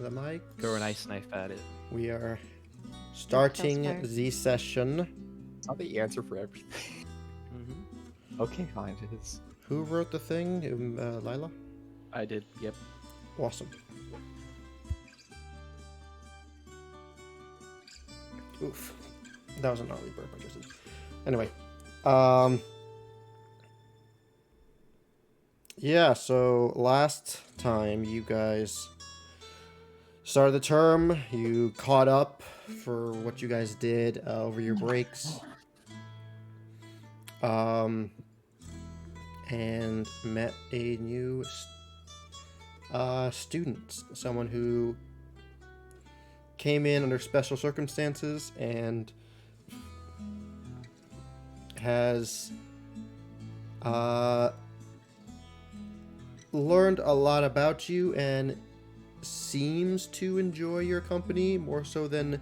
The mic. Throw a nice knife at it. We are starting the session. It's not the answer for everything. Okay, fine, it is. Who wrote the thing? Lila? I did, yep. Awesome. Oof. That was an gnarly burp I just did. Anyway. Yeah, so last time you guys started the term, you caught up for what you guys did over your breaks. And met a new student, someone who came in under special circumstances and has learned a lot about you and seems to enjoy your company more so than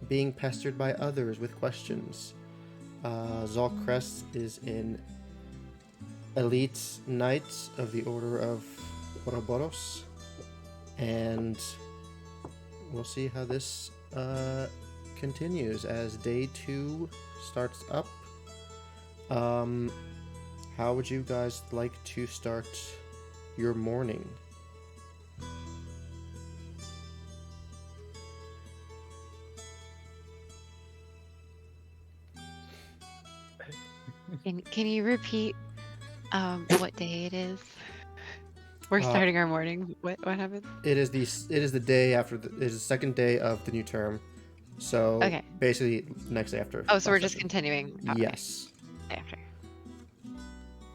being pestered by others with questions. Zalkrest is in Elite Knights of the Order of Ouroboros, and we'll see how this continues as day 2 starts up. How would you guys like to start your morning? Can you repeat what day it is? We're starting our morning. What happened? It is the day after it is the second day of the new term. So Okay. basically next day after. Oh, so we're just continuing. Yes. Day after.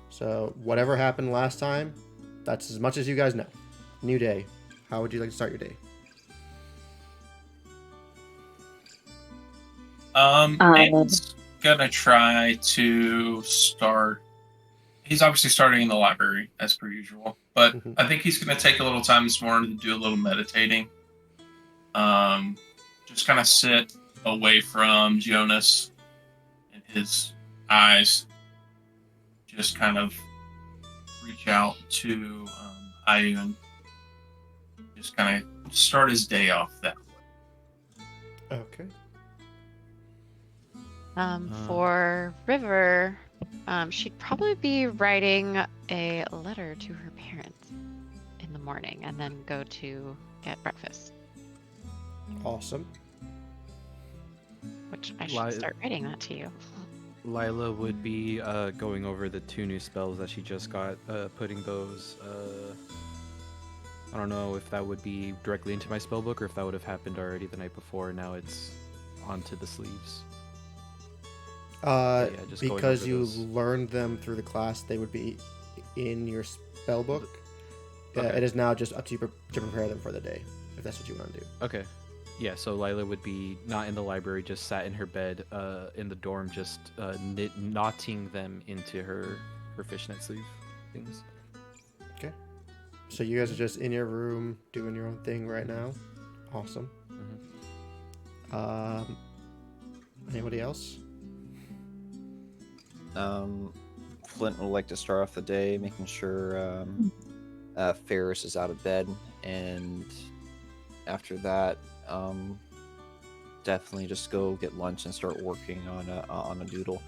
So whatever happened last time, that's as much as you guys know. New day. How would you like to start your day? Aiden's gonna try to start. He's obviously starting in the library as per usual, but I think he's gonna take a little time this morning to do a little meditating. Just kind of sit away from Jonas and his eyes. Just kind of reach out to Ayun. Just kind of start his day off that way. Okay. For River, she'd probably be writing a letter to her parents in the morning and then go to get breakfast. Awesome. Which I should start writing that to you. Lila would be going over the 2 new spells that she just got, putting those, I don't know if that would be directly into my spellbook or if that would have happened already the night before. Now it's onto the sleeves. Yeah, because you learned them through the class, they would be in your spell book. Okay. It is now just up to you to prepare them for the day, if that's what you want to do. Okay. Yeah, so Lila would be not in the library, just sat in her bed in the dorm, just knotting them into her fishnet sleeve things. Okay. So you guys are just in your room doing your own thing right now. Awesome. Mm-hmm. Anybody else? Flint would like to start off the day making sure Ferris is out of bed, and after that, definitely just go get lunch and start working on a doodle.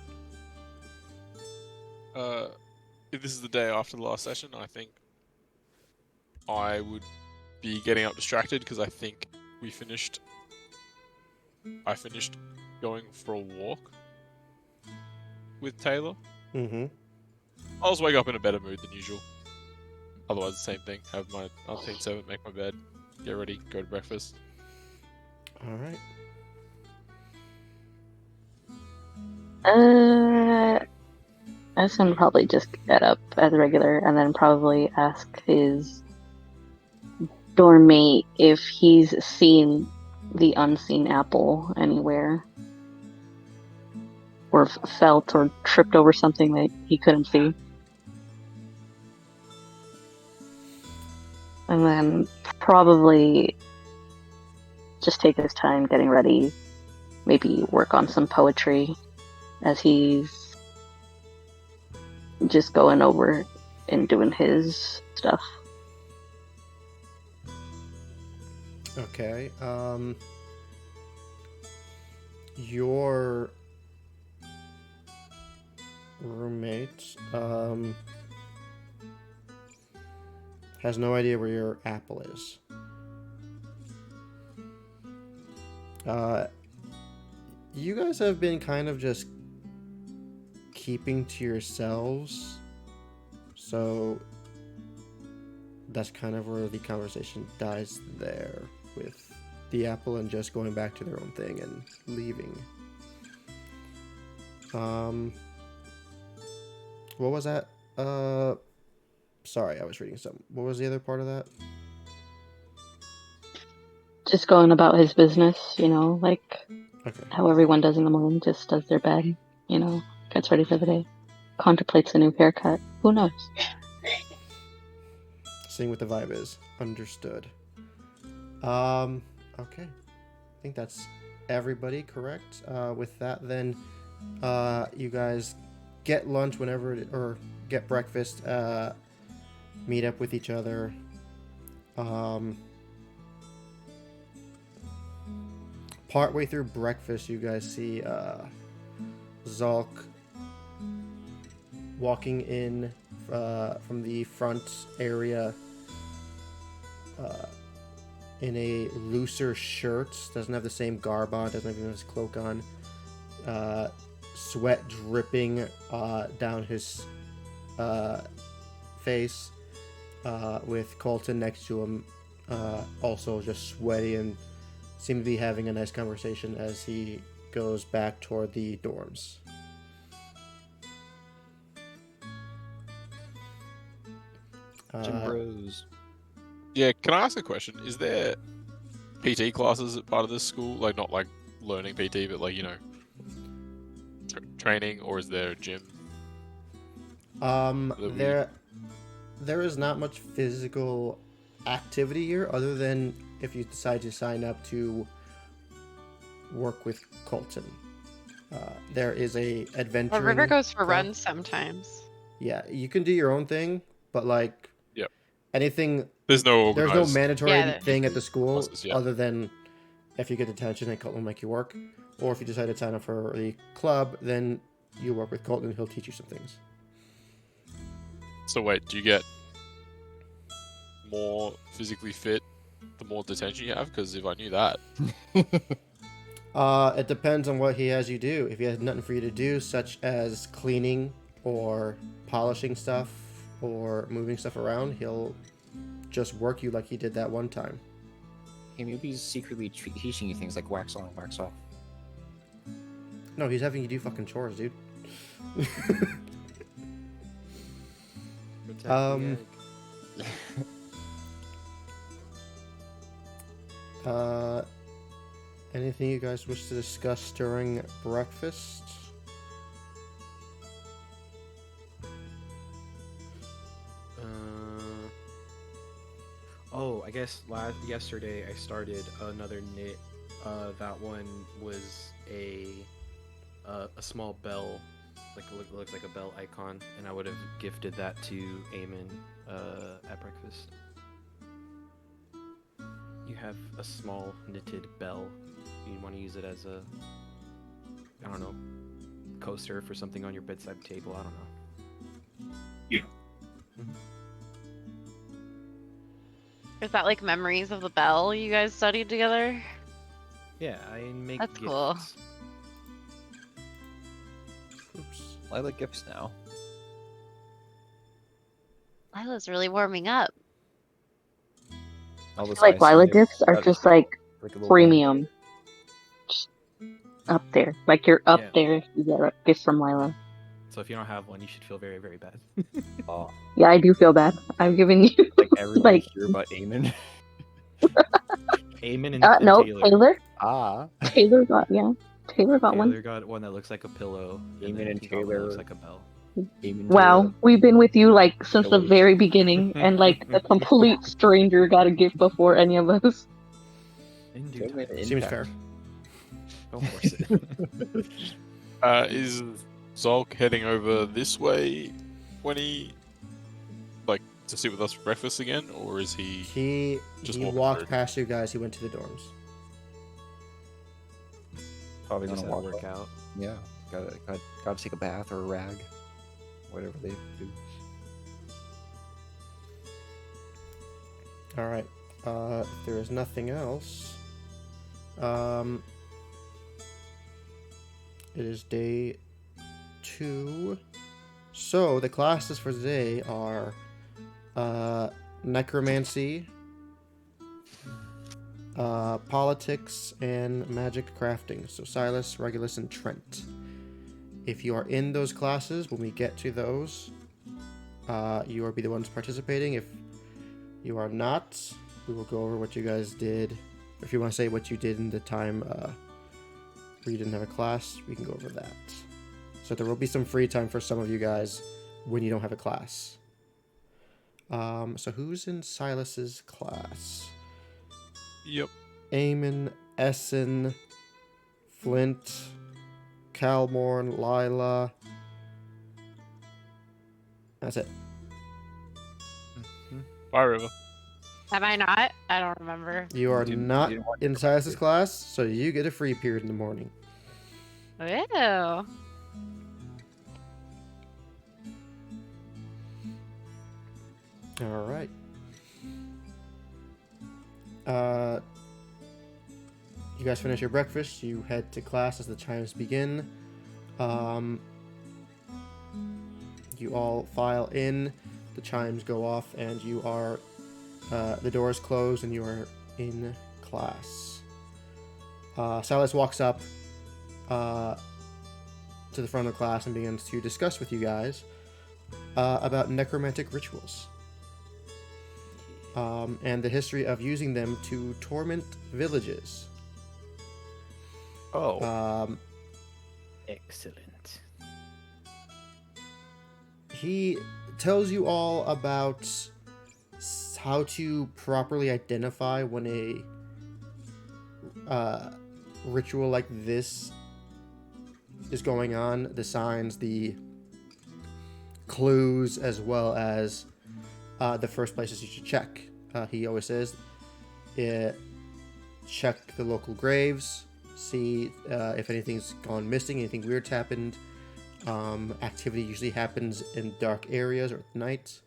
If this is the day after the last session, I think I would be getting up distracted because I think I finished going for a walk with Taylor. Mm-hmm. I'll just wake up in a better mood than usual. Otherwise, the same thing. Have my unseen servant make my bed, get ready, go to breakfast. All right. Essen probably just get up as regular and then probably ask his dorm mate if he's seen the unseen apple anywhere. Or felt or tripped over something that he couldn't see. And then probably just take his time getting ready. Maybe work on some poetry as he's just going over and doing his stuff. Okay. Your roommate has no idea where your apple is. You guys have been kind of just keeping to yourselves, so that's kind of where the conversation dies there, with the apple and just going back to their own thing and leaving. What was that? Sorry, I was reading something. What was the other part of that? Just going about his business, like Okay. how everyone does in the morning, just does their bed, gets ready for the day, contemplates a new haircut. Who knows? Seeing what the vibe is. Understood. Okay. I think that's everybody, correct? With that, then, you guys get lunch or get breakfast, meet up with each other. Partway through breakfast, you guys see, Zalk walking in, from the front area, in a looser shirt, doesn't have the same garb on, doesn't have his cloak on, sweat dripping down his face, with Colton next to him, also just sweaty, and seem to be having a nice conversation as he goes back toward the dorms. Jim Bros. Yeah, can I ask a question? Is there PT classes at part of this school? Like, not like learning PT, but like, training, or is there a gym? There is not much physical activity here, other than if you decide to sign up to work with Colton. There is a adventuring. Well, River goes for club. runs sometimes. Yeah, you can do your own thing, but like, Yep. anything. There's no mandatory thing at the school, classes, yeah. other than if you get detention, then Colton will make you work. Or if you decide to sign up for the club, then you work with Colton and he'll teach you some things. So wait, do you get more physically fit the more detention you have? Because if I knew that. It depends on what he has you do. If he has nothing for you to do, such as cleaning or polishing stuff or moving stuff around, he'll just work you like he did that one time. Hey, maybe he's secretly teaching you things like wax on, wax off. No, he's having you do fucking chores, dude. Anything you guys wish to discuss during breakfast? I guess yesterday I started another knit. That one was a small bell, looks like a bell icon, and I would have gifted that to Eamon at breakfast. You have a small knitted bell You want to use it as a, I don't know, coaster for something on your bedside table. I don't know. Yeah. Is that like memories of the bell you guys studied together? Yeah, I make That's gifts. cool. Oops. I like gifts now. Lila's really warming up. All this Like ice on Lila there, gifts are got just like like a little premium. Just up there. Like you're up Yeah. there if you get a gift from Lila. So if you don't have one, you should feel very, very bad. Oh, Yeah, I do feel bad. I'm giving you like everybody like here but Eamon. Eamon and no, Taylor. Taylor got Taylor got one. Taylor got one that looks like a pillow. Eamon then and he got one that looks Taylor. like a bell. Eamon, Wow, Taylor. we've been with you like since the Taylor. very beginning, and like a complete stranger got a gift before any of us. In due Taylor time. made an Seems impact. fair. Don't force it. Is Zolk heading over this way when he, like, to sit with us for breakfast again, or is he? He Just he walking walked through. past you guys. He went to the dorms. Probably Just gonna had to walk work out. out. Yeah, gotta take a bath or a rag, whatever they do. All right. If there is nothing else, it is day 2. So the classes for today are necromancy, politics, and magic crafting. So Silas, Regulus, and Trent. If you are in those classes, when we get to those, you will be the ones participating. If you are not, we will go over what you guys did. If you want to say what you did in the time where you didn't have a class, we can go over that. So there will be some free time for some of you guys when you don't have a class. So who's in Silas's class? Yep. Eamon, Essen, Flint, Calmorn, Lila. That's it. Bye, River. Am I not? I don't remember. You are You not didn't want in to- Silas's class, so you get a free period in the morning. Ew. All right. You guys finish your breakfast. You head to class as the chimes begin. You all file in. The chimes go off, and you are. The doors close, and you are in class. Silas walks up to the front of the class and begins to discuss with you guys about necromantic rituals. And the history of using them to torment villages. Oh, Excellent. He tells you all about how to properly identify when a ritual like this is going on, the signs, the clues, as well as the first places you should check. He always says, check the local graves, see if anything's gone missing, anything weird's happened. Activity usually happens in dark areas or at night.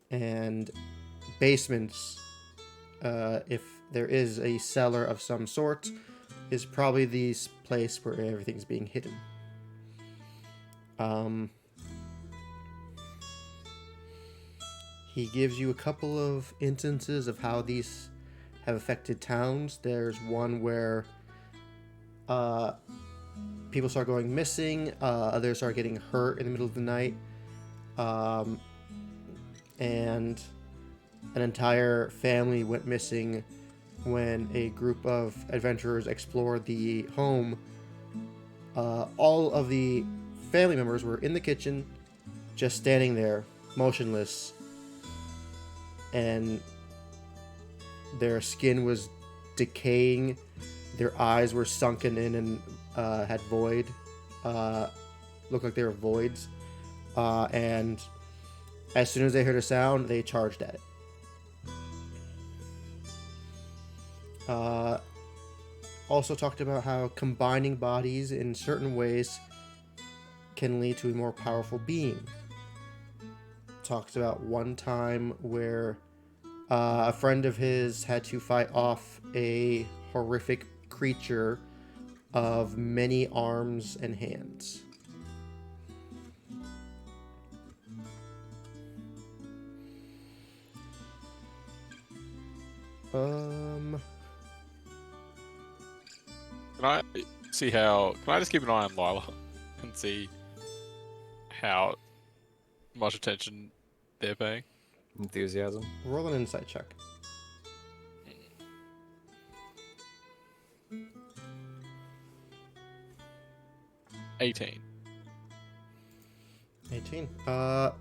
And basements, if there is a cellar of some sort, is probably the place where everything's being hidden. He gives you a couple of instances of how these have affected towns. There's one where people start going missing, others are getting hurt in the middle of the night, and an entire family went missing when a group of adventurers explored the home. All of the family members were in the kitchen, just standing there, motionless, and their skin was decaying, their eyes were sunken in and had void, looked like they were voids, and as soon as they heard a sound, they charged at it. Also talked about how combining bodies in certain ways can lead to a more powerful being. Talks about one time where a friend of his had to fight off a horrific creature of many arms and hands. Can I see how? Can I just keep an eye on Lila and see how much attention they're paying? Enthusiasm. Roll an insight check. 18. 18. Lila,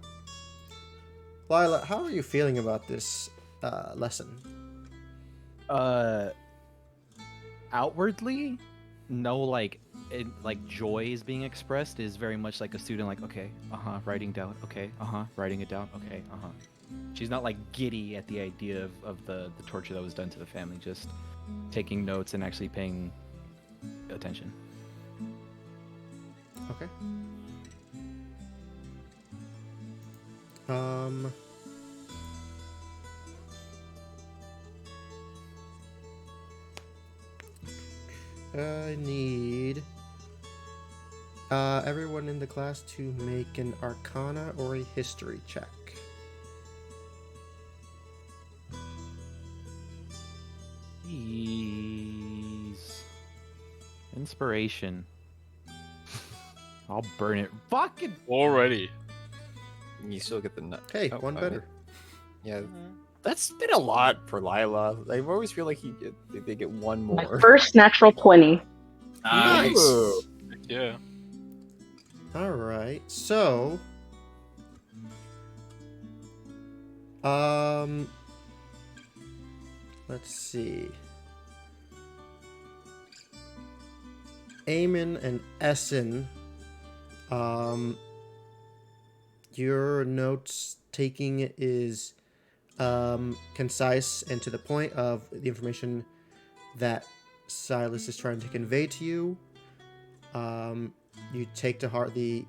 how are you feeling about this lesson? Outwardly, no, like joy is being expressed is very much like a student, like, okay, writing down, okay, writing it down, okay, She's not like giddy at the idea of the torture that was done to the family, just taking notes and actually paying attention. Okay. I need everyone in the class to make an Arcana or a History check. Jeez. Inspiration. I'll burn it. Fucking. Already. You still get the nut. Hey, Oh, one better. Yeah, that's been a lot for Lila. I always feel like they get one My more. first natural 20. Nice. Ooh. Yeah. All right. So, let's see. Eamon and Essen, your notes taking is concise and to the point of the information that Silas is trying to convey to you. You take to heart the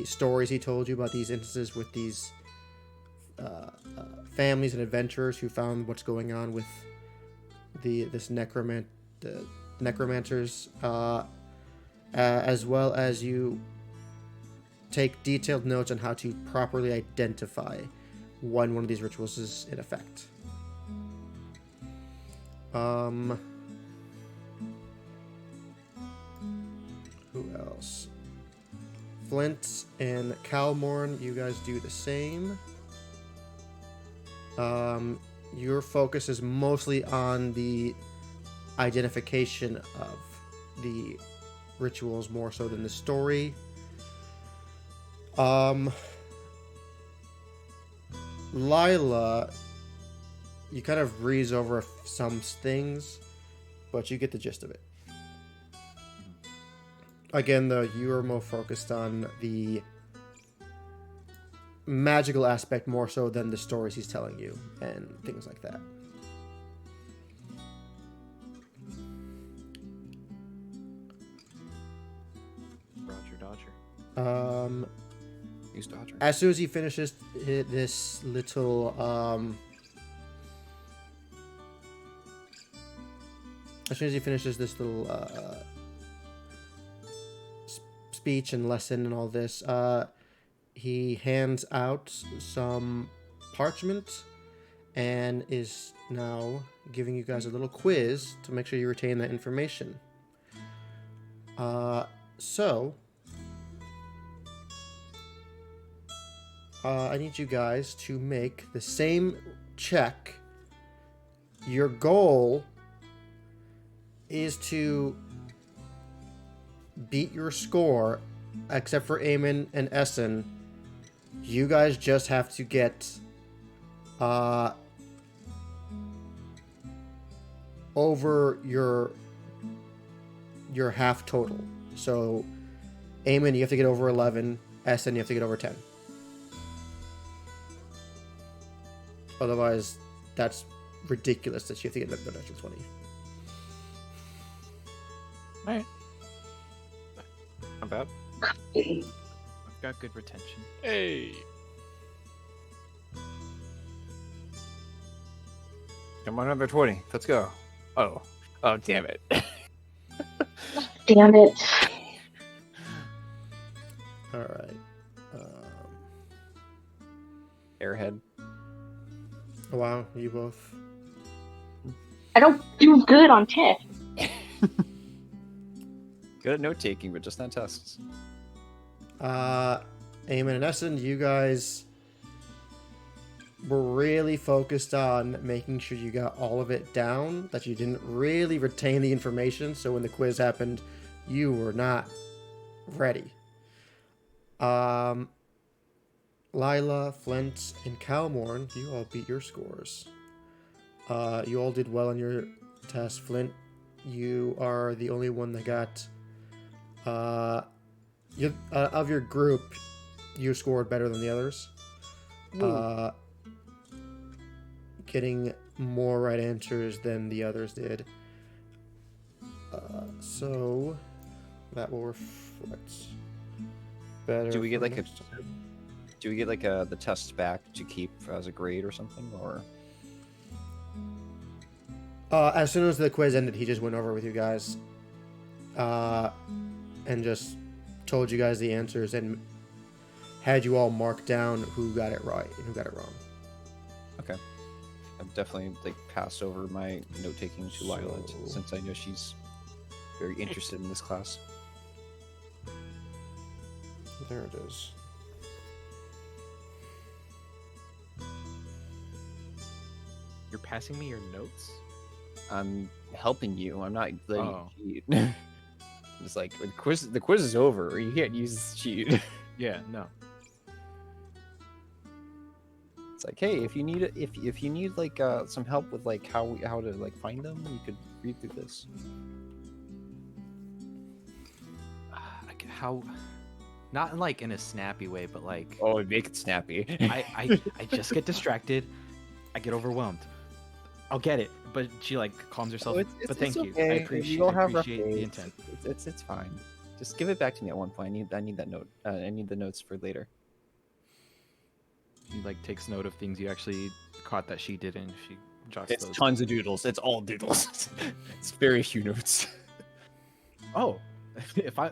stories he told you about these instances with these families and adventurers who found what's going on with the necromancers, as well as you take detailed notes on how to properly identify when one of these rituals is in effect. Who else? Flint and Calmorn, you guys do the same. Your focus is mostly on the identification of the rituals more so than the story. Lila, you kind of breeze over some things, but you get the gist of it. Again, though, you are more focused on the magical aspect more so than the stories he's telling you and things like that. Roger Dodger. Use Dodger. As soon as he finishes this little speech and lesson and all this, he hands out some parchment and is now giving you guys a little quiz to make sure you retain that information. I need you guys to make the same check. Your goal is to beat your score, except for Eamon and Essen. You guys just have to get over your half total. So Eamon, you have to get over 11. Essen, you have to get over 10. Otherwise, that's ridiculous that you have to get the natural 20. Alright. Not bad. I've got good retention. Hey. Come on, number 20. Let's go. Oh, damn it. Damn it. All right. Airhead. Wow, you both. I don't do good on tests. Good at note taking, but just not tests. Eamon and Essen, you guys were really focused on making sure you got all of it down, that you didn't really retain the information, so when the quiz happened, you were not ready. Lila, Flint, and Calmorn, you all beat your scores. You all did well on your test. Flint, you are the only one that got... of your group, you scored better than the others. Getting more right answers than the others did. So that will reflect better. Do we get for like next time. Do we get like the tests back to keep as a grade or something, or? As soon as the quiz ended, he just went over with you guys, and just told you guys the answers and had you all mark down who got it right and who got it wrong. Okay. I've definitely like passed over my note taking to Lila So- since I know she's very interested in this class. There it is. You're passing me your notes? I'm helping you. I'm not letting Oh. you cheat. It's like the quiz is over. You can't use this cheat. Yeah, no. It's like, hey, if you need if you need like some help with like how to like find them, you could read through this. How? Not like in a snappy way, but like Oh, make it snappy. I just get distracted. I get overwhelmed. I'll get it, but she like calms herself. Oh, it's- but it's thank you. I okay. appreciate, You all I have rough appreciate the days. intent. It's fine. Just give it back to me at one point. I need that note. I need the notes for later. She like takes note of things you actually caught that she didn't. She jots It's those. tons of doodles. It's all doodles. It's very few notes. Oh, if I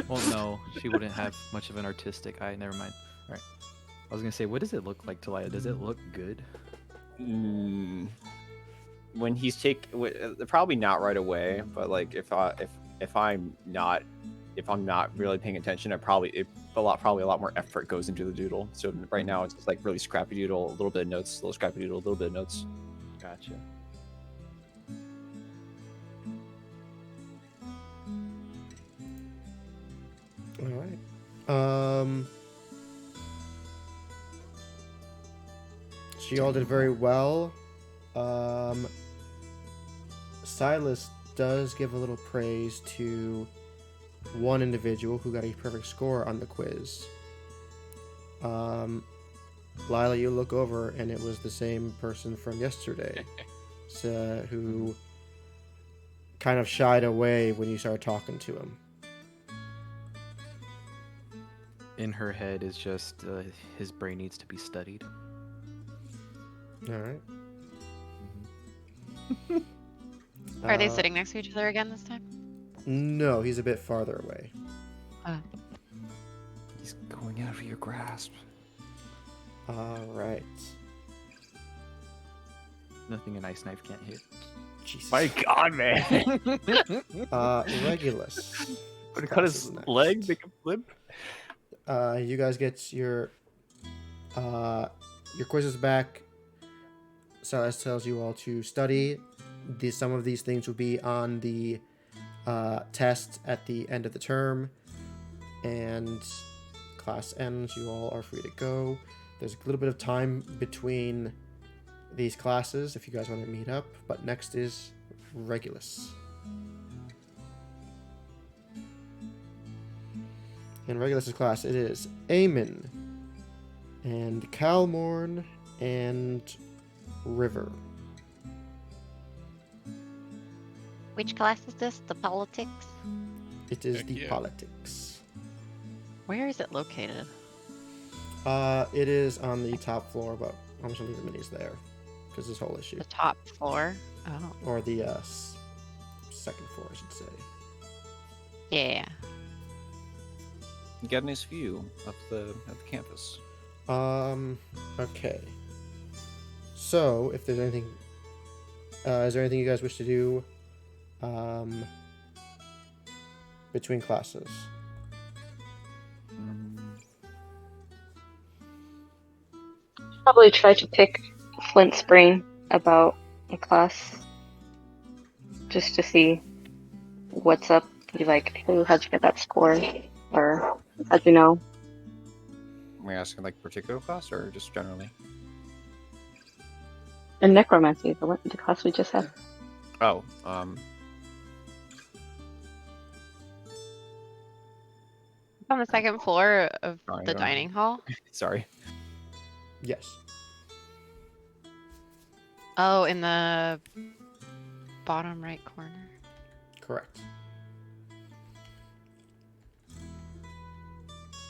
well, no, she wouldn't have much of an artistic eye. Never mind. All right. I was gonna say, what does it look like to Lila? Does it look good? When he's probably not right away, but like if I'm not really paying attention, probably a lot more effort goes into the doodle. So right now it's just like really scrappy doodle, a little bit of notes, a little scrappy doodle, a little bit of notes. Gotcha. All right. She all did very well. Silas does give a little praise to one individual who got a perfect score on the quiz. Lila, you look over and it was the same person from yesterday, who kind of shied away when you started talking to him. In her head is just his brain needs to be studied. All right. Are they sitting next to each other again this time? No, he's a bit farther away. He's going out of your grasp. All right. Nothing an ice knife can't hit. Jesus. My God, man! Regulus. Would cut his leg, make him flip. You guys get your quizzes back. Silas tells you all to study. Some of these things will be on the test at the end of the term, and class ends. You all are free to go. There's a little bit of time between these classes if you guys want to meet up, but next is Regulus. In Regulus' class, it is Eamon and Calmorn and River. Which class is this? The politics? It is Heck the yeah. politics. Where is it located? It is on the top floor, but I'm just gonna leave the minis there because this whole issue, The top floor? Oh, or the second floor, I should say. yeah. Get a nice view of the campus. Okay. So, if there's anything, is there anything you guys wish to do, between classes? Probably try to pick Flint's brain about a class, just to see what's up. Be like, hey, how'd you get that score? Or how'd you know? Are we asking like particular class or just generally? And necromancy, the class we just had. Oh, On the second floor of Sorry, I the don't- dining hall? sorry. Yes. Oh, in the bottom right corner. Correct.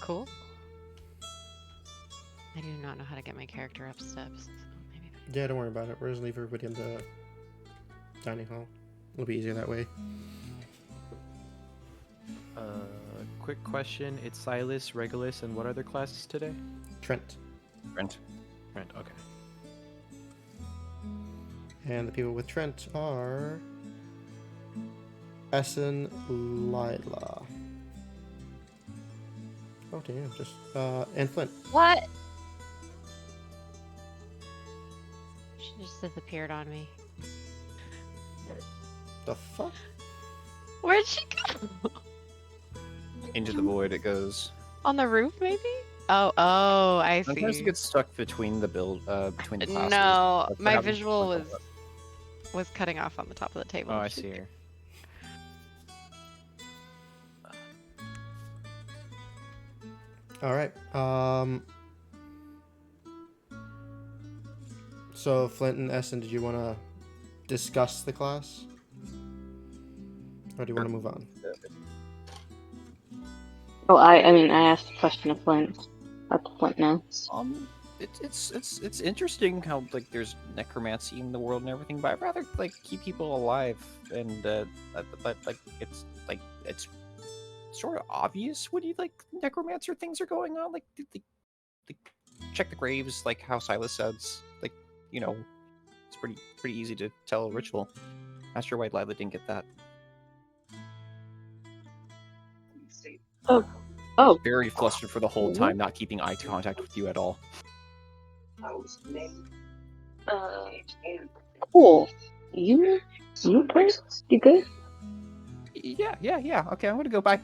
Cool. I do not know how to get my character up steps. So maybe Yeah, don't worry about it. We're just leave everybody in the dining hall. It'll be easier that way. Quick question. It's Silas, Regulus, and what other classes today? Trent. Brent. Right, okay. And the people with Trent are Essen, Lila. Oh damn, just and Flint. What? She just disappeared on me. The fuck? Where'd she go? Into the void it goes. On the roof, maybe? Oh, I see. Sometimes it gets stuck between the between the classes. No, That's what my happens visual with was cutting off on the top of the table. Oh, I see her. All right. So Flint and Essen, did you want to discuss the class, or do you want to move on? Oh, I mean, I asked a question of Flint. Up to Flint now. It's interesting how like there's necromancy in the world and everything, but I'd rather like keep people alive and but like it's sort of obvious when you like necromancer things are going on, like they check the graves, like how Silas says, like it's pretty easy to tell a ritual. Not sure why Lila didn't get that. Oh, Very flustered for the whole time, not keeping eye contact with you at all. cool. You good? You good? Yeah. Okay, I'm gonna go. Bye.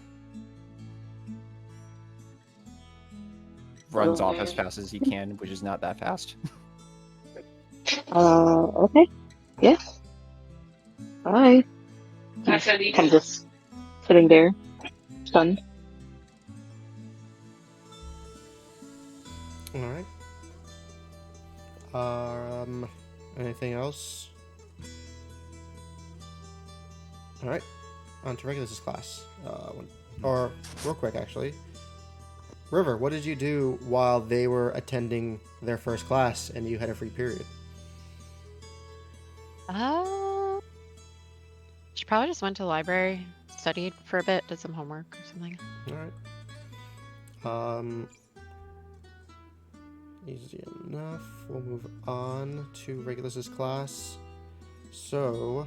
Runs off as fast as he can, which is not that fast. Okay. Yes. Bye. I'm just sitting there, stunned. All right. Anything else? All right. On to Regulus's class. Or real quick, actually. River, what did you do while they were attending their first class and you had a free period? She probably just went to the library, studied for a bit, did some homework or something. All right. Easy enough. We'll move on to Regulus's class. So,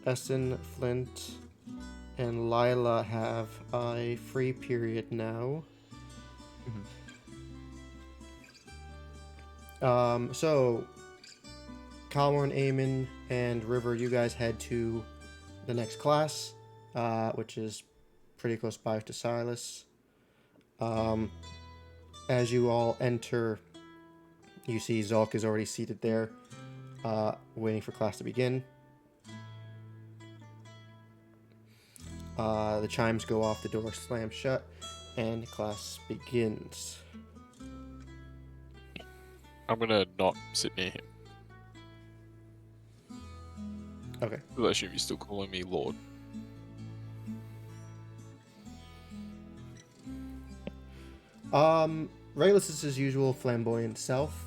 Essen, Flint, and Lila have a free period now. So, Kalmorn, Eamon, and River, you guys head to the next class, which is pretty close by to Silas. As you all enter, you see Zolk is already seated there, waiting for class to begin. The chimes go off, the door slams shut, and class begins. I'm gonna not sit near him. Okay. I assume you're still calling me Lord. Regulus is his usual flamboyant self,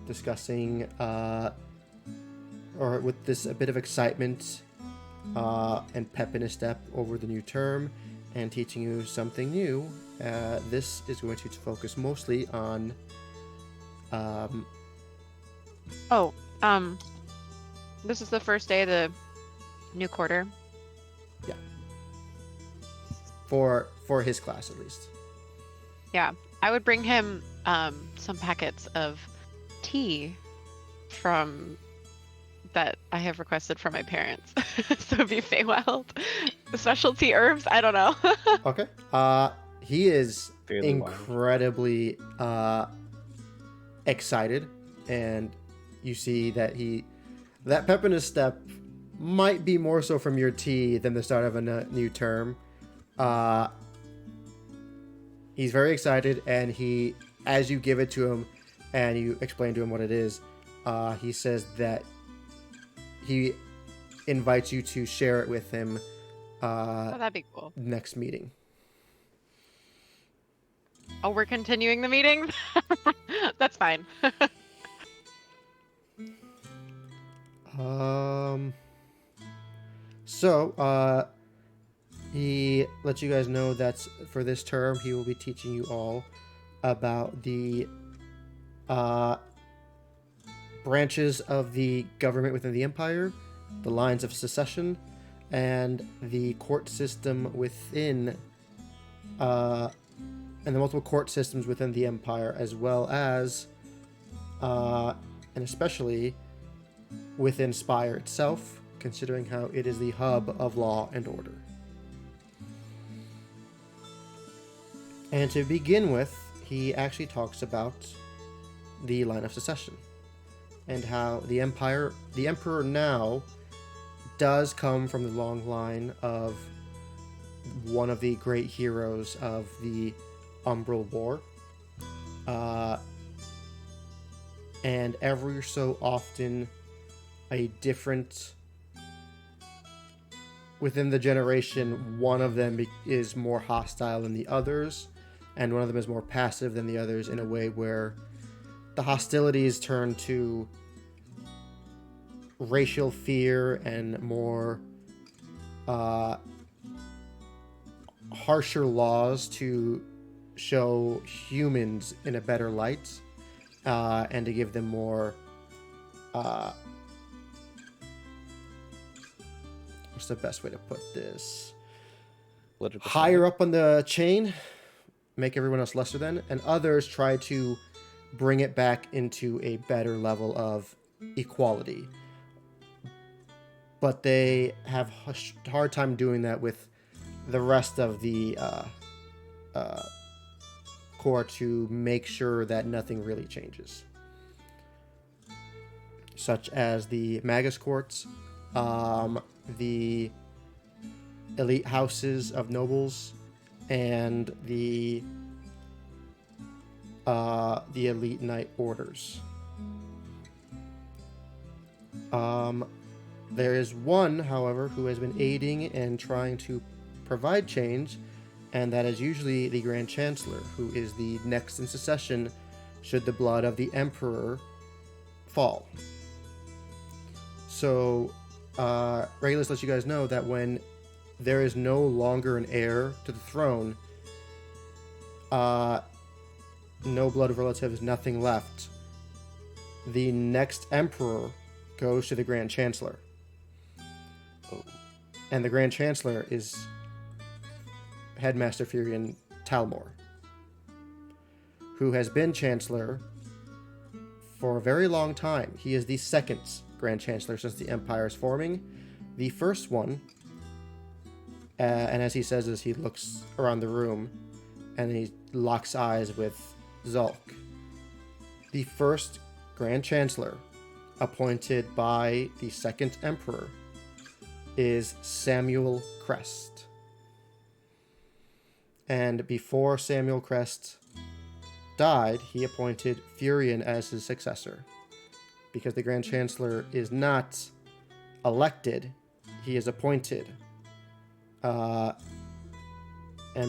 discussing, or with this a bit of excitement and pep in his step over the new term, and teaching you something new. This is going to focus mostly on. This is the first day of the new quarter. For his class at least. Yeah, I would bring him some packets of tea from that I have requested from my parents. So it'd be Feywild specialty herbs. I don't know. Okay. He is Fairly wild. incredibly excited, and you see that that pep in his step might be more so from your tea than the start of a new term. He's very excited, and as you give it to him and you explain to him what it is, he says that he invites you to share it with him Oh, that'd be cool. next meeting. Oh, we're continuing the meeting? That's fine. So, he lets you guys know that for this term, he will be teaching you all about the branches of the government within the Empire, the lines of succession, and the court system within, and the multiple court systems within the Empire, as well as, and especially within Spire itself, considering how it is the hub of law and order. And to begin with, he actually talks about the line of succession and how the Emperor now does come from the long line of one of the great heroes of the Umbral War. And every so often, a different within the generation, one of them is more hostile than the others, and one of them is more passive than the others, in a way where the hostilities turn to racial fear and more harsher laws to show humans in a better light, and to give them more what's the best way to put this? Political Higher up on the chain, make everyone else lesser than, and others try to bring it back into a better level of equality. But they have a hard time doing that with the rest of the core to make sure that nothing really changes. Such as the Magus courts, the elite houses of nobles, and the elite knight orders. There is one, however, who has been aiding and trying to provide change, and that is usually the Grand Chancellor, who is the next in succession should the blood of the Emperor fall. So, Regulus lets you guys know that when there is no longer an heir to the throne, no blood relatives, nothing left, the next Emperor goes to the Grand Chancellor. And the Grand Chancellor is Headmaster Furion Talmor, who has been Chancellor for a very long time. He is the second Grand Chancellor since the Empire is forming. The first one, and as he says this, he looks around the room and he locks eyes with Zulk. The first Grand Chancellor appointed by the second Emperor is Samuel Crest. And before Samuel Crest died, he appointed Furion as his successor. Because the Grand Chancellor is not elected, he is appointed. And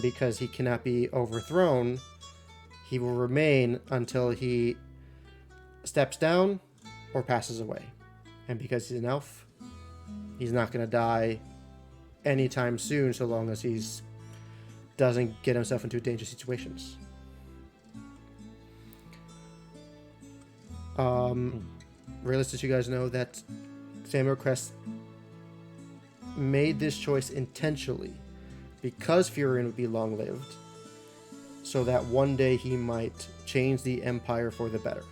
because he cannot be overthrown, he will remain until he steps down or passes away. And because he's an elf, he's not going to die anytime soon, so long as he doesn't get himself into dangerous situations. Realize that you guys know that Samuel Crest made this choice intentionally because Furion would be long-lived, so that one day he might change the Empire for the better.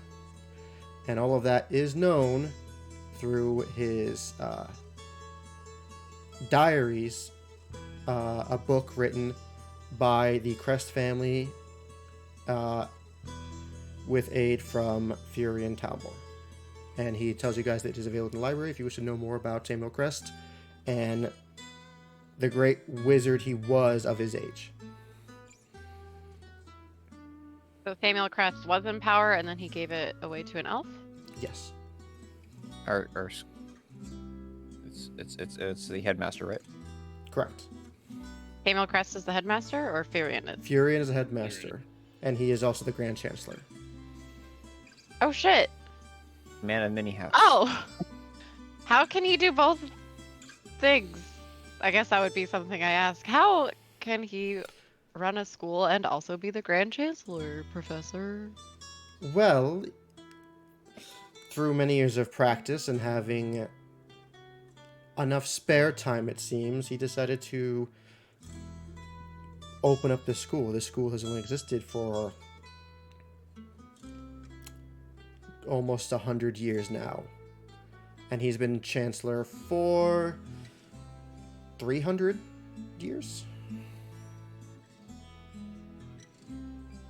And all of that is known through his diaries, a book written by the Crest family with aid from Furion Talmor. And he tells you guys that it is available in the library if you wish to know more about Samuel Crest and the great wizard he was of his age. So Samuel Crest was in power, and then he gave it away to an elf? Yes. It's the headmaster, right? Correct. Samuel Crest is the headmaster, or Furion is? Furion is a headmaster, and he is also the Grand Chancellor. Oh shit! Man of many hats. Oh! How can he do both things? I guess that would be something I ask. How can he run a school and also be the Grand Chancellor, Professor? Well, through many years of practice and having enough spare time, it seems, he decided to open up the school. This school has only existed for almost 100 years now. And he's been Chancellor for 300 years?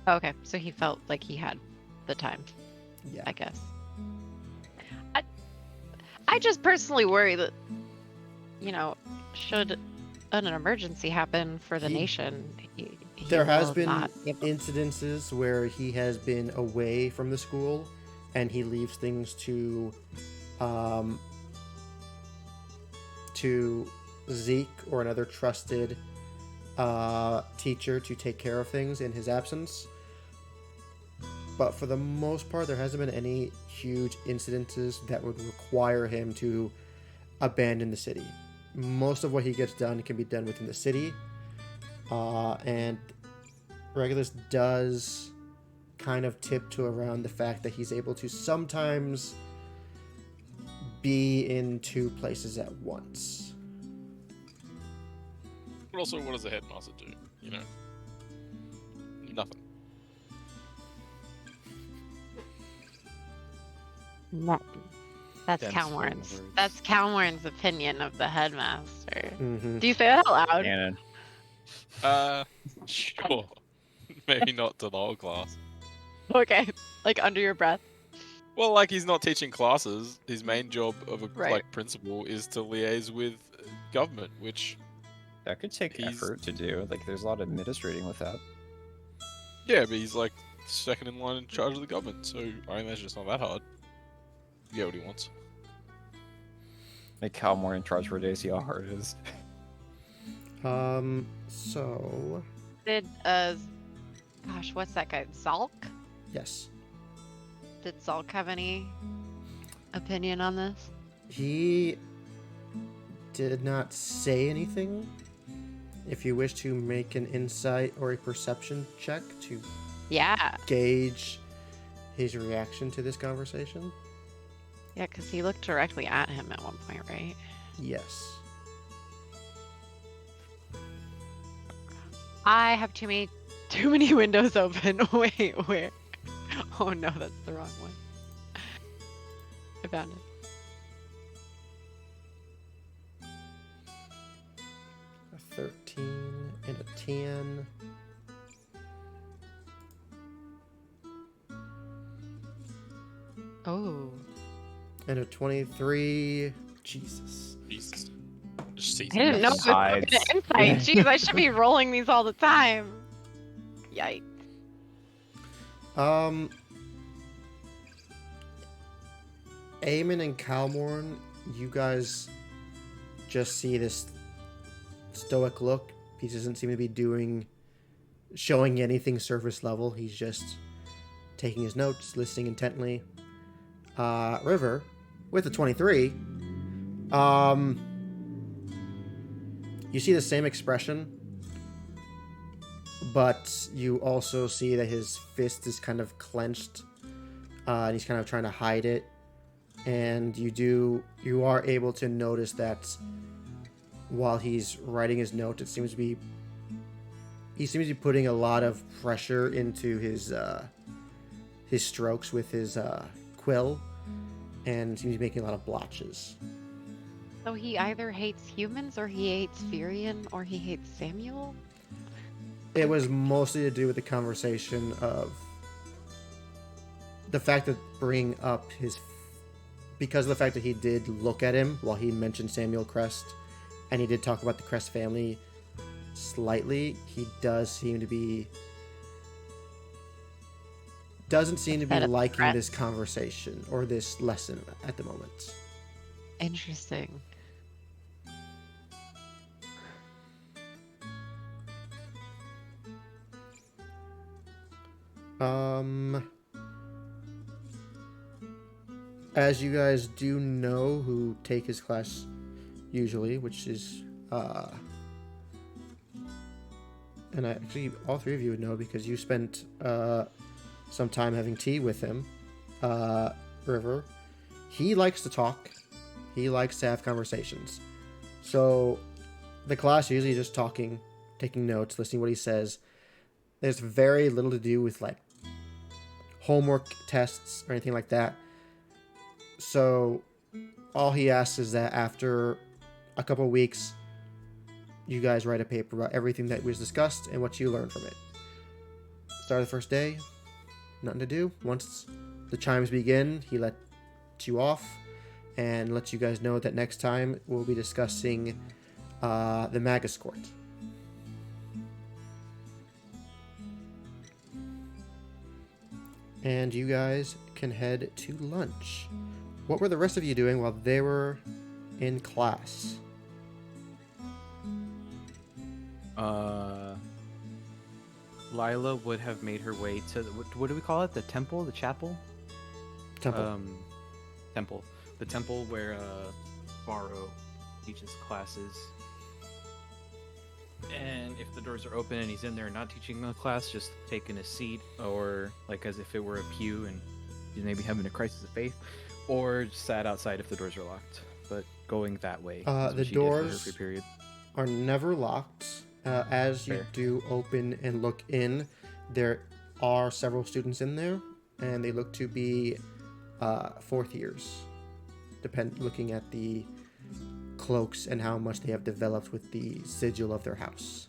Okay, so he felt like he had the time, Yeah. I guess. I just personally worry that, should an emergency happen for the nation, he There has will been not be able- incidences where he has been away from the school and he leaves things to Zeke or another trusted teacher to take care of things in his absence. But for the most part, there hasn't been any huge incidences that would require him to abandon the city. Most of what he gets done can be done within the city. And Regulus does kind of tiptoe around the fact that he's able to sometimes be in two places at once. But also, what does the headmaster do? Nothing. Nothing. That's Dense Calmorn's. words. That's Calmorn's opinion of the headmaster. Mm-hmm. Do you say that out loud? Cannon. Sure. Maybe not to the whole class. Okay, like under your breath. Well, like he's not teaching classes. His main job of a Right. principal is to liaise with government, which That could take He's- effort to do. Like, there's a lot of administrating with that. yeah, but he's like second in line in charge of the government, so I imagine it's not that hard. You get what he wants. Make Cal more in charge for a day, see how hard it is. So, Did what's that guy? Zalk? yes. Did Zalk have any opinion on this? He did not say anything. If you wish to make an insight or a perception check to Yeah. gauge his reaction to this conversation. Yeah, because he looked directly at him at one point, right? Yes. I have too many windows open. Wait, where? Oh no, that's the wrong one. I found it. A 13 and a 10. Oh. And a 23. Jesus. Jesus. Just sees I didn't know it was Sides. open to insight. Jeez, I should be rolling these all the time. Yikes. Um, Eamon and Calmorn, you guys just see this stoic look. He doesn't seem to be showing anything surface level. He's just taking his notes, listening intently. River, with the 23, you see the same expression, but you also see that his fist is kind of clenched, and he's kind of trying to hide it. And you are able to notice that while he's writing his note, he seems to be putting a lot of pressure into his strokes with his quill, and seems to be making a lot of blotches. So he either hates humans, or he hates Firion, or he hates Samuel? It was mostly to do with the conversation of the fact that bringing up because of the fact that he did look at him while he mentioned Samuel Crest, and he did talk about the Crest family slightly. He doesn't seem to be liking this conversation or this lesson at the moment. Interesting. As you guys do know who take his class usually, which is and actually all three of you would know because you spent some time having tea with him, River. He likes to talk. He likes to have conversations. So the class usually just talking, taking notes, listening to what he says. There's very little to do with like homework tests or anything like that. So all he asks is that after a couple weeks, you guys write a paper about everything that was discussed and what you learned from it. Start of the first day, nothing to do. Once the chimes begin, he lets you off and lets you guys know that next time we'll be discussing the Magus Court. And you guys can head to lunch. What were the rest of you doing while they were in class? Lila would have made her way to what do we call it? The temple, the chapel, Temple. temple, the temple where Varro teaches classes. And if the doors are open and he's in there not teaching the class, just taking a seat, or like as if it were a pew and he's maybe having a crisis of faith, or just sat outside if the doors are locked. But going that way. Is what The she did for her doors free period. are never locked. As you Fair. do open and look in, there are several students in there, and they look to be fourth years. Looking at the cloaks and how much they have developed with the sigil of their house.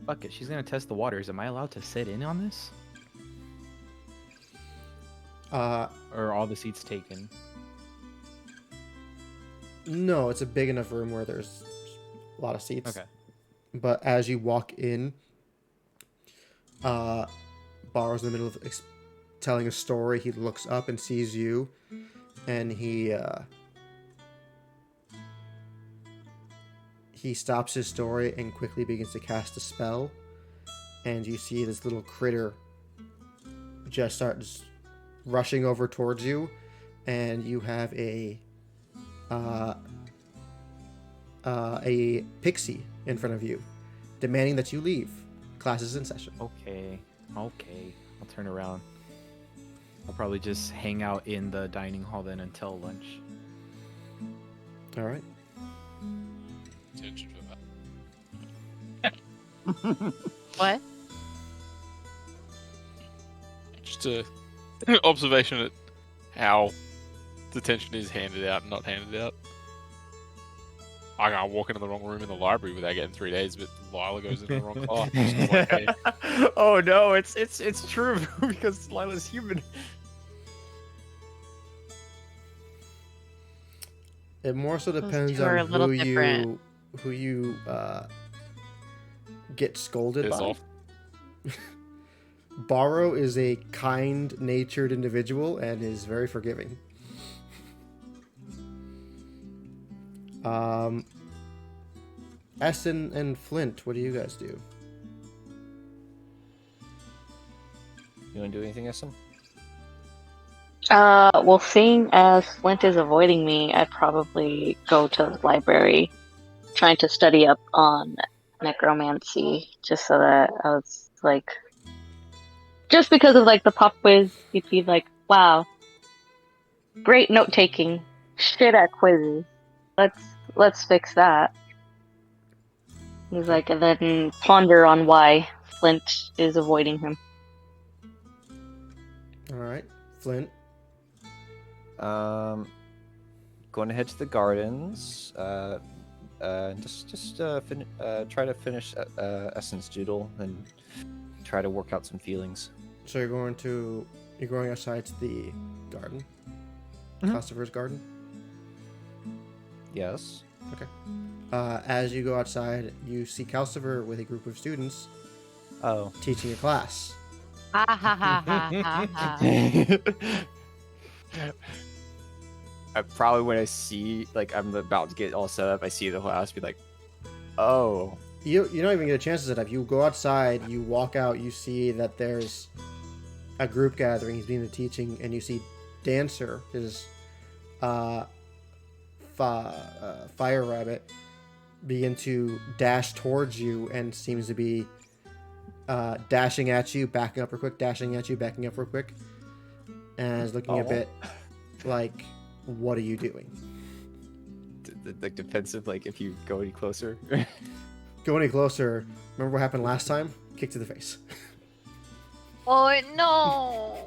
Fuck it, she's gonna test the waters. Am I allowed to sit in on this? Or are all the seats taken? No, it's a big enough room where there's a lot of seats. Okay. But as you walk in, Barrow's in the middle of telling a story. He looks up and sees you, and he stops his story and quickly begins to cast a spell. And you see this little critter just starts rushing over towards you, and you have a pixie in front of you, demanding that you leave. Class is in session. Okay. I'll turn around. I'll probably just hang out in the dining hall then until lunch. All right. Attention to that. What? Just a observation at how detention is handed out and not handed out. I can't walk into the wrong room in the library without getting 3 days, but Lila goes into the wrong class. It's like, hey, Oh no, it's true because Lila's human. It more so depends two are a on little who different. you get scolded piss by. off. Borrow is a kind-natured individual and is very forgiving. Essen and Flint, what do you guys do? You want to do anything, Essen? Well, seeing as Flint is avoiding me, I'd probably go to the library, trying to study up on necromancy, just so that I was like, just because of like the pop quiz, you'd be like, wow, great note taking, shit at quizzes. Let's fix that. He's like, and then ponder on why Flint is avoiding him. All right, Flint. Going to head to the gardens. Try to finish Essen's doodle and try to work out some feelings. So you're going outside to the garden, Mhm. Costifer's garden. Yes. Okay. As you go outside, you see Calcifer with a group of students Oh. teaching a class. Ha ha ha ha ha ha. Probably when I see, like, I'm about to get all set up, I see the class, be like, oh. You don't even get a chance to set up. You go outside, you walk out, you see that there's a group gathering. He's being the teaching, and you see Dancer, his fire rabbit, begin to dash towards you and seems to be dashing at you, backing up real quick, dashing at you, backing up real quick, and is looking a Oh. bit like, what are you doing? Like defensive, like if you go any closer. Go any closer. Remember what happened last time? Kick to the face. Oh no!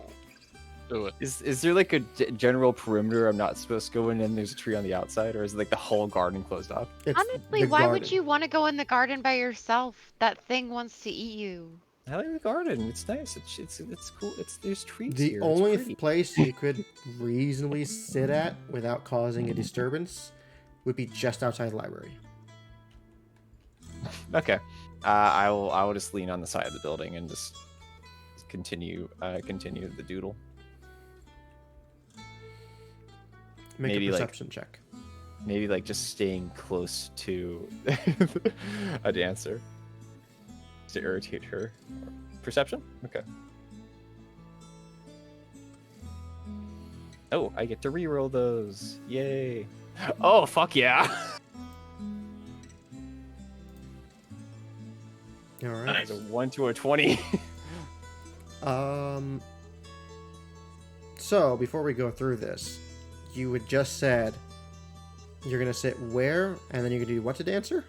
Do it. Is there like a general perimeter I'm not supposed to go in and there's a tree on the outside, or is it like the whole garden closed off? It's Honestly, the why would garden. you want to go in the garden by yourself? That thing wants to eat you. I like the garden. It's nice. It's cool. There's trees The here. It's only pretty. place you could reasonably sit at without causing a disturbance would be just outside the library. Okay. I will just lean on the side of the building and just continue the doodle. Make Maybe, a like- perception check. Maybe like just staying close to a dancer to irritate her. Perception? Okay. Oh, I get to reroll those. Yay. Oh, fuck yeah. All right. Nice. It's a 1 to a 20. So before we go through this, you had just said you're gonna sit where, and then you're gonna do what to Dancer?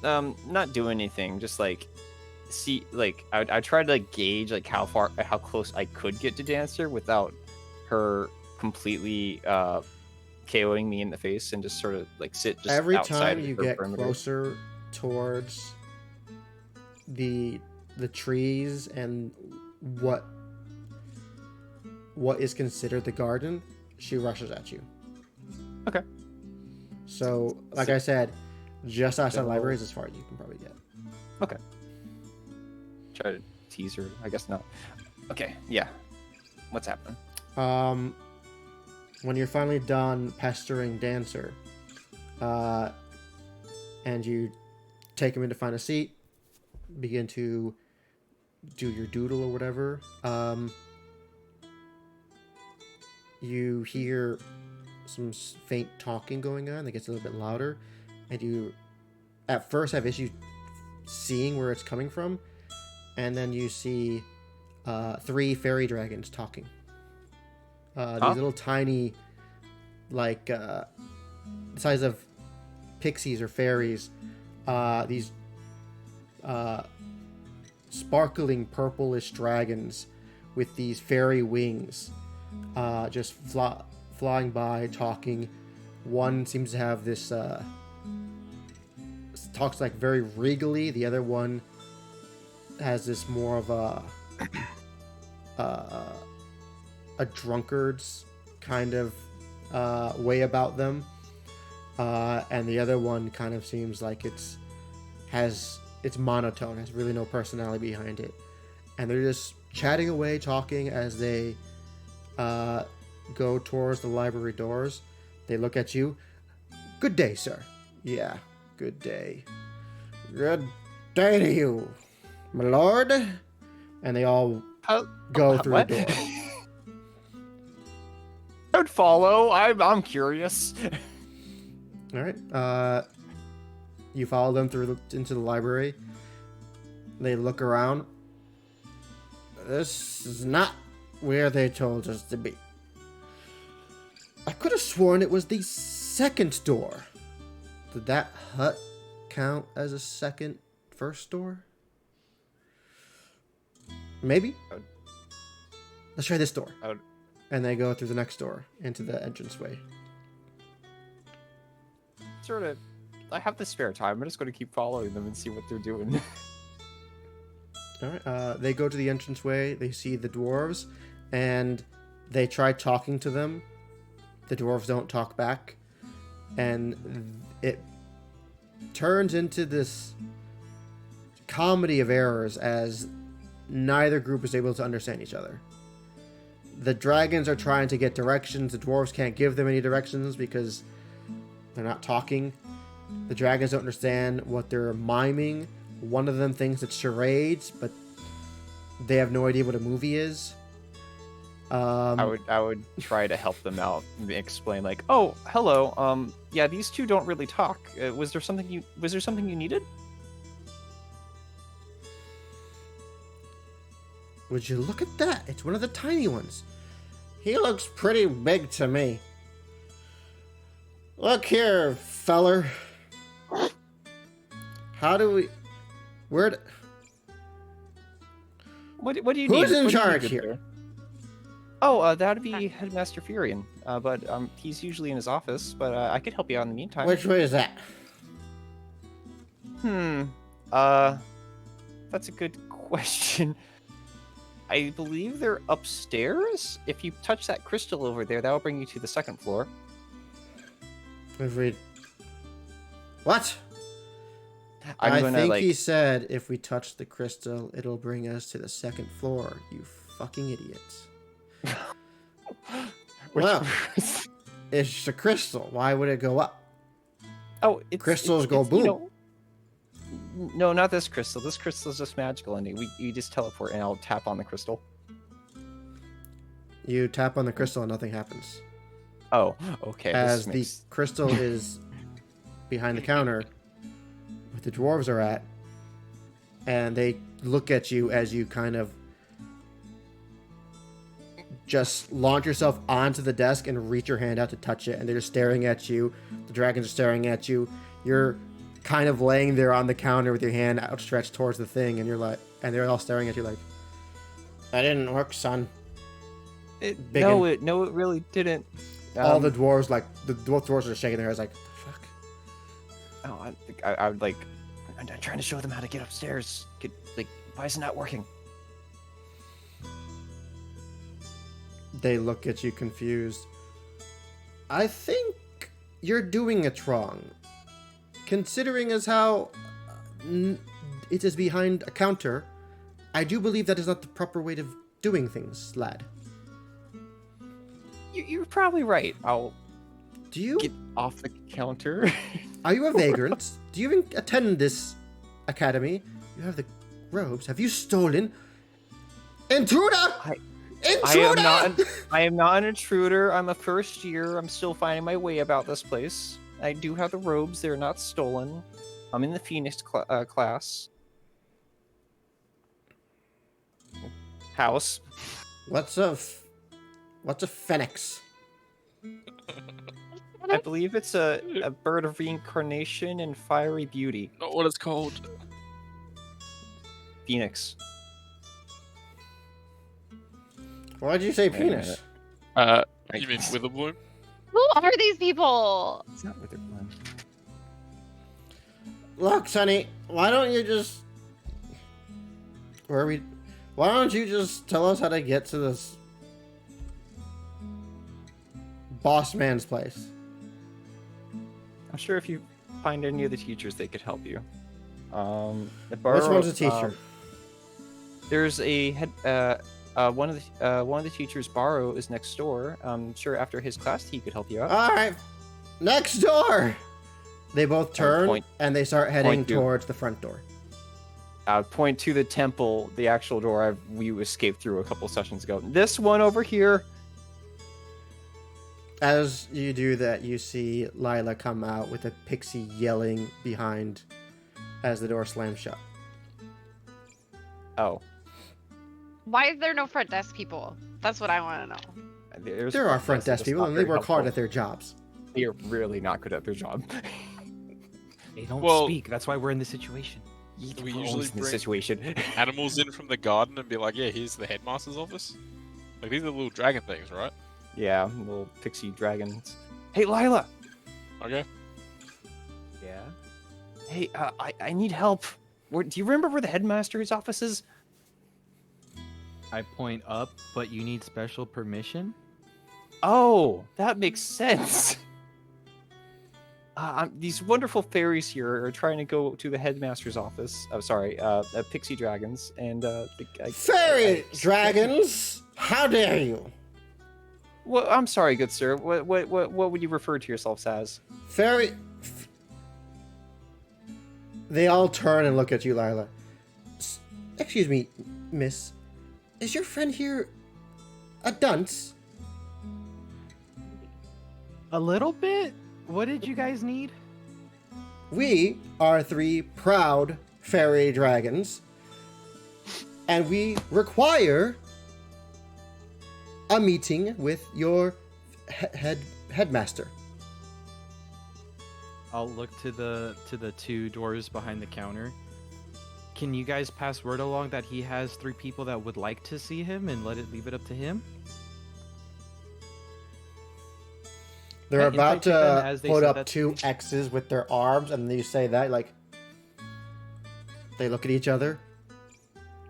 Not do anything. Just like see, like I tried to like gauge like how close I could get to Dancer without her completely KOing me in the face, and just sort of like sit just Every outside time of you her get perimeter. closer towards the trees and what is considered the garden, she rushes at you. Okay. So, like I said, just outside the library is as far as you can probably get. Okay. Try to tease her. I guess not. Okay. Yeah. What's happening? When you're finally done pestering Dancer, and you take him in to find a seat, begin to do your doodle or whatever, you hear some faint talking going on that gets a little bit louder, and you at first have issue seeing where it's coming from, and then you see 3 fairy dragons talking. These little tiny, like the size of pixies or fairies, these sparkling purplish dragons with these fairy wings, just flying by, talking. One seems to have this talks like very regally. The other one has this more of a drunkard's kind of way about them, and the other one kind of seems like it's monotone, has really no personality behind it. and they're just chatting away, talking as they go towards the library doors. They look at you. Good day, sir. Yeah, good day. Good day to you, my lord. And they all go through what? the door. Don't follow. I'm curious. All right. You follow them into the library. They look around. This is not where they told us to be. I could have sworn it was the second door. Did that hut count as a first door? Maybe. Let's try this door. And they go through the next door into the entranceway. I have the spare time. I'm just going to keep following them and see what they're doing. All right. They go to the entranceway. They see the dwarves, and they try talking to them. The dwarves don't talk back, and it turns into this comedy of errors as neither group is able to understand each other. The dragons are trying to get directions. The dwarves can't give them any directions because they're not talking. The dragons don't understand what they're miming. One of them thinks it's charades, but they have no idea what a movie is. I would try to help them out and explain, like, oh, hello. Yeah, these two don't really talk. Was there something you needed? Would you look at that? It's one of the tiny ones. He looks pretty big to me. Look here, feller. How do we... Where... What do you need? Who's in What do you need, charge good here? sir? Oh, that'd be Headmaster Furion. But he's usually in his office. But I could help you out in the meantime. Which way is that? That's a good question. I believe they're upstairs. If you touch that crystal over there, that'll bring you to the second floor. If we... What? I'm I gonna, think like... he said if we touch the crystal, it'll bring us to the second floor. You fucking idiots. Well, it's a crystal. Why would it go up? Oh, Crystals go boom. You know, no, not this crystal. This crystal is just magical, and you just teleport, and I'll tap on the crystal. You tap on the crystal and nothing happens. Oh, okay. As the crystal is behind the counter where the dwarves are at, and they look at you as you kind of just launch yourself onto the desk and reach your hand out to touch it, and they're just staring at you. The dragons are staring at you. You're kind of laying there on the counter with your hand outstretched towards the thing, and you're like, and they're all staring at you like, "That didn't work, son." No, it really didn't. All the dwarves, like the dwarves are shaking their heads, like, "The fuck?" Oh, I would like. I'm trying to show them how to get upstairs. Why is it not working? They look at you confused. I think you're doing it wrong. Considering as how it is behind a counter, I do believe that is not the proper way of doing things, lad. You're probably right. I'll Do you? get off the counter. Are you a vagrant? Do you even attend this academy? You have the robes. Have you stolen? Intruder! Intruder! I am not an intruder. I'm a first year. I'm still finding my way about this place. I do have the robes. They're not stolen. I'm in the Phoenix class. House. What's a phoenix? I believe it's a bird of reincarnation and fiery beauty. Not what it's called. Phoenix. Why'd you say penis? You mean Witherbloom? Who are these people? It's not Witherbloom. Look, Sonny, why don't you just... Why don't you just tell us how to get to this boss man's place? I'm sure if you find any of the teachers, they could help you. Which one's a teacher? There's a head. One of the teachers, Baro, is next door. I'm sure after his class he could help you out. All right, next door. They both turn point- and they start heading point to- towards the front door. Point to the temple, the actual door we escaped through a couple sessions ago. This one over here. As you do that, you see Lila come out with a pixie yelling behind as the door slams shut. Oh, Why is there no front desk people? That's what I want to know. There are front desk people, and they work hard at their jobs. They are really not good at their job. They don't Well- speak. That's why we're in this situation. We We're usually always in this bring situation. animals in from the garden and be like, yeah, here's the headmaster's office. Like, these are little dragon things, right? Yeah, little pixie dragons. Hey, Lila. Okay. Yeah. Hey, I need help. Do you remember where the headmaster's office is? I point up, but you need special permission? Oh, that makes sense. These wonderful fairies here are trying to go to the headmaster's office. Oh, sorry, pixie dragons and Fairy dragons! How dare you? Well, I'm sorry, good sir. What would you refer to yourselves as? Fairy. They all turn and look at you, Lila. Excuse me, miss. Is your friend here a dunce? A little bit? What did you guys need? We are 3 proud fairy dragons, and we require a meeting with your headmaster. I'll look to the 2 doors behind the counter. Can you guys pass word along that he has 3 people that would like to see him and leave it up to him? They're Yeah, about invite them to as they put said up that- 2 X's with their arms, and then you say that, like, they look at each other.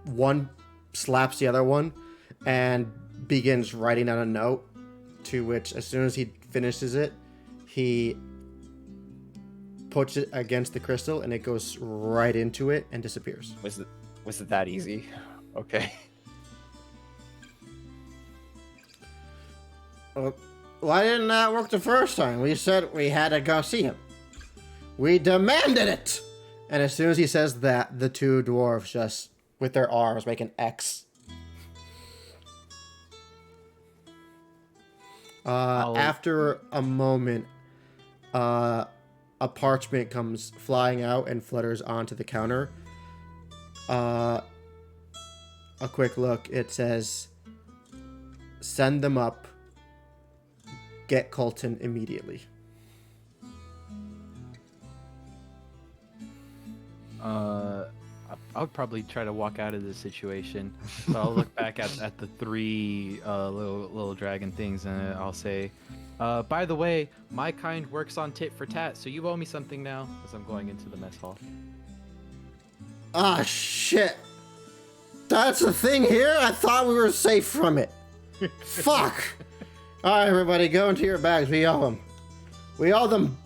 One slaps the other one and begins writing down a note, to which, as soon as he finishes it, he puts it against the crystal, and it goes right into it and disappears. Was it that easy? Okay. Why didn't that work the first time? We said we had to go see him. We demanded it! And as soon as he says that, the 2 dwarves just, with their arms, make an X. After a moment, a parchment comes flying out and flutters onto the counter. A quick look, it says, "Send them up. Get Colton immediately." I would probably try to walk out of this situation. So I'll look back at the 3 little dragon things, and I'll say, by the way, my kind works on tit for tat, so you owe me something now, as I'm going into the mess hall. Ah, shit. That's the thing here? I thought we were safe from it. Fuck. All right, everybody, go into your bags. We owe them. We owe them.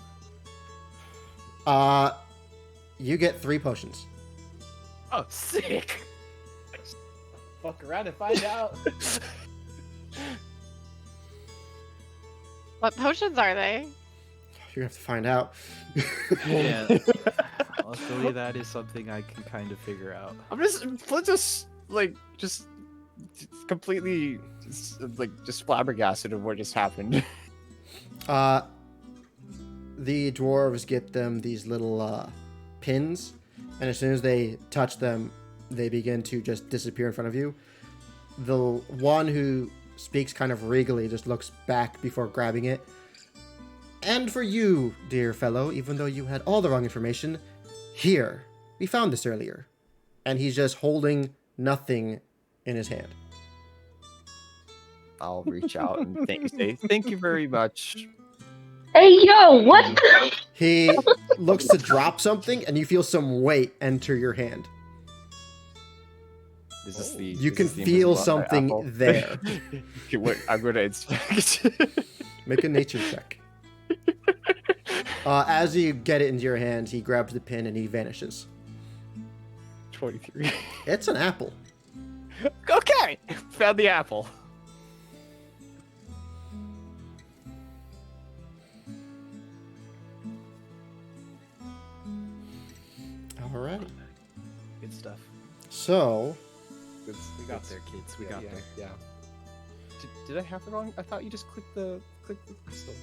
You get 3 potions. Oh, sick! Fuck around and find out. What potions are they? You're gonna have to find out. Yeah. Luckily, that is something I can kind of figure out. Let's just completely just flabbergasted of what just happened. The dwarves get them these little pins, and as soon as they touch them, they begin to just disappear in front of you. The one who speaks kind of regally just looks back before grabbing it. "And for you, dear fellow, even though you had all the wrong information, here, we found this earlier." And he's just holding nothing in his hand. I'll reach out and say thank you very much. Hey, yo, what the? He looks to drop something, and you feel some weight enter your hand. Is this the? You is can this the feel invisible something apple? there. Okay, wait, I'm gonna inspect. Make a nature check. As you get it into your hand, he grabs the pin and he vanishes. 23. It's an apple. Okay, found the apple. All right. Good stuff. So, We got there, kids. We got there. Yeah. Did I have it wrong? I thought you just clicked the crystal.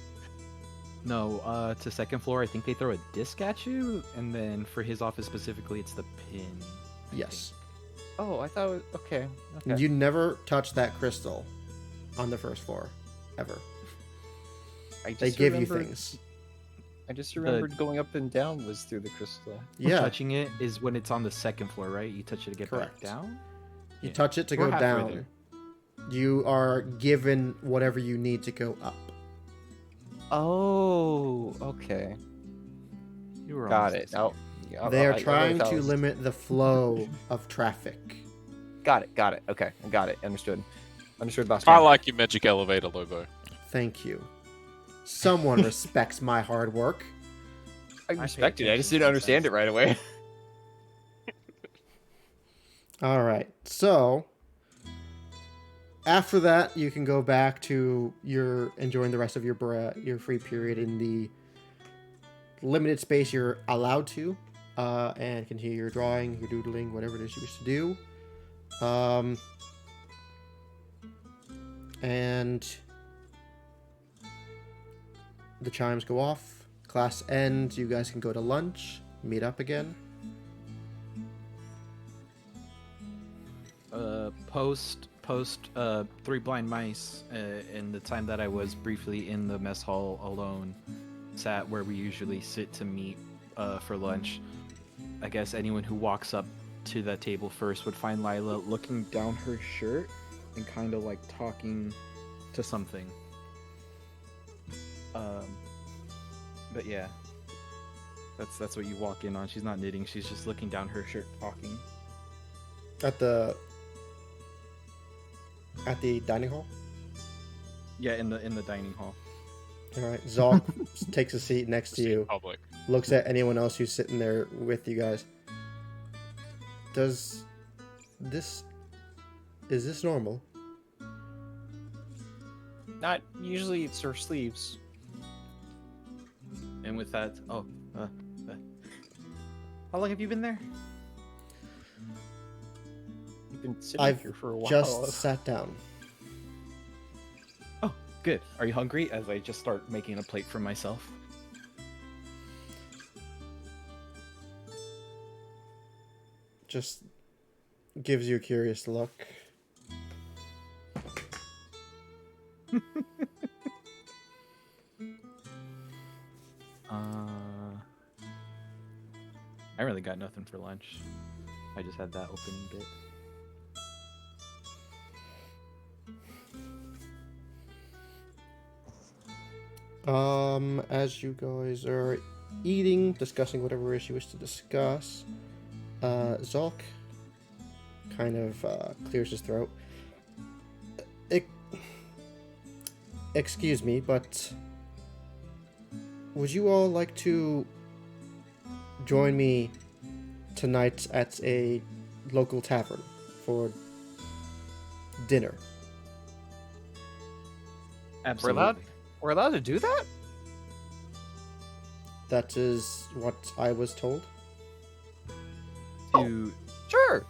No, to second floor, I think they throw a disc at you, and then for his office specifically, it's the pin. I yes. Oh, I thought it was okay. You never touch that crystal on the first floor, ever. I They just give you remembered- things. I just remembered going up and down was through the crystal. Yeah. Touching it is when it's on the second floor, right? You touch it to get Correct. back down? You Yeah. touch it to We're go halfway down. there. You are given whatever you need to go up. Oh, okay. You were Got almost it. there. Now, yeah, They I are really trying thought it to was- limit the flow of traffic. Got it. Okay, I got it. Understood, boss. I man. like your magic elevator, Lobo. Thank you. Someone respects my hard work. I respected it. I just didn't understand it right away. All right. So, after that, you can go back to your enjoying the rest of your free period in the limited space you're allowed to, and continue your drawing, your doodling, whatever it is you wish to do. And the chimes go off. Class ends. You guys can go to lunch. Meet up again. Post Three Blind Mice, in the time that I was briefly in the mess hall alone, sat where we usually sit to meet for lunch. I guess anyone who walks up to that table first would find Lila looking down her shirt and kind of like talking to something. But yeah, that's what you walk in on. She's not knitting. She's just looking down her shirt, talking. At the dining hall. Yeah, in the dining hall. All right. Zalk takes a seat next to Just in you. public. Looks at anyone else who's sitting there with you guys. Is this normal? Not usually. It's her sleeves. And with that, how long have you been there? You've been sitting I've here for a while. just sat down. Oh, good. Are you hungry? As I just start making a plate for myself. Just gives you a curious look. I really got nothing for lunch. I just had that opening bit. As you guys are eating, discussing whatever issue you wish to discuss, Zalk kind of clears his throat. Excuse me, but would you all like to join me tonight at a local tavern for dinner? Absolutely. We're allowed to do that? That is what I was told. To Sure.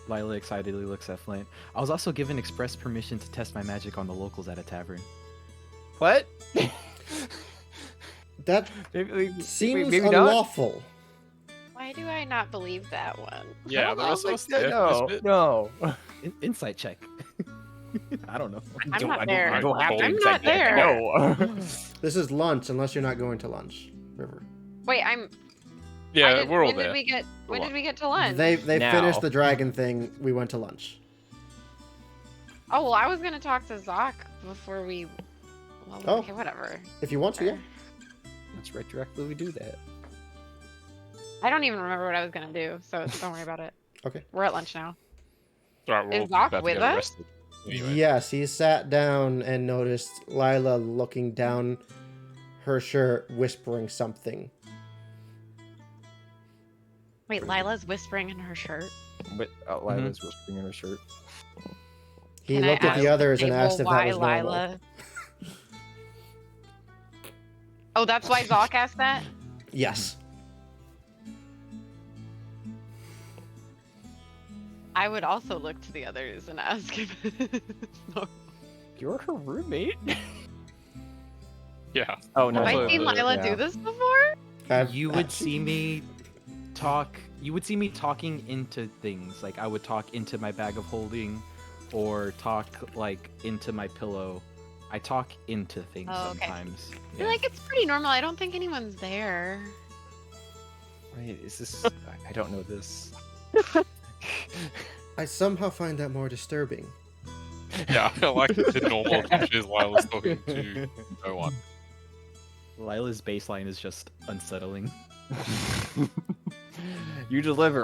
Lila excitedly looks at Flint. I was also given express permission to test my magic on the locals at a tavern. What? That maybe, seems maybe not. unlawful. Why do I not believe that one? Yeah, the rest of us there. No, this bit. no. Insight check. I don't know. I'm not there. I don't have to I'm accept not that. there. No. This is lunch, unless you're not going to lunch, River. Wait, I'm. Yeah, we're all when there. Did we get? When Go did we get to lunch? They Now. finished the dragon thing. We went to lunch. Oh well, I was gonna talk to Zoc before we. Well, Oh. okay, whatever. If you want to, yeah. Let's retroactively do that. I don't even remember what I was gonna do, so don't worry about it. Okay. We're at lunch now. Right, we're all Is Doc about to with get us? arrested. Anyway. Yes, he sat down and noticed Lila looking down her shirt, whispering something. Wait, Lila's whispering in her shirt. But Lila's whispering in her shirt. He Can looked I at the ask others the and asked if table that why was normal. Lila? Oh, that's why Zalk asked that? Yes. I would also look to the others and ask if it's normal. You're her roommate? Yeah. Oh no. Have I Also, seen Lila yeah. do this before? You would see me talk. You would see me talking into things. Like I would talk into my bag of holding, or talk like into my pillow. I talk into things Oh, okay. sometimes. I feel like it's pretty normal. I don't think anyone's there. Wait, is this? I don't know this. I somehow find that more disturbing. Yeah, I like the normal is Lila's talking to no one. Lila's baseline is just unsettling. You deliver.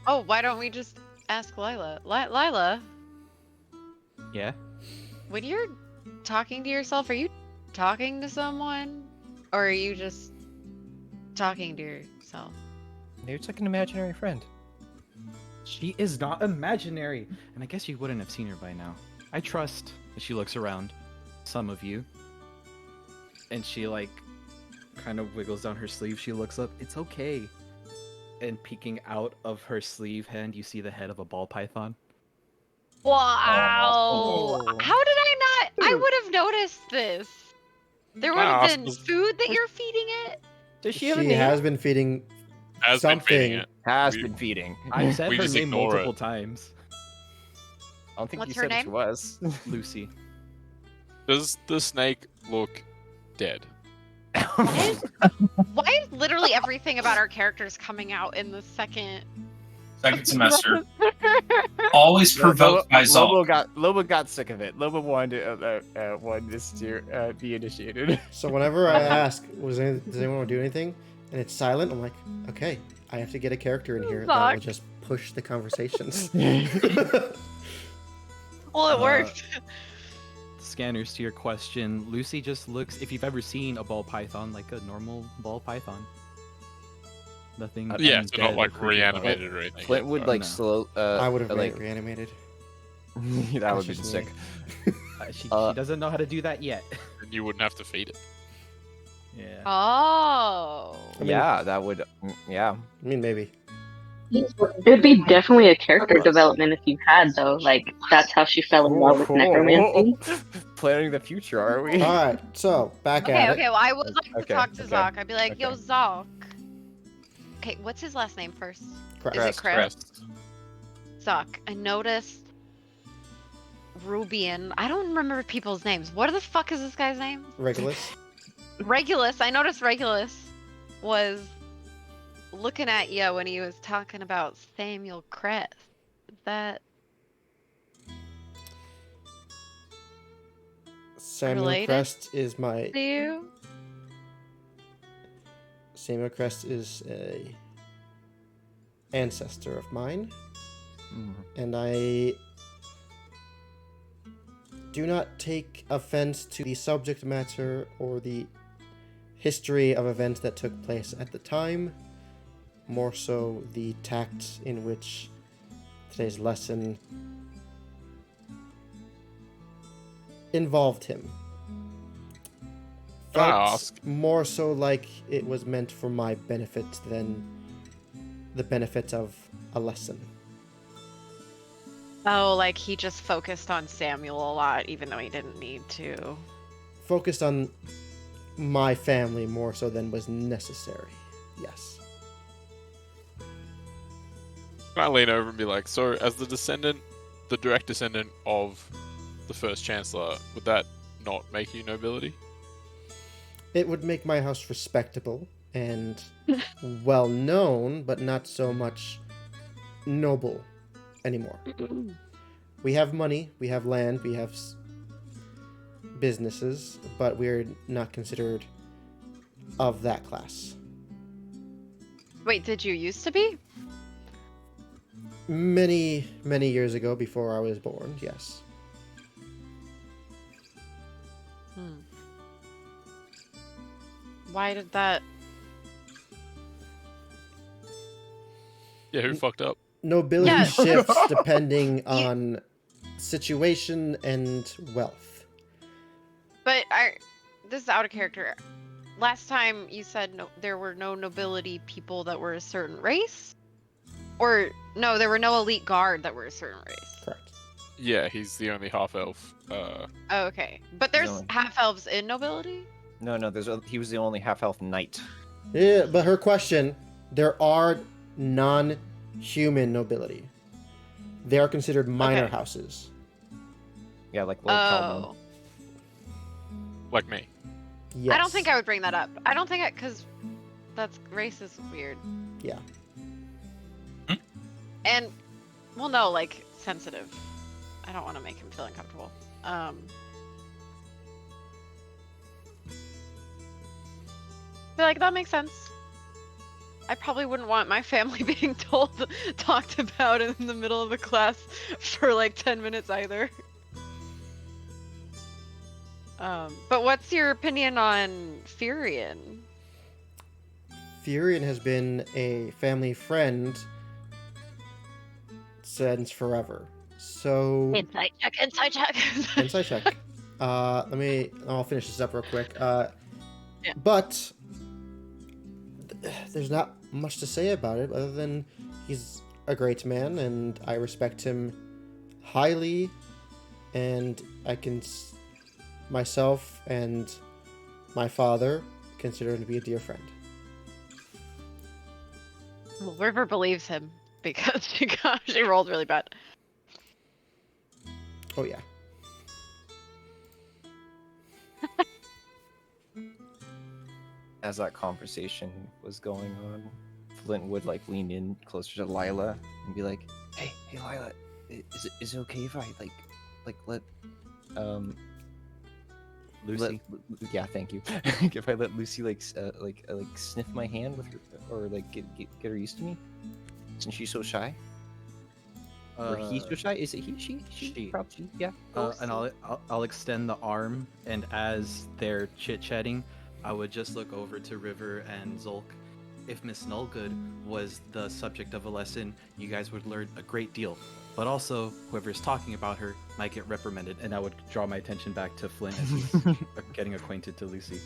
Oh, why don't we just ask Lila? Lila, Yeah. when you're talking to yourself, are you talking to someone? Or are you just talking to yourself? Maybe it's like an imaginary friend. She is not imaginary, and I guess you wouldn't have seen her by now. I trust. And she looks around. Some of you. And she like kind of wiggles down her sleeve. She looks up. It's okay. And peeking out of her sleeve hand, you see the head of a ball python. Wow! Oh. How did I not? I would have noticed this. There would have Wow, been food that you're feeding it. Does she have a name? She has been feeding Has been feeding something. it. Has We- been feeding. I've said We her just name ignore multiple it. times. I don't think What's you her said she name? was. Lucy. Does the snake look dead? Why is literally everything about our characters coming out in the second? Second semester. Always provoked by Zalk. Lobo got sick of it. Lobo wanted this to be initiated. So whenever I ask, does anyone want to do anything? And it's silent, I'm like, okay, I have to get a character in here that will Fuck. just push the conversations. Well, it worked. Scanners, to your question, Lucy just looks. If you've ever seen a ball python, like a normal ball python, nothing. Yeah, so not undead like or creepy about it. reanimated or anything. Flint would but- like No. slow. I would have made like it reanimated. that would be That's just sick. me. She Uh, doesn't know how to do that yet. And you wouldn't have to feed it. Yeah. Oh. I mean- Yeah, that would. Yeah. I mean, maybe. It'd be definitely a character development if you had, though. Like, that's how she fell in love with necromancy. Planning the future, are we? All right, so back Okay, at okay. it. Well, I would like to Okay, talk to okay, Zalk. I'd be like, "Yo, okay. Zalk." Okay, what's his last name first? Crest. Is it Crest. Zalk. I noticed Rubian. I don't remember people's names. What the fuck is this guy's name? Regulus. Regulus. I noticed Regulus was looking at you when he was talking about Samuel Crest. Is that Samuel Related? Crest is my. to you? Samuel Crest is a ancestor of mine, Mm. and I do not take offense to the subject matter or the history of events that took place at the time, more so the tact in which today's lesson involved him. Can I Felt ask? more so like it was meant for my benefit than the benefit of a lesson. Oh, like he just focused on Samuel a lot, even though he didn't need to. Focused on my family more so than was necessary. Yes. Can I lean over and be like, so as the descendant, the direct descendant of the first chancellor, would that not make you nobility? It would make my house respectable and well known, but not so much noble anymore. We have money, we have land, we have businesses, but we're not considered of that class. Wait, did you used to be? Many, many years ago, before I was born, yes. Hmm. Why did that? Yeah, who fucked up? Nobility Yeah. shifts depending on situation and wealth. But this is out of character. Last time you said there were no nobility people that were a certain race? Or no, there were no elite guard that were a certain race. Correct. Yeah, he's the only half elf. Oh, okay. But there's only- half elves in nobility? No, he was the only half elf knight. Yeah, but her question: there are non-human nobility. They are considered minor Okay. houses. Yeah, like Lord Calvin. Oh. Like me. Yes. I don't think I would bring that up. I don't think because that's race is weird. Yeah. And well, no, like sensitive. I don't want to make him feel uncomfortable. But like that makes sense. I probably wouldn't want my family being talked about in the middle of a class for like 10 minutes either. But what's your opinion on Furion? Furion has been a family friend since forever. So Inside check, inside check. insight check. I'll finish this up real quick. Yeah. But there's not much to say about it other than he's a great man and I respect him highly, and myself and my father consider him to be a dear friend. Well, River believes him because she rolled really bad. Oh yeah. As that conversation was going on, Flint would like lean in closer to Lila and be like, "Hey, Lila, is it okay if I let Lucy. yeah, thank you. If I let Lucy sniff my hand with her, or like get her used to me, since she's so shy, or he's so shy. Is it he? She? Probably. Yeah. And I'll extend the arm, and as they're chit-chatting, I would just look over to River and Zulk. If Miss Nullgood was the subject of a lesson, you guys would learn a great deal. But also, whoever's talking about her might get reprimanded, and I would draw my attention back to Flint as he's getting acquainted to Lucy.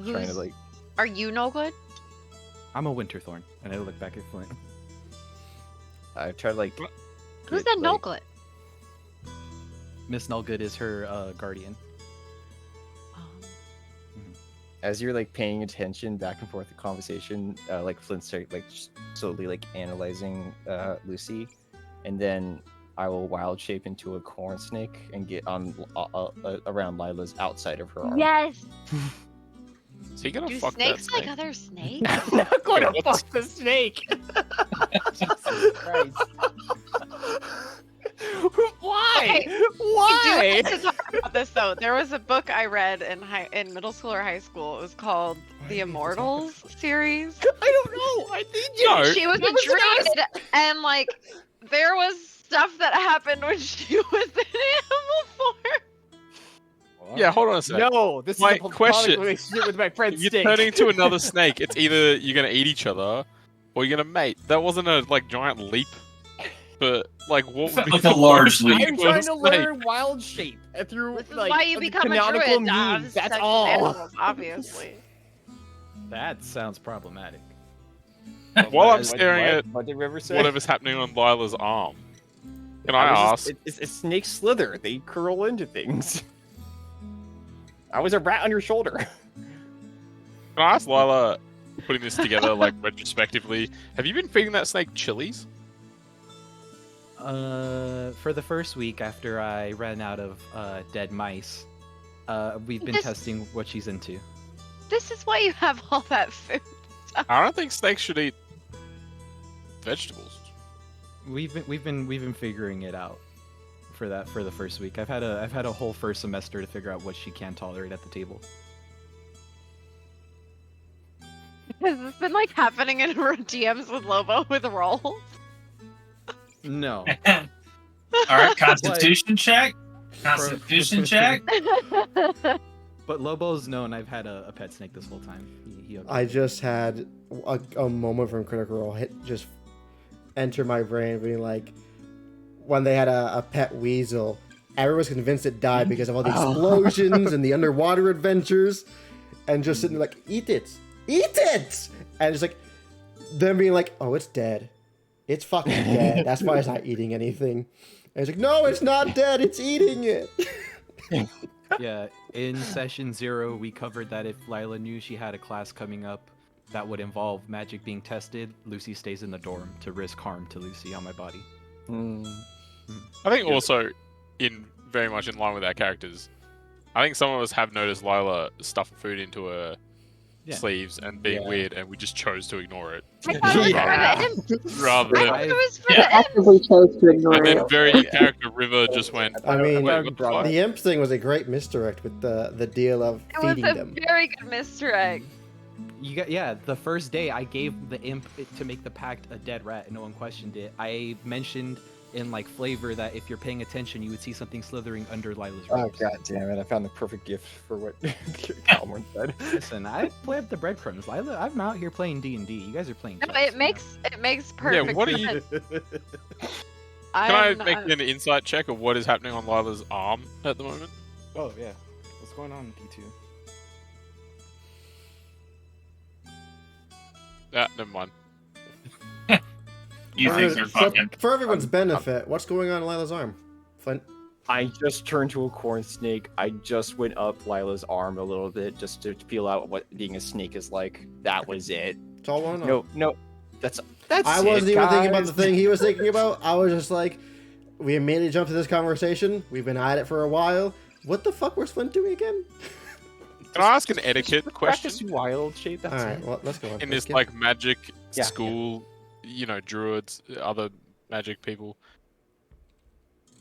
Trying to like. Are you no good? I'm a Winterthorn, and I look back at Flint. I try to like. Who's get, that no like- good? Miss Nullgood is her guardian. As you're like paying attention back and forth the conversation, like Flint start like slowly like analyzing Lucy, and then I will wild shape into a corn snake and get on around Lila's outside of her arm. Yes. So you gonna Do fuck snakes that like snake? other snakes? I'm not going to What's- fuck the snake. Jesus Christ. Why? Okay, Why? We do have to talk about this though. There was a book I read in middle school or high school. It was called The Immortals series. I don't know. I think you. No. She was a druid, and like there was stuff that happened when she was in animal form. Yeah, hold on a second. No, this My is a platonic question- relationship with my friend If you're Snake. turning into another snake, it's either you're gonna eat each other or you're gonna mate. That wasn't a like giant leap, but like what would Felt be like the a large worst leap. thing I'm for trying a to snake? learn wild shape through This is like why you the become a canonical druid. means. That's sex with all. animals, obviously. That sounds problematic. While I'm What- staring what? at What did River say? whatever's happening on Lila's arm, can I was ask? just- it's snake slither. They curl into things. I was a rat on your shoulder. Can I ask Lila, putting this together like retrospectively, have you been feeding that snake chilies? For the first week after I ran out of dead mice, we've been This- testing what she's into. This is why you have all that food. I don't think snakes should eat vegetables. We've been figuring it out for the first week. I've had a whole first semester to figure out what she can tolerate at the table. Has this been like happening in her DMs with Lobo with rolls? No. All right, Constitution check. Constitution check. But Lobo's known I've had a pet snake this whole time. He I just had a moment from Critical Role hit just enter my brain, being like, when they had a pet weasel, everyone was convinced it died because of all the explosions and the underwater adventures, and just sitting there like, eat it, and it's like them being like, oh, it's dead, it's fucking dead. That's why it's not eating anything. And it's like, no, it's not dead, it's eating it. Yeah, in session 0, we covered that if Lila knew she had a class coming up that would involve magic being tested, Lucy stays in the dorm to risk harm to Lucy on my body. I think also, very much in line with our characters, I think some of us have noticed Lila stuffing food into her sleeves and being weird, and we just chose to ignore it. I thought it was for the imp. Rather I than, thought it was for the imp. Actively chose to ignore and it. then very character River just went. I mean, "Wait, what the fuck?" the imp thing was a great misdirect with the deal of It was feeding a them. very good misdirect. The first day I gave the imp to make the pact a dead rat, and no one questioned it. I mentioned in like flavor that if you're paying attention, you would see something slithering under Lila's Oh robes. god damn it! I found the perfect gift for what Calmorn said. Listen, I play up the breadcrumbs. Lila, I'm out here playing D&D. You guys are playing. No, chess, it makes perfect Yeah, what are you? sense. Can I I'm make not- an insight check of what is happening on Lila's arm at the moment? Oh yeah, what's going on, D2? Never mind. You think they're fucking? For everyone's benefit, what's going on in Lila's arm? Flint? I just turned to a corn snake. I just went up Lila's arm a little bit just to feel out what being a snake is like. That was it. That's all I want to know. No, that's I it, wasn't even thinking about guys. the thing he was thinking about. I was just like, we immediately jumped to this conversation. We've been at it for a while. What the fuck was Flint doing again? Can I ask an etiquette question? Practice wild shape. That's All right, it. well, let's go on. In Let's this get- like magic Yeah, school, druids, other magic people,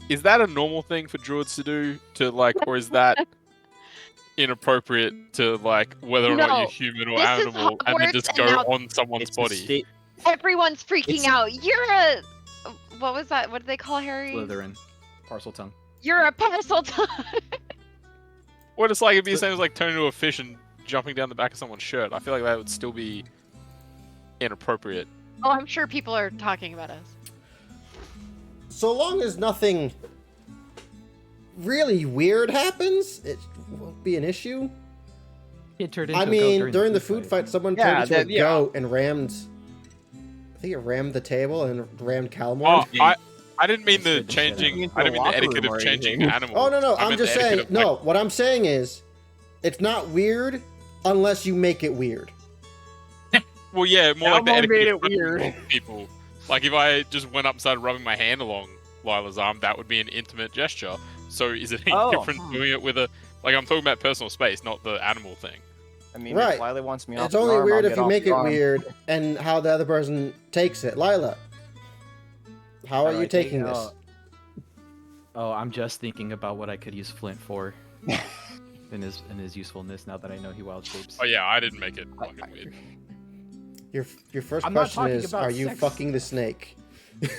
is that a normal thing for druids to do? Or is that inappropriate to like whether or not No, you're human or this is animal, and then Hogwarts, just and go now on someone's It's a body? state- Everyone's freaking It's- out. You're a. What was that? What did they call Harry? Slytherin, parcel tongue. You're a parcel tongue. What it's like it'd be the same as like turning into a fish and jumping down the back of someone's shirt. I feel like that would still be inappropriate. Oh, I'm sure people are talking about us. So long as nothing really weird happens, it won't be an issue. It turned into I a goat mean, during the food fight, someone Yeah, turned into a that- yeah. goat and rammed. I think it rammed the table and rammed Calmorn. Oh, I didn't mean the Scared the shit out of changing. me. I didn't mean the Locker etiquette room of or changing anything. animals. Oh no, I I'm meant just the etiquette saying. of, No, like, what I'm saying is, it's not weird unless you make it weird. Well, yeah, more like the Elmo etiquette made of it weird. people. Like if I just went up and started rubbing my hand along Lila's arm, that would be an intimate gesture. So is it any Oh. different doing it with a like? I'm talking about personal space, not the animal thing. I mean, Right. if Lila wants me off It's the only arm, weird I'll if get you off make the it arm. weird and how the other person takes it. Lila, how are do you I take taking it? this? Oh, I'm just thinking about what I could use Flint for. in his usefulness now that I know he wild shapes. Oh yeah, I didn't make it fucking weird. Your first I'm not question talking is, about are you sex. fucking the snake?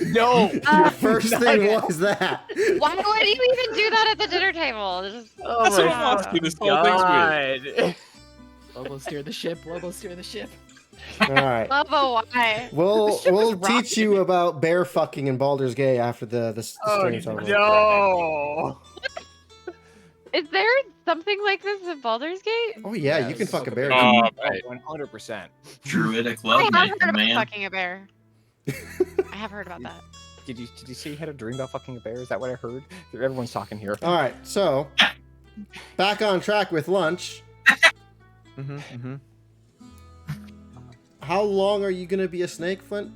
No. Your first Not thing yet. was that. Why would you even do that at the dinner table? Just, Oh That's what my I'm asking. This whole thing's weird. God. Lobo steer the ship. Lobo steer the ship. All right. Lobo, why? We'll ship is teach you about bear fucking in Baldur's Gate after the Oh stream's over. no. Is there something like this in Baldur's Gate? Oh yeah, Yeah, you can it's fuck a like bear. a- Oh, Oh, mate. 100%. Druidic I love have making, heard about man. fucking a bear. I have heard about that. Did you say you had a dream about fucking a bear? Is that what I heard? Everyone's talking here. All right, so back on track with lunch. How long are you gonna be a snake, Flint?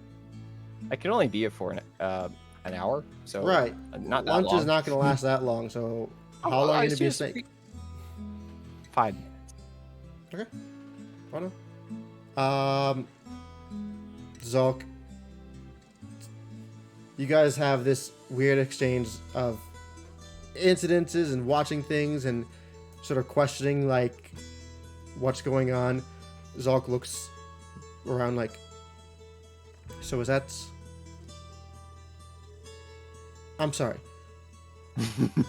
I can only be it for an hour, so Right. not that Lunch long. is not gonna last that long. So how Oh, long are I you gonna be a just- snake? 5 minutes. Hold on. Zulk, you guys have this weird exchange of incidences and watching things and sort of questioning like what's going on. Zulk looks around like, so is that? I'm sorry.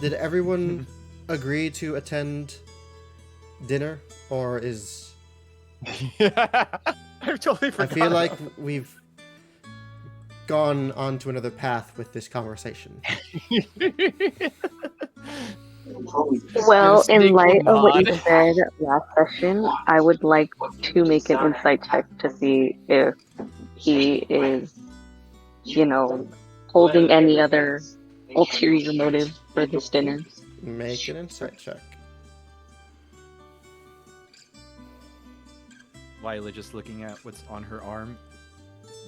Did everyone agree to attend dinner, or is? I totally I forgot. feel like we've gone on to another path with this conversation. Well, in Sneaky light of what you nod. said last session, I would like to make an insight check to see if he is, holding any other ulterior motive for this dinner. Make an insight check. Lila, just looking at what's on her arm,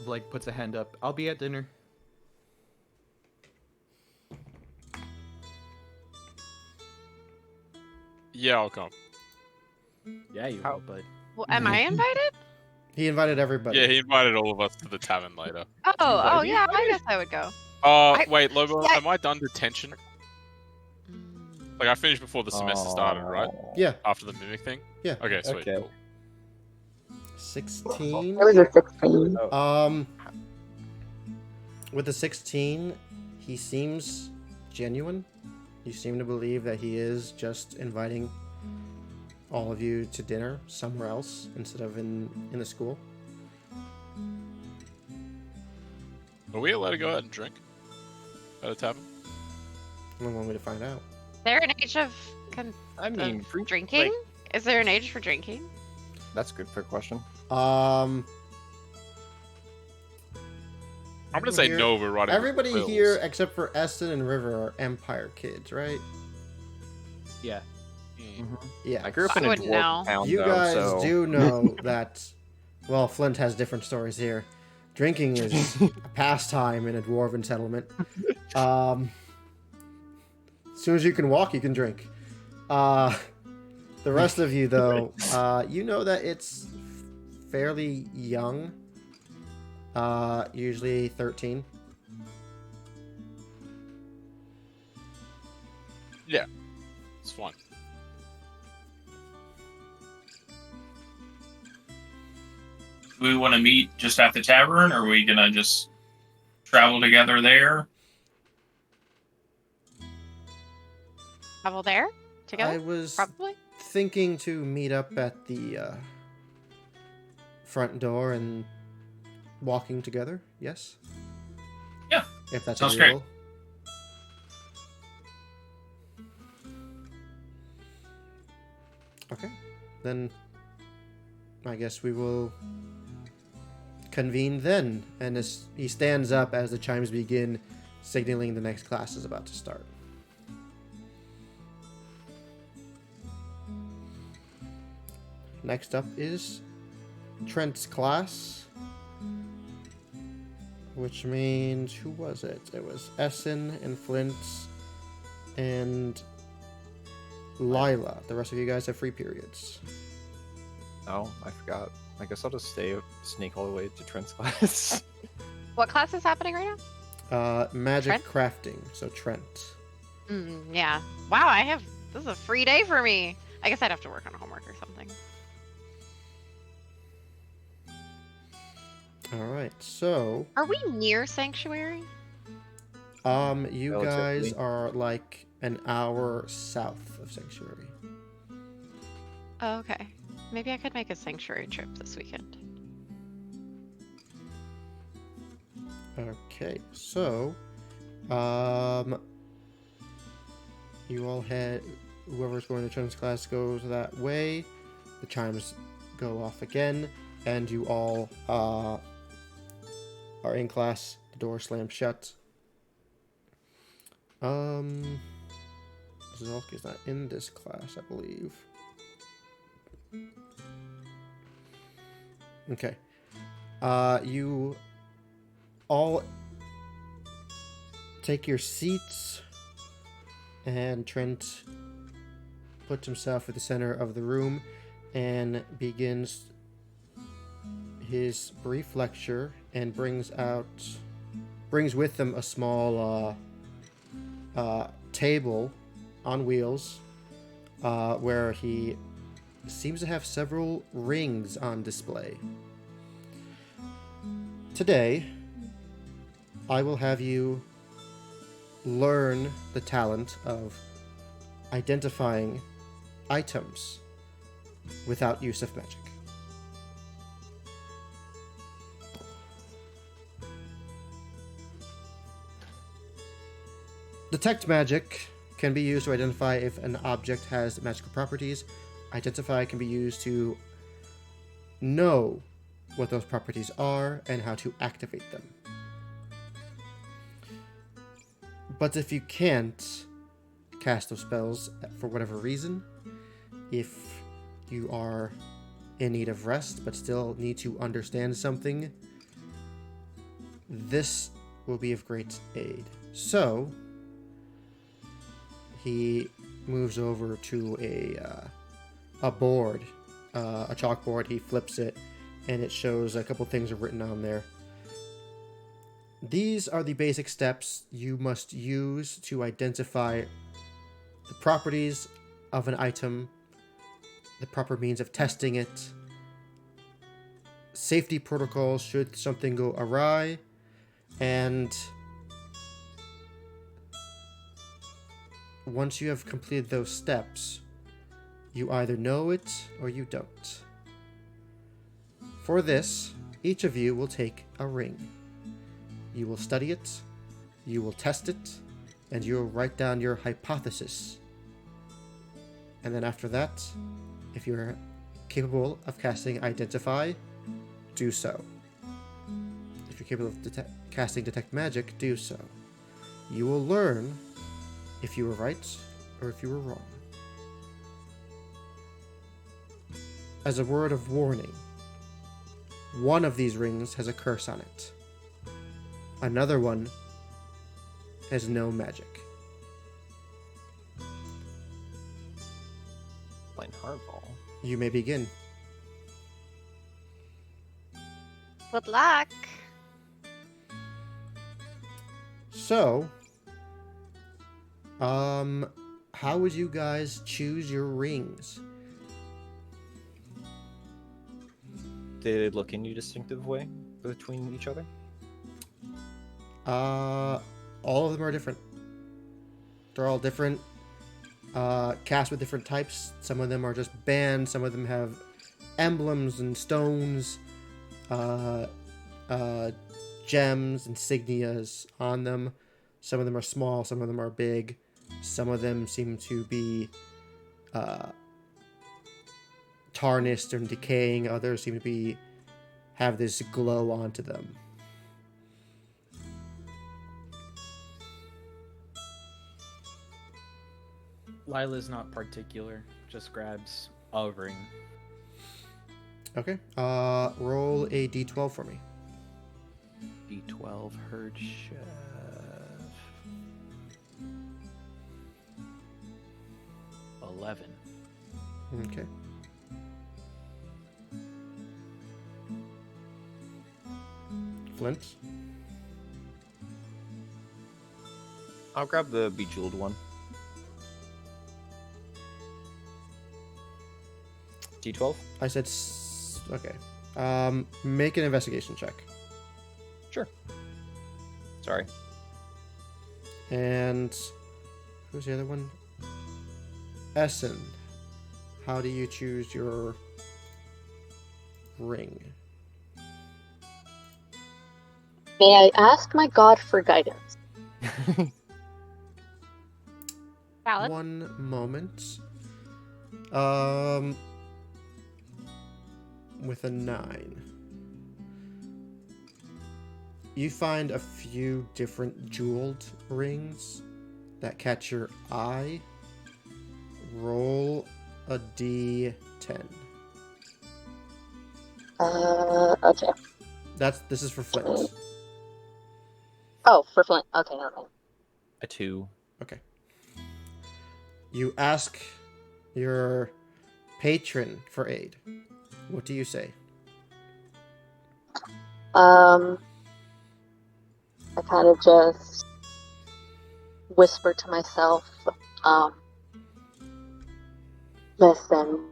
like puts a hand up. I'll be at dinner. Yeah, I'll come. Yeah, you will, bud. Well, am I invited? He invited everybody. Yeah, he invited all of us to the tavern later. Oh, yeah, I guess I would go. Wait, Lobo, yeah. am I done detention? Like, I finished before the semester started, right? Yeah, After the mimic thing? Yeah. Okay, sweet. Okay. Cool. 16. It was a 16. With the 16, he seems genuine. You seem to believe that he is just inviting all of you to dinner somewhere else instead of in the school. Are we allowed to go out and drink at a tavern? And want me to find out. Is there an age of I mean, of drinking? Is there an age for drinking? That's a good fair question. I'm gonna say here- no. We're riding. Everybody Wills. here except for Eston and River are Empire kids, right? Yeah. Mm. Yeah. I grew up I in a wouldn't dwarf know. town, You though, guys so... do know that, well, Flint has different stories here. Drinking is a pastime in a dwarven settlement. As soon as you can walk, you can drink. The rest of you, though, you know that it's fairly young. Usually 13. Yeah, it's fine. Do we want to meet just at the tavern, or are we gonna just travel together there? Travel there together? I was Probably. thinking to meet up at the front door and walking together. Yes. Yeah. If that's Sounds great. agreeable. Okay. Then I guess we will convene then. And as he stands up as the chimes begin, signaling the next class is about to start. Next up is Trent's class, which means, who was it? It was Essen and Flint and Lila. The rest of you guys have free periods. Oh, I forgot. I guess I'll just sneak all the way to Trent's class. What class is happening right now? Magic Trent? crafting, so Trent. Yeah. Wow, this is a free day for me. I guess I'd have to work on homework or something. Alright, so Are we near Sanctuary? you guys Relatively. are like an hour south of Sanctuary. Oh, okay. Maybe I could make a Sanctuary trip this weekend. Okay, so you all head, whoever's going to Trent's class goes that way. The chimes go off again, and you all are in class. The door slams shut. Zolk is not in this class, I believe. Okay. You all take your seats, and Trent puts himself at the center of the room and begins his brief lecture and brings with him a small table on wheels where he seems to have several rings on display. Today, I will have you learn the talent of identifying items without use of magic. Detect magic can be used to identify if an object has magical properties. Identify can be used to know what those properties are and how to activate them. But if you can't cast those spells for whatever reason, if you are in need of rest but still need to understand something, this will be of great aid. So he moves over to a board, a chalkboard. He flips it, and it shows a couple things written on there. These are the basic steps you must use to identify the properties of an item, the proper means of testing it, safety protocols should something go awry, and once you have completed those steps, you either know it or you don't. For this, each of you will take a ring. You will study it, you will test it, and you will write down your hypothesis. And then after that, if you're capable of casting Identify, do so. If you're capable of casting Detect Magic, do so. You will learn if you were right or if you were wrong. As a word of warning, one of these rings has a curse on it. Another one has no magic. Playing hardball. You may begin. Good luck. So, how would you guys choose your rings? Did it look any distinctive way between each other? All of them are different. They're all different. Cast with different types. Some of them are just bands. Some of them have emblems and stones, gems, insignias on them. Some of them are small. Some of them are big. Some of them seem to be tarnished and decaying. Others seem to have this glow onto them. Lila's not particular, just grabs a ring. Okay. Roll a d12 for me. D12 herd chef. 11. Okay. Flint. I'll grab the bejeweled one. D12? I said okay. Make an investigation check. Sure. Sorry. And who's the other one? Essen. How do you choose your ring? May I ask my god for guidance? Valid. One moment. With a 9. You find a few different jeweled rings that catch your eye. Roll a d10. Okay. This is for Flint. Oh, for Flint. Okay, okay. A 2. Okay. You ask your patron for aid. What do you say? I kind of just whisper to myself, listen,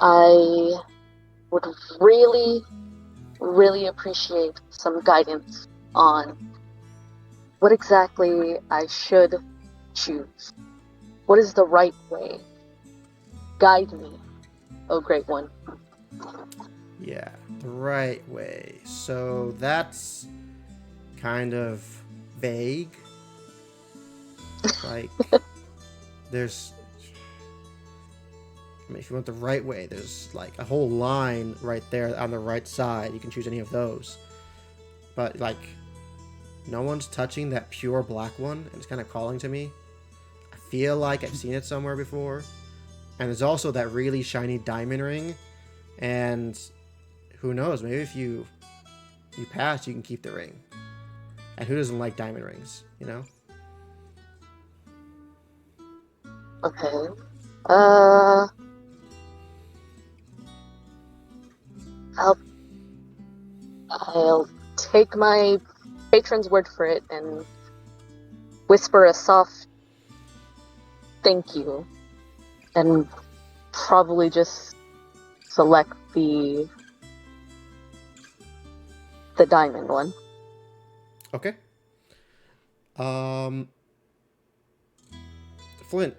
I would really, really appreciate some guidance on what exactly I should choose. What is the right way? Guide me, oh great one. Yeah, the right way. So that's kind of vague. Like, there's, I mean, if you went the right way, there's like a whole line right there on the right side. You can choose any of those. But like, no one's touching that pure black one, and it's kind of calling to me. I feel like I've seen it somewhere before. And there's also that really shiny diamond ring, and who knows, maybe if you pass, you can keep the ring. And who doesn't like diamond rings, you know? Okay. I'll I'll take my patron's word for it and whisper a soft thank you, and probably just select the diamond one. Okay. Flint,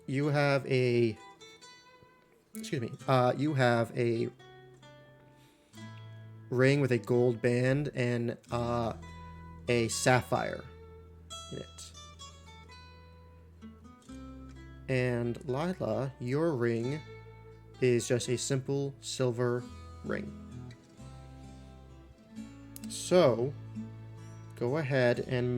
you have a, excuse me, you have a ring with a gold band and a sapphire in it. And Lila, your ring is just a simple silver ring. So, go ahead and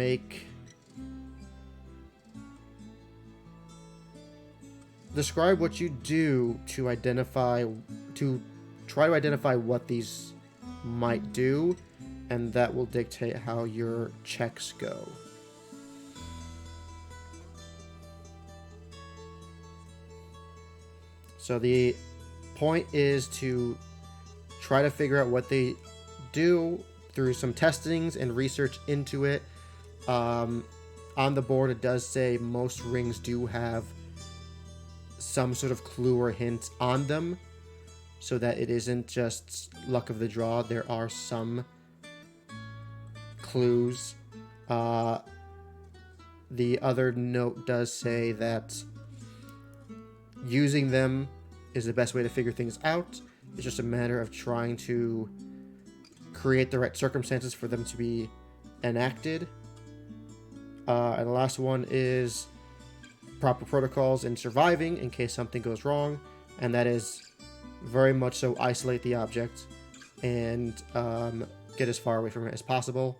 describe what you do to try to identify what these might do, and that will dictate how your checks go. So the point is to try to figure out what they do through some testings and research into it. On the board, it does say most rings do have some sort of clue or hint on them, so that it isn't just luck of the draw. There are some clues. The other note does say that using them is the best way to figure things out. It's just a matter of trying to create the right circumstances for them to be enacted. And the last one is proper protocols in surviving in case something goes wrong, and that is very much so isolate the object and get as far away from it as possible.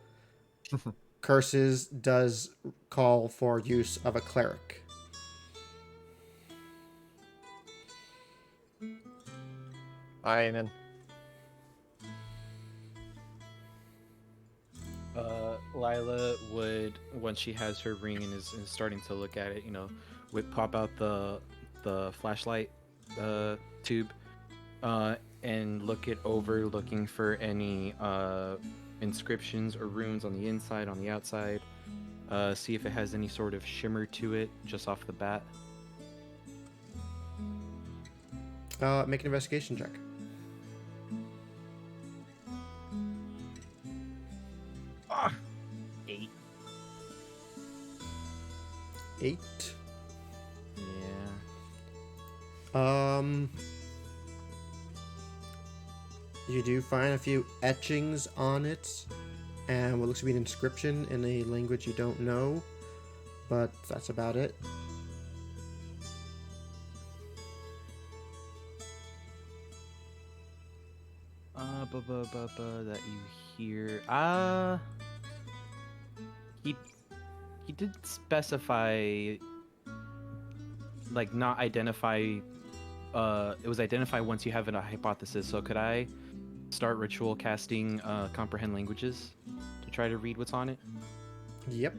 Curses does call for use of a cleric. I'm in. Lila would, once she has her ring and is starting to look at it, would pop out the flashlight tube and look it over, looking for any inscriptions or runes on the inside, on the outside. See if it has any sort of shimmer to it just off the bat. Make an investigation check. Ah, 8. 8. Yeah. You do find a few etchings on it, and what looks to be an inscription in a language you don't know, but that's about it. That you hear. He did specify, like, not identify. It was identify once you have a hypothesis. So could I start ritual casting comprehend languages to try to read what's on it? Yep,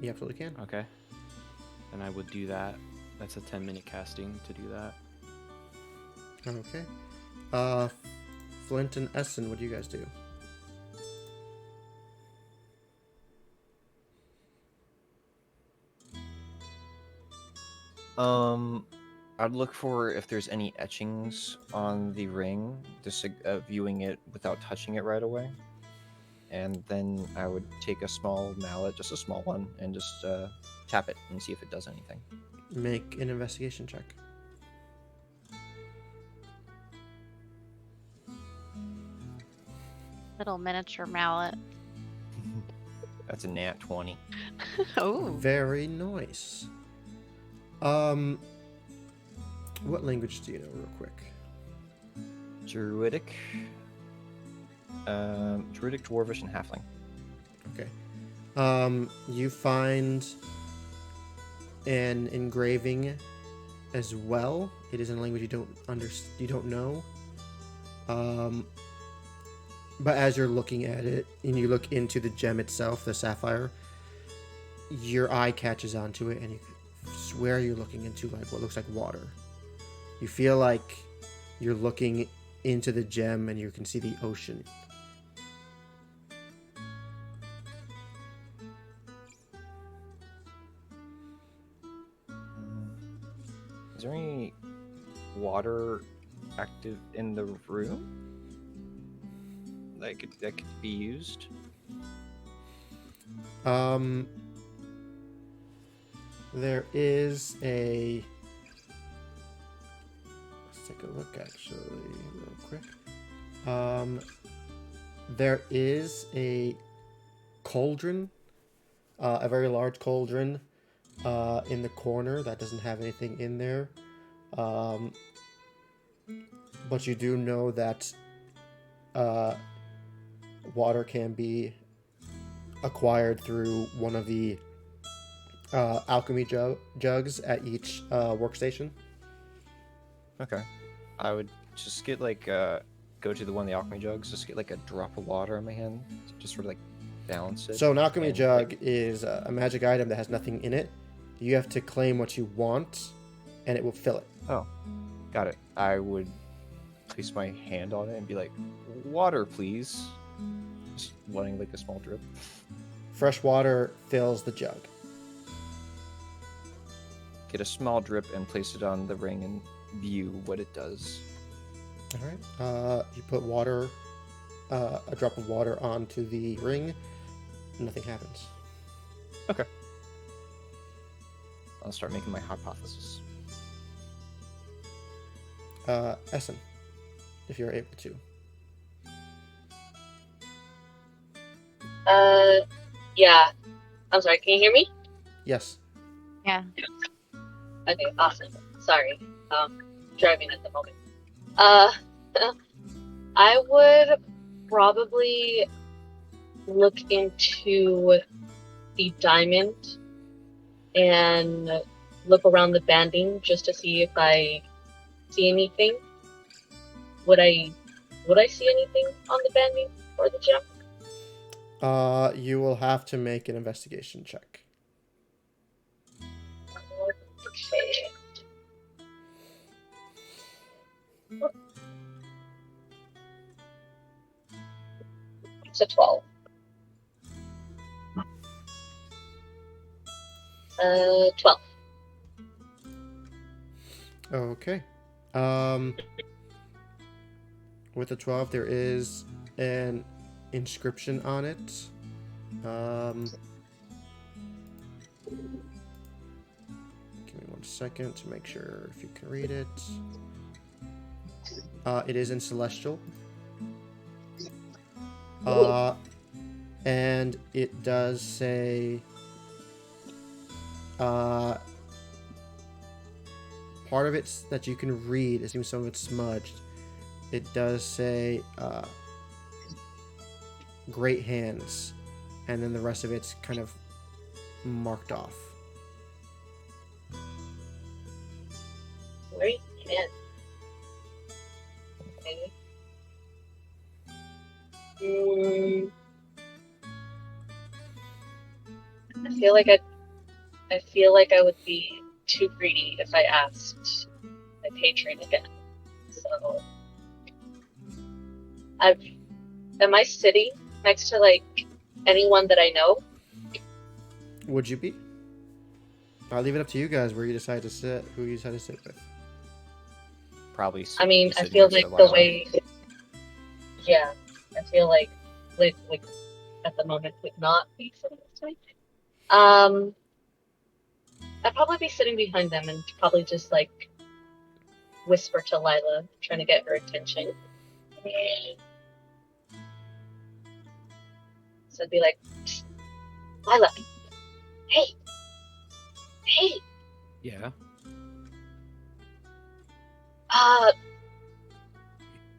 you absolutely can. Okay. And I would do that. That's a 10-minute casting to do that. Okay. Flint and Essen, what do you guys do? I'd look for if there's any etchings on the ring, just viewing it without touching it right away. And then I would take a small mallet, just a small one, and just tap it and see if it does anything. Make an investigation check. Little miniature mallet. That's a nat 20. Oh, Very nice. What language do you know, real quick? Druidic. Druidic, Dwarvish, and Halfling. Okay. You find an engraving as well. It is in a language you don't know. But as you're looking at it and you look into the gem itself, the sapphire, your eye catches onto it, and you swear you're looking into like what looks like water. You feel like you're looking into the gem and you can see the ocean. Is there any water active in the room that could be used? There is a. Let's take a look actually, real quick. There is a cauldron, a very large cauldron, in the corner that doesn't have anything in there. But you do know that water can be acquired through one of the alchemy jugs at each workstation. Okay. I would just get like go to the one of the alchemy jugs, just get like a drop of water in my hand, just sort of like balance it. So an alchemy and, jug like, is a magic item that has nothing in it. You have to claim what you want, and it will fill it. oh, got it. I would place my hand on it and be like, "Water, please." Just wanting like a small drip. Fresh water fills the jug. Get a small drip and place it on the ring and view what it does. All right. You put water, a drop of water onto the ring. Nothing happens. Okay. I'll start making my hypothesis. Essen, if you're able to. Yeah. I'm sorry, can you hear me? Yes. yeah. Okay, awesome. Sorry. Driving at the moment. I would probably look into the diamond and look around the banding just to see if I see anything. Would I see anything on the banding or the gem? You will have to make an investigation check. Okay. It's a 12. 12. Okay. With the 12, there is an inscription on it. Give me 1 second to make sure if you can read it. It is in Celestial. And it does say part of it that you can read. It seems some of it's smudged. It does say great hands, and then the rest of it's kind of marked off. Great hand. Okay. I feel like I would be too greedy if I asked my patron again. So, am I sitting next to like anyone that I know? Would you be? I'll leave it up to you guys where you decide to sit, who you decide to sit with. Probably. I mean, I sitting feel next to like the Lila. way, yeah, I feel like at the moment would not be sitting next to me. I'd probably be sitting behind them and probably just like whisper to Lila, trying to get her attention. So I'd be like, Lila. Hey. Yeah.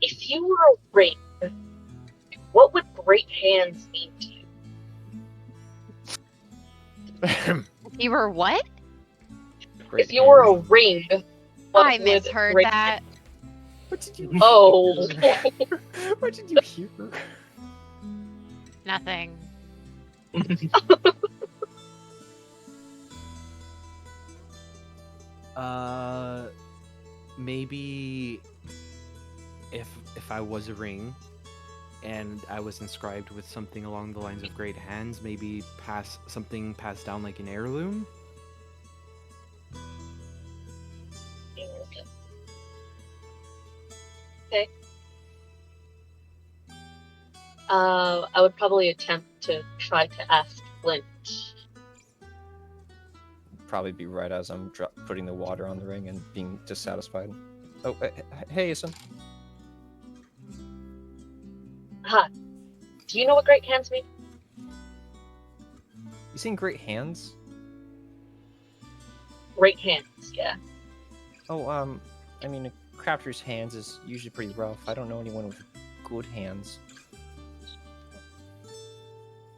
If you were a ring, what would great hands mean to you? You were what? Great If you were a hands. ring, what I would misheard great that. What did you? Oh. What did you hear? Nothing. Maybe if I was a ring and I was inscribed with something along the lines of great hands, maybe something passed down like an heirloom. Okay. I would probably attempt to try to ask Flint. Probably be right as I'm putting the water on the ring and being dissatisfied. Oh, hey, Asim. Hi. Do you know what great hands mean? You seen great hands? Great hands, yeah. Oh, I mean, a crafter's hands is usually pretty rough. I don't know anyone with good hands.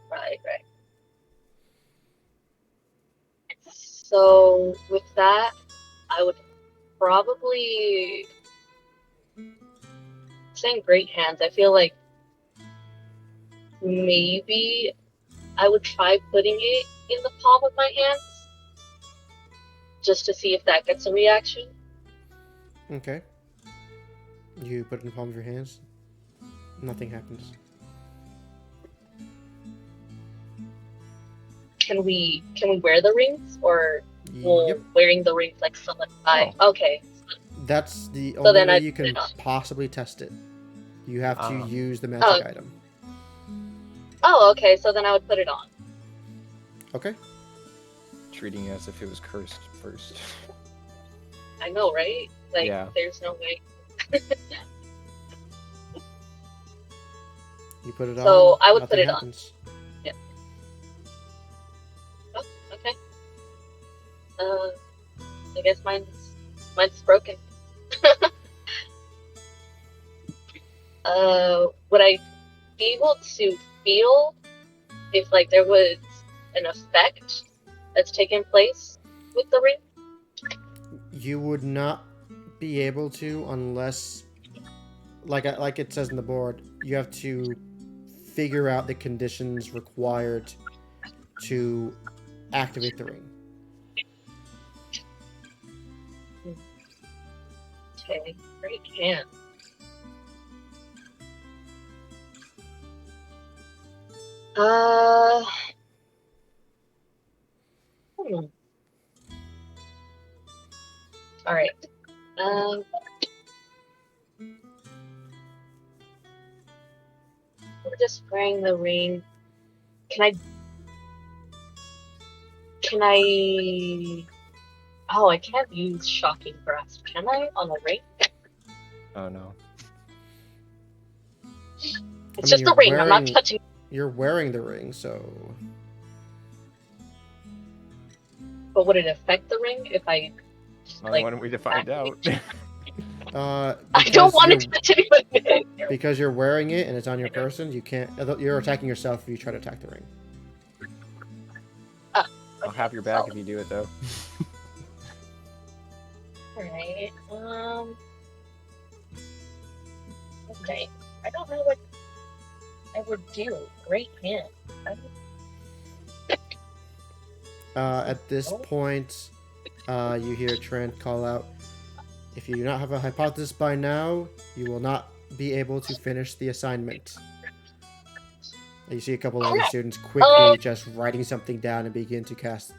Right. So, with that, I would probably... Saying great hands, I feel like maybe I would try putting it in the palm of my hands just to see if that gets a reaction. Okay. You put it in the palm of your hands. Nothing happens. Can we wear the rings, or will Yep. wearing the rings like solidify? Oh. Okay. That's the So only then way I you put it can on. possibly test it. You have to Ah. use the magic Oh. item. Oh, okay. So then I would put it on. Okay. Treating it as if it was cursed first. I know, right? Like, Yeah. there's no way. You put it on. So I would put nothing it on. happens. Yeah. Oh, okay. I guess mine's broken. Would I be able to feel if like there was an effect that's taken place with the ring? You would not be able to unless, like it says in the board, you have to figure out the conditions required to activate the ring. Okay, great hand. Hmm. All right. We're just wearing the ring. Can I? Oh, I can't use shocking grasp, can I, on the ring? Oh no. It's just you're the ring. I'm not wearing- touching. You're wearing the ring, so But would it affect the ring if I? Well, Like, why don't we find out? I don't because want it you're- to touch anyone. because you're wearing it and it's on your person, you can't. You're attacking yourself if you try to attack the ring. I'll have your back if you do it though. Alright, okay. I don't know what I would do. Great hand. At this point, you hear Trent call out, "If you do not have a hypothesis by now, you will not be able to finish the assignment." You see a couple of other students quickly just writing something down and begin to cast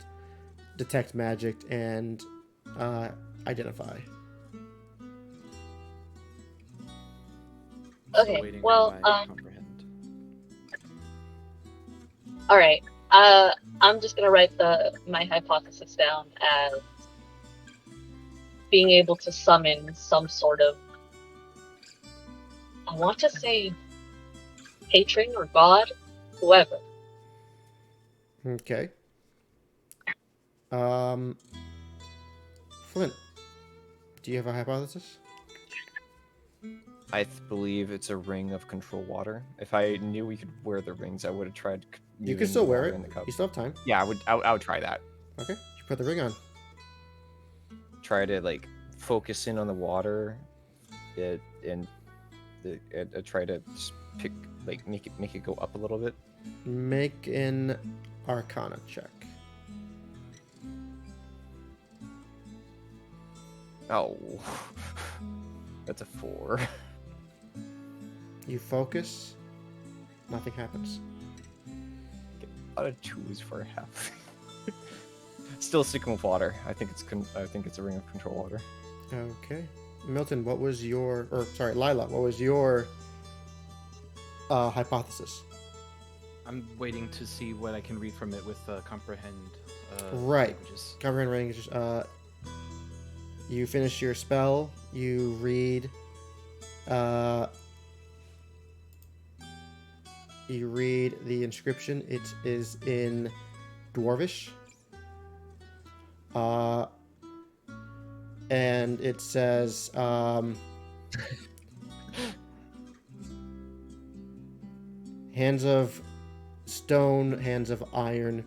Detect Magic and Identify. Still Okay, waiting well, on my comprehend. Alright. I'm just gonna write my hypothesis down as being able to summon some sort of, I want to say patron or god, whoever. Okay. Flint, do you have a hypothesis? I believe it's a ring of control water. If I knew we could wear the rings, I would have tried You can moving still the wear water it. in the cup. You still have time. Yeah, I would try that. Okay. You put the ring on. Try to like focus in on the water, try to just pick like make it go up a little bit. Make an Arcana check. Oh, that's a 4. You focus. Nothing happens. A lot of 2s for a half. Still sticking with water. I think it's a ring of control water. Okay. Milton, what was your... Or, sorry, Lila, what was your hypothesis? I'm waiting to see what I can read from it with comprehend. Right. Languages. Comprehend range. You finish your spell. You read... you read the inscription. It is in Dwarvish. And it says, hands of stone, hands of iron,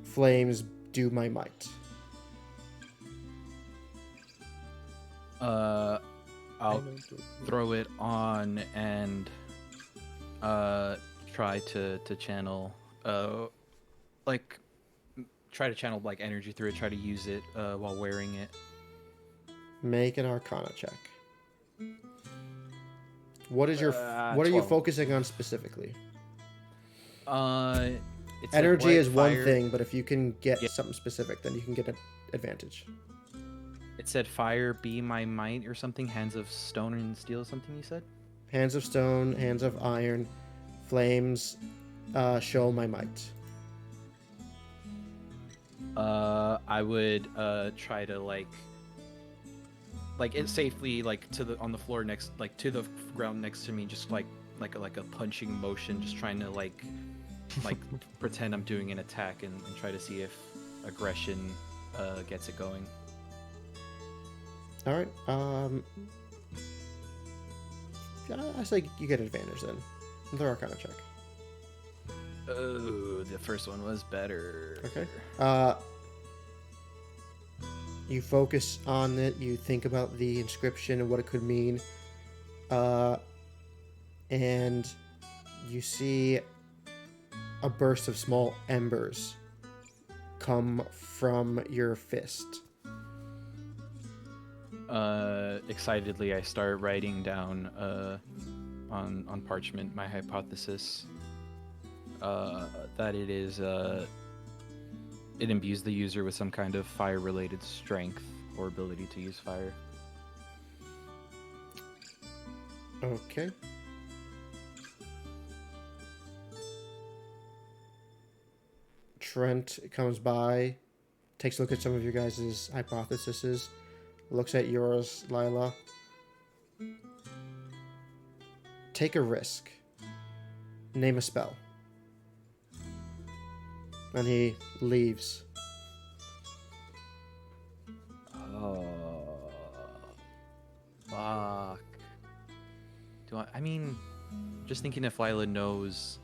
flames do my might. I'll throw it on and try to channel try to channel like energy through it, try to use it while wearing it. Make an Arcana check. What is your what are you 12. focusing on specifically? It's Energy like is one fire. thing, but if you can get Yeah. something specific, then you can get an advantage. It said fire be my might or something. Hands of stone and steel, something you said. Hands of stone, hands of iron, flames show my might. I would try to like it safely on the floor next to the ground next to me, just like a punching motion, just trying to like pretend I'm doing an attack and try to see if aggression gets it going. All right. I say you get advantage then. Another Arcana check. Oh, the first one was better. Okay. You focus on it. You think about the inscription and what it could mean. And you see a burst of small embers come from your fist. Excitedly, I start writing down on parchment my hypothesis that it is it imbues the user with some kind of fire-related strength or ability to use fire. Okay. Trent comes by, takes a look at some of your guys' hypotheses, looks at yours, Lila. Take a risk. Name a spell. And he leaves. Oh, fuck. I mean, just thinking if Lila knows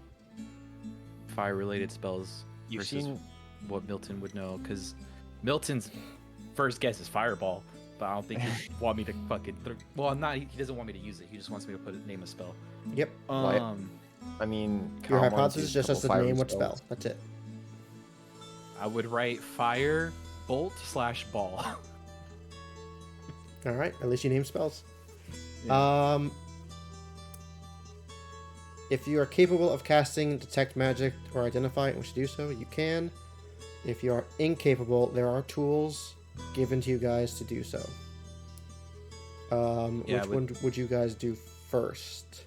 fire-related spells You've versus seen what Milton would know, because Milton's first guess is Fireball, but I don't think he'd want me to fucking... Well, not, he doesn't want me to use it. He just wants me to name a spell. Yep. I mean, Your Calm hypothesis uses a just has to couple fire name what spells. spell. That's it. I would write Fire Bolt / Ball. All right. At least you name spells. Yeah. If you are capable of casting Detect Magic or Identify and wish to do so, you can. If you are incapable, there are tools given to you guys to do so. Which one would you guys do first?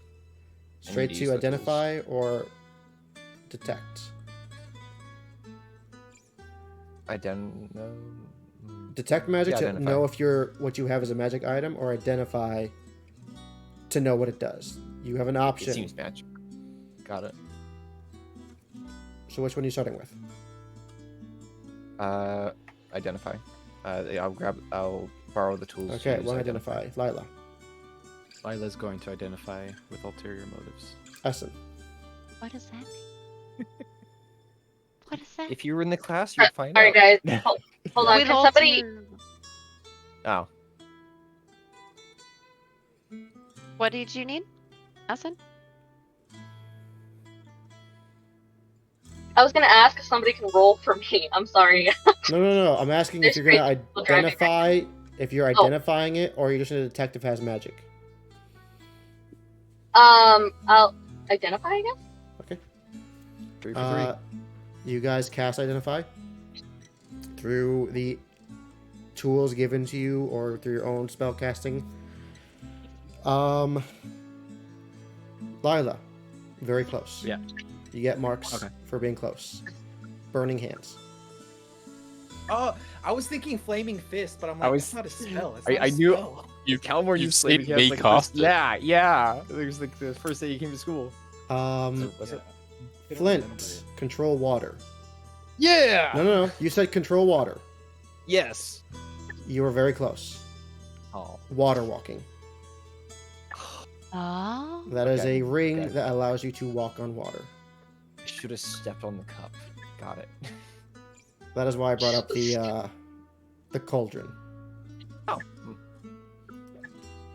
Straight use to the Identify or Detect? Detect Magic Yeah, to Identify. know if what you have is a magic item, or Identify to know what it does. You have an option. It seems magic. Got it. So which one are you starting with? Identify. I'll borrow the tools. Okay, to use one identify. Lila. Lila's going to identify with ulterior motives. Essen. What does that mean? What is that? If you were in the class, you'd find Alright, out. guys. Hold on. With Can somebody? Oh, What did you need? Asin? I was gonna ask if somebody can roll for me. I'm sorry. No. I'm asking if There's you're gonna three people driving right identify, if you're identifying it, or you're just gonna detect if it has magic. I'll identify, I guess. Okay. 3 for 3. You guys cast identify through the tools given to you or through your own spell casting. Lila, very close. Yeah. You get marks Okay. for being close. Burning hands. Oh, I was thinking flaming fist, but I'm I like, was- it's not a spell. It's I- not I a knew- spell. You Calmore you've used flaming seen hands me like cast first, it. Yeah. It was like the first day you came to school. Was it? I don't Flint, remember it. control water. Yeah. No. You said control water. Yes. You were very close. Oh. Water walking. Oh. That is Okay, a ring okay. that allows you to walk on water. I should have stepped on the cup. Got it. That is why I brought up the cauldron.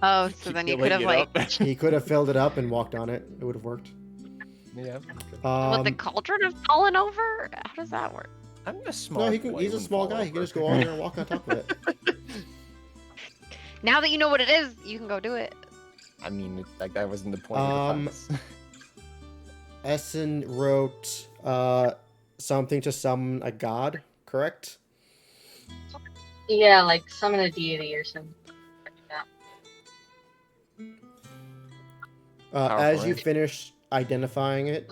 Oh, so then you could have like He could have filled it up and walked on it. It would have worked. Yeah. would the cauldron have fallen over? How does that work? I'm a small. No, boy, he's a wouldn't small fall guy. He can over. just go on there and walk on top of it. Now that you know what it is, you can go do it. I mean, like that wasn't the point of the class. Essen wrote something to summon a god, correct? Yeah, like summon a deity or something. Powerful As you range. finish identifying it,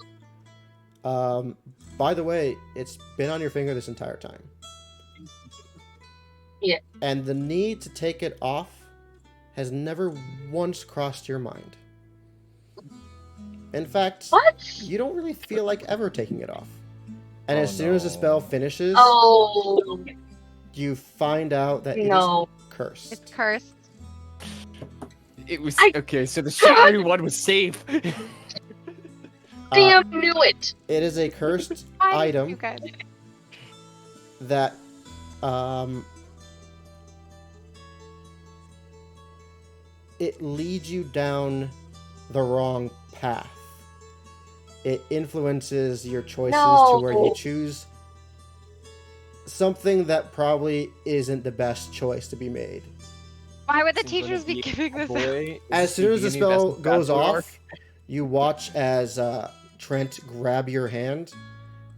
by the way, it's been on your finger this entire time. Yeah. And the need to take it off has never once crossed your mind. In fact, What? you don't really feel like ever taking it off. And Oh, as soon as the no. spell finishes, Oh you find out that it is no! cursed. It's cursed. It was I- okay. So the shadowy one was safe. Damn, knew it. It is a cursed Hi, item You guys. that it leads you down the wrong path. It influences your choices to where you No. choose something that probably isn't the best choice to be made. Why would the This is gonna teachers be giving this out? Boy, As soon as the beginning of spell Essen's goes bachelor off, arc. you watch as Trent grab your hand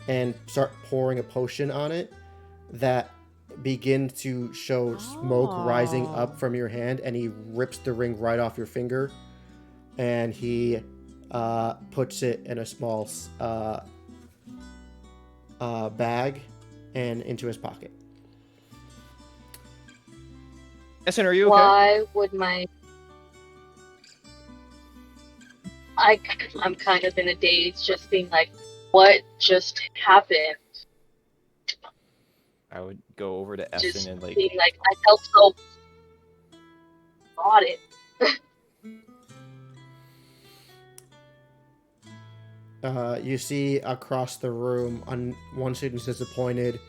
and start pouring a potion on it that begins to show smoke rising Oh. up from your hand, and he rips the ring right off your finger, and he puts it in a small bag and into his pocket. Essen, are you okay? Why would my? I'm kind of in a daze, just being like, what just happened? I would go over to Just Essen and like. being like, I felt so. Got it. You see across the room, one student is disappointed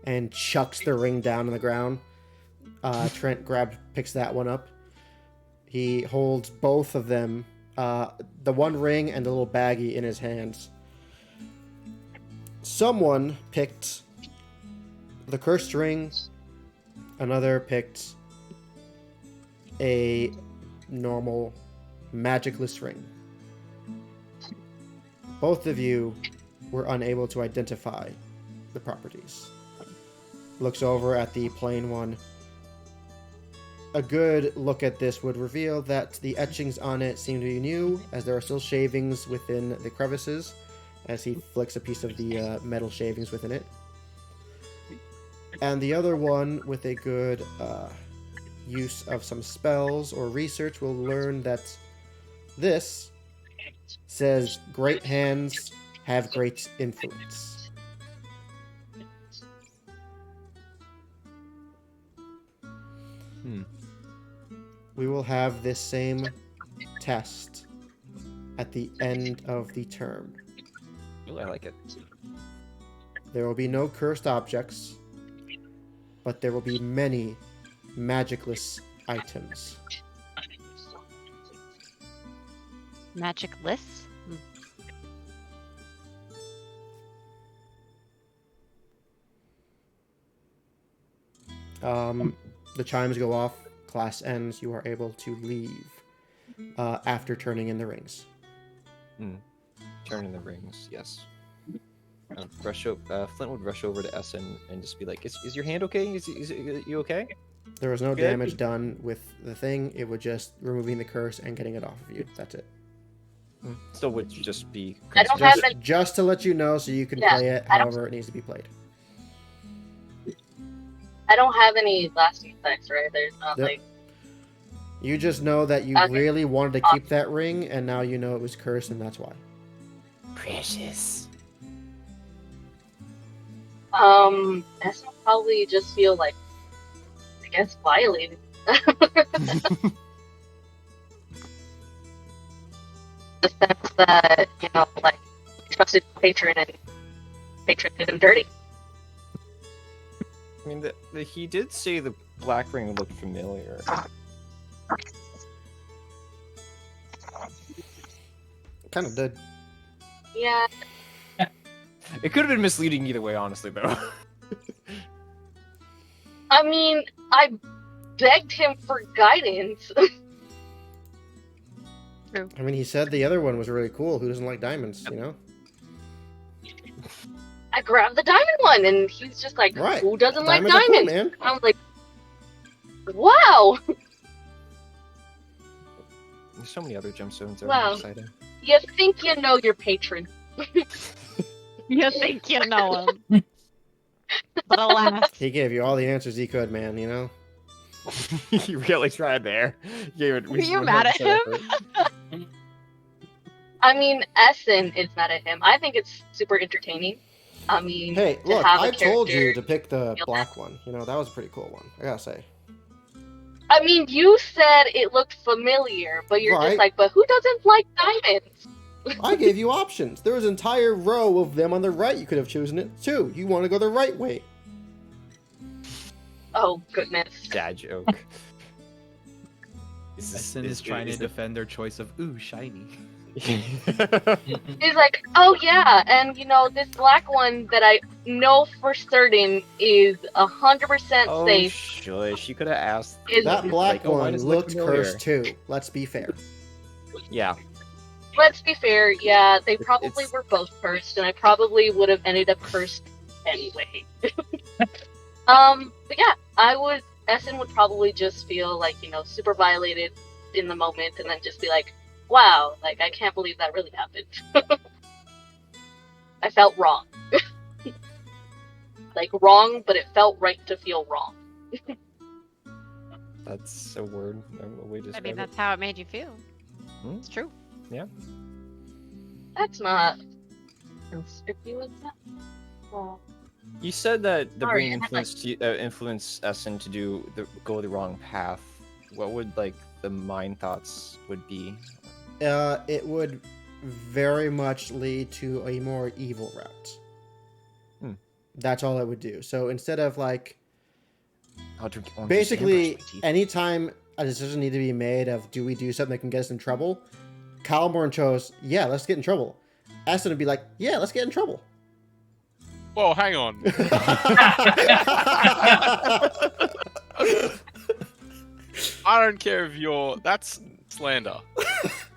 and chucks the ring down on the ground. Trent picks that one up. He holds both of them, the one ring and the little baggie, in his hands. Someone picked the cursed ring. Another picked a normal magicless ring. Both of you were unable to identify the properties. Looks over at the plain one. A good look at this would reveal that the etchings on it seem to be new, as there are still shavings within the crevices, as he flicks a piece of the metal shavings within it. And the other one, with a good use of some spells or research, will learn that this says great hands have great influence. We will have this same test at the end of the term. Ooh, I like it. There will be no cursed objects, but there will be many magicless items. Magicless? The chimes go off, class ends, you are able to leave after turning in the rings. Turn in the rings, yes. Flint would rush over to Essen and just be like, is your hand okay? Is you okay? There was no Good. damage done with the thing. It would just removing the curse and getting it off of you. That's it. Still would just be... I don't have any. Just to let you know so you can Yeah, play it I don't- however it needs to be played. I don't have any lasting effects, right? There's not Yep. like. You just know that you Okay. really wanted to keep that ring, and now you know it was cursed, and that's why. Precious. That's probably just feel like, I guess, violated. The sense that, you know, like, trusted patron and patron did him dirty. I mean, he did say the black ring looked familiar. Kind of did. Yeah. It could have been misleading either way, honestly, though. I mean, I begged him for guidance. I mean, he said the other one was really cool. Who doesn't like diamonds, you know? I grabbed the diamond one, and he's just like, Right. who doesn't like Diamonds are cool, diamonds? man. I'm like, wow! There's so many other gemstones that Wow. are exciting. You think you know your patron. You think you know him. But alas. He gave you all the answers he could, man, you know? You really tried there. Were you mad at him? I mean, Essen is mad at him. I think it's super entertaining. I mean, Hey, to look, have a I told you character- to pick the feel black one. You know, that was a pretty cool one, I gotta say. I mean, you said it looked familiar, but you're Right. just like, but who doesn't like diamonds? I gave you options. There was an entire row of them on the right. You could have chosen it too. You want to go the right way. Oh, goodness. Dad joke. Essen is trying to defend their choice of shiny. He's like, oh yeah, and you know, this black one that I know for certain is 100% Oh, safe. shush. You could have asked. Is That black like, oh, why one does it look looked familiar? cursed too. Let's be fair. Yeah. Let's be fair, yeah, they probably It's- were both cursed, and I probably would have ended up cursed anyway. But yeah, Essen would probably just feel like, you know, super violated in the moment, and then just be like, wow, like, I can't believe that really happened. I felt wrong. Like, wrong, but it felt right to feel wrong. That's a word. A way to I describe mean, it. that's how it made you feel. Hmm? It's true. That's not conspicuous. Well, You said that the Sorry, brain I had, influenced Essen to go the wrong path. What would the mind thoughts would be? It would very much lead to a more evil route. That's all it would do. So instead of like, I'll drink orange juice and basically, brush my teeth. anytime a decision need to be made of do we do something that can get us in trouble, Calborn chose, yeah, let's get in trouble. Essen would be like, yeah, let's get in trouble. Well, hang on. I don't care if you're. That's slander.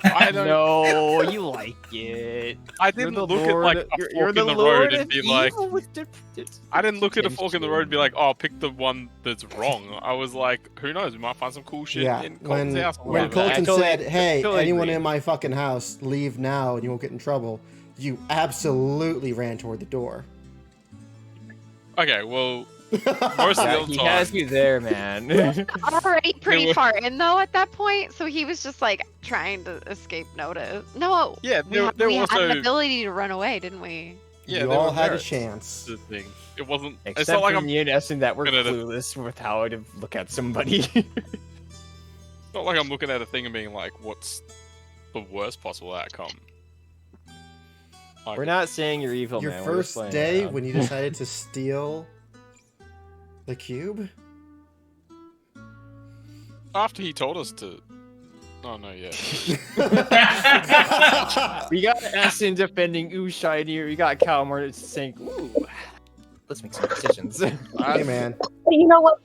I don't. No, you like it. I didn't look at like a fork in the road and be like. I didn't look at a fork in the road and be like, "Oh, pick the one that's wrong." I was like, "Who knows? We might find some cool shit Yeah, Oh, in Colton's house." or when whatever." Colton totally- said, hey, totally anyone agree. in my fucking house, leave now and you won't get in trouble, you absolutely ran toward the door. Okay, well, most of Yeah, the he time, has you there, man. Already pretty were- far in though at that point, so he was just like trying to escape notice. No, yeah, we had there an also ability to run away, didn't we? Yeah, you there all were had a merits chance. to the thing. It wasn't. It's Except not like for I'm. me and Essen that were gonna- clueless with how to look at somebody. Not like I'm looking at a thing and being like, "What's the worst possible outcome?" Like, We're not saying you're evil, Your man. We're just first playing day around. when you decided to steal the cube? after he told us to. Oh no, yeah. We got Essen defending Ooh Shiny. We got Calmar saying, "Ooh, let's make some decisions." Hey, man. You know what?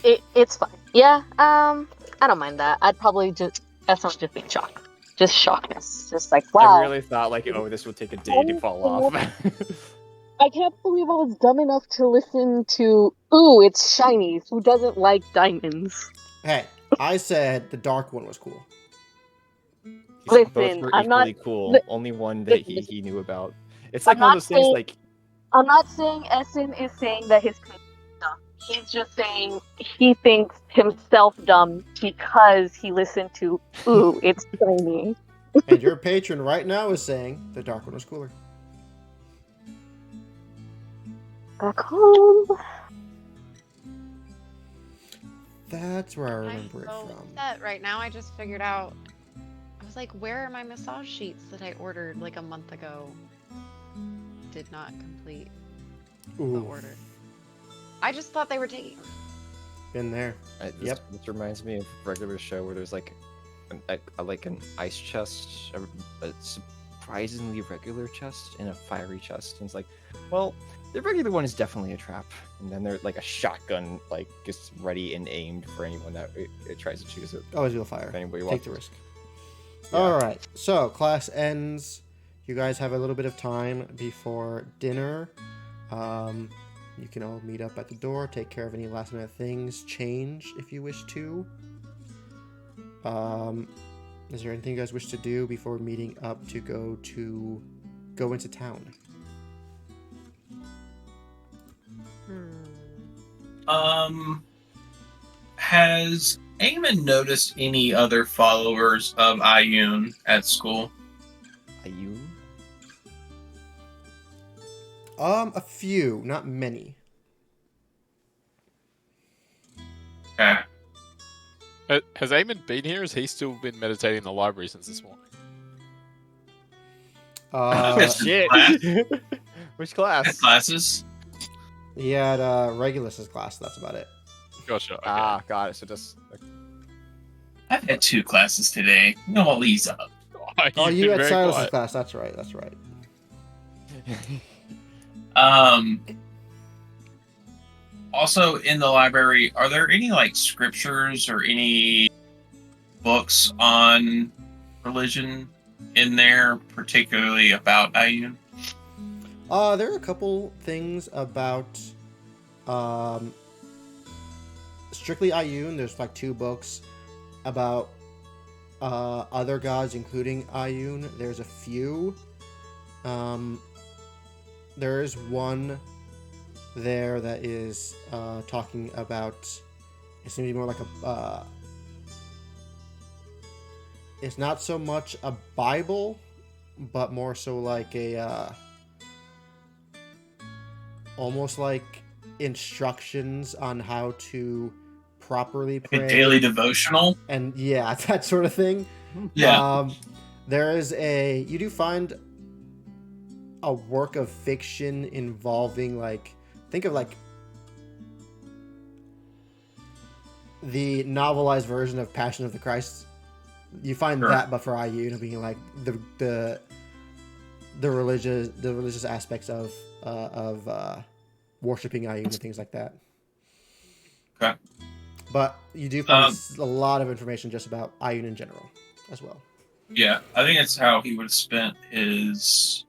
It's fine. Yeah. I don't mind that. I'd probably that's not just be shocked. Just shockness. Just like, wow. I really thought like, oh, this would take a day to fall off. I can't believe I was dumb enough to listen to Ooh, it's shiny. Who doesn't like diamonds? Hey, I said the dark one was cool. Both Listen, were I'm not. equally cool. li- Only one that listen, he knew about. It's I'm like one of not those things saying- like I'm not saying Essen is saying that his parents are dumb. He's just saying he thinks himself dumb because he listened to Ooh, it's shiny. And your patron right now is saying the dark one was cooler. Back home. That's where I I'm remember it so from. upset right now. I just figured out. I was like, where are my massage sheets that I ordered like a month ago? Did not complete the Ooh, order. I just thought they were taking. been there. Yep. This reminds me of a regular show where there's like like an ice chest, a surprisingly regular chest, and a fiery chest. And it's like, well, the regular one is definitely a trap, and then there's like a shotgun, like just ready and aimed for anyone that it tries to choose it. Always will fire. If anybody Take wants the it. risk. Yeah. All right. So class ends. You guys have a little bit of time before dinner. You can all meet up at the door, take care of any last minute things, change if you wish to. Is there anything you guys wish to do before meeting up to go into town? Has Eamon noticed any other followers of Ayun at school? Are you? A few, not many. Okay. Has Eamon been here? Has he still been meditating in the library since this morning? Shit. Which class? Classes? He had Regulus's class. That's about it. Gotcha. Okay. Ah, got it. So just. I've had 2 classes today. No, I'll ease up. Oh, You've you been had very Silas's quiet. class. That's right. That's right. Also, in the library, are there any like scriptures or any books on religion in there, particularly about Ayun? There are a couple things about strictly Ayun. There's like 2 books about other gods, including Ayun. There's a few. There is one there that is talking about. It seems to be more like a. It's not so much a Bible, but more so like a. Almost like instructions on how to properly Like pray. a daily devotional? And yeah, that sort of thing. Yeah. There is you do find a work of fiction involving like, think of like the novelized version of Passion of the Christ. You find Sure. that, but for Ayun being like the religious aspects of worshiping Ayun and things like that. Okay. But you do find a lot of information just about Ayun in general as well. Yeah, I think that's how he would have spent his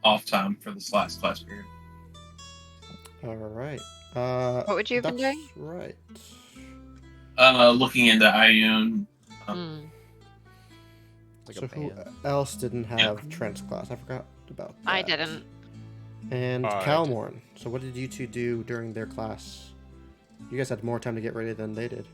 off time for this last class period. All right. What would you have been that's doing? right. Looking into Ayun. Like So a who band. else didn't have Trent's class? I forgot about that. I didn't. And I Calmorn. So what did you 2 do during their class? You guys had more time to get ready than they did.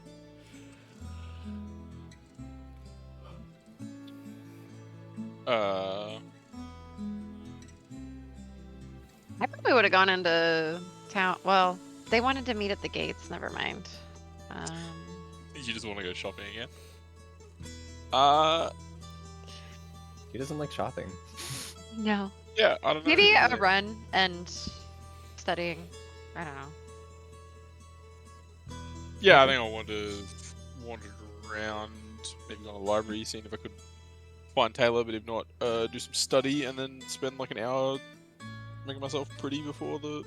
I probably would have gone into town. Well, they wanted to meet at the gates. Never mind. You just want to go shopping again? He doesn't like shopping. No. Yeah, I don't know. Maybe a run and studying. I don't know. Yeah, I think I want to wander around, maybe go to the library, seeing if I could find Taylor, but if not, do some study and then spend like an hour making myself pretty before the.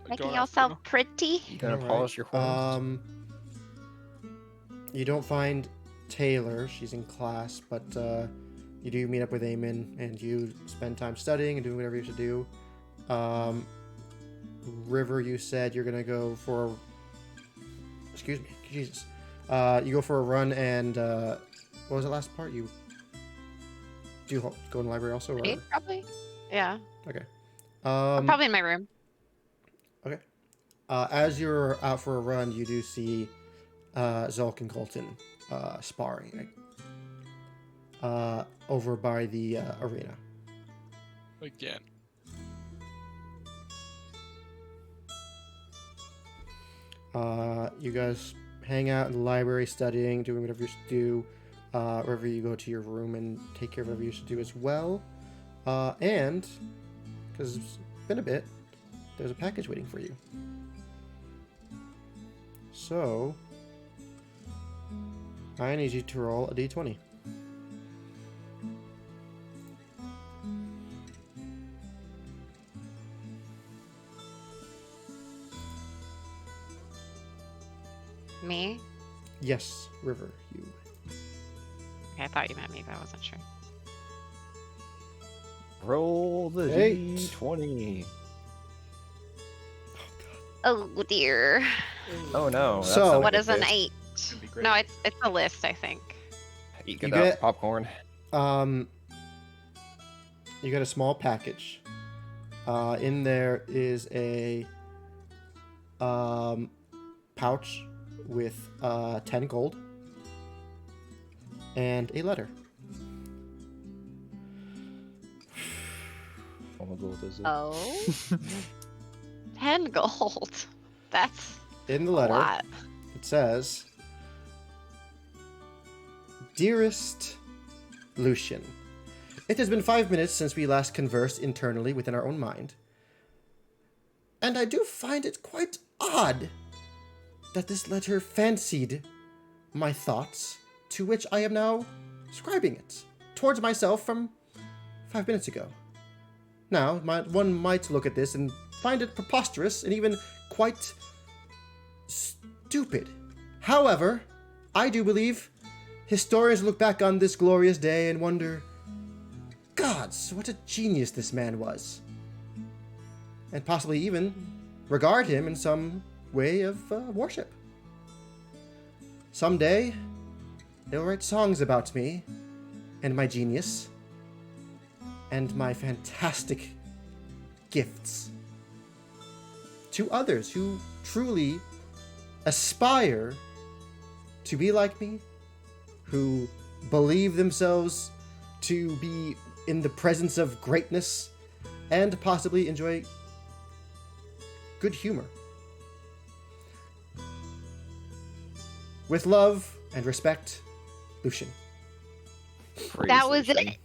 Making going out for yourself dinner. pretty. You gonna Alright, polish your horns? You don't find Taylor. She's in class, but you do meet up with Eamon, and you spend time studying and doing whatever you should do. River, you said you're gonna go for. Excuse me, Jesus. You go for a run, and what was the last part? You do you go in the library also, or Ready, probably. Yeah. okay? I'm probably in my room. Okay. As you're out for a run, you do see Zulk and Colton sparring over by the arena. Again. You guys hang out in the library, studying, doing whatever you should do. Wherever you go to your room and take care of whatever you should do as well. And because it's been a bit, there's a package waiting for you. So I need you to roll a d20. Me? Yes, River, you. Okay, I thought you meant me, but I wasn't sure. Roll the 8. d20. Oh dear. Oh no. So- What is an eight? 8? It'd be great. No, it's a list, I think. Eat You it up, get- popcorn. You get a small package. In there is a pouch with 10 gold and a letter. Oh my god, is it? Oh. 10 gold. That's In the a letter, lot. it says, "Dearest Lucian, it has been 5 minutes since we last conversed internally within our own mind, and I do find it quite odd that this letter fancied my thoughts, to which I am now scribing it towards myself from 5 minutes ago. Now, one might look at this and find it preposterous and even quite stupid. However, I do believe historians look back on this glorious day and wonder, gods, what a genius this man was. And possibly even regard him in some way of worship. Someday, they'll write songs about me and my genius and my fantastic gifts to others who truly aspire to be like me, who believe themselves to be in the presence of greatness and possibly enjoy good humor. With love and respect, Lucian." Praise That was Lucian. it.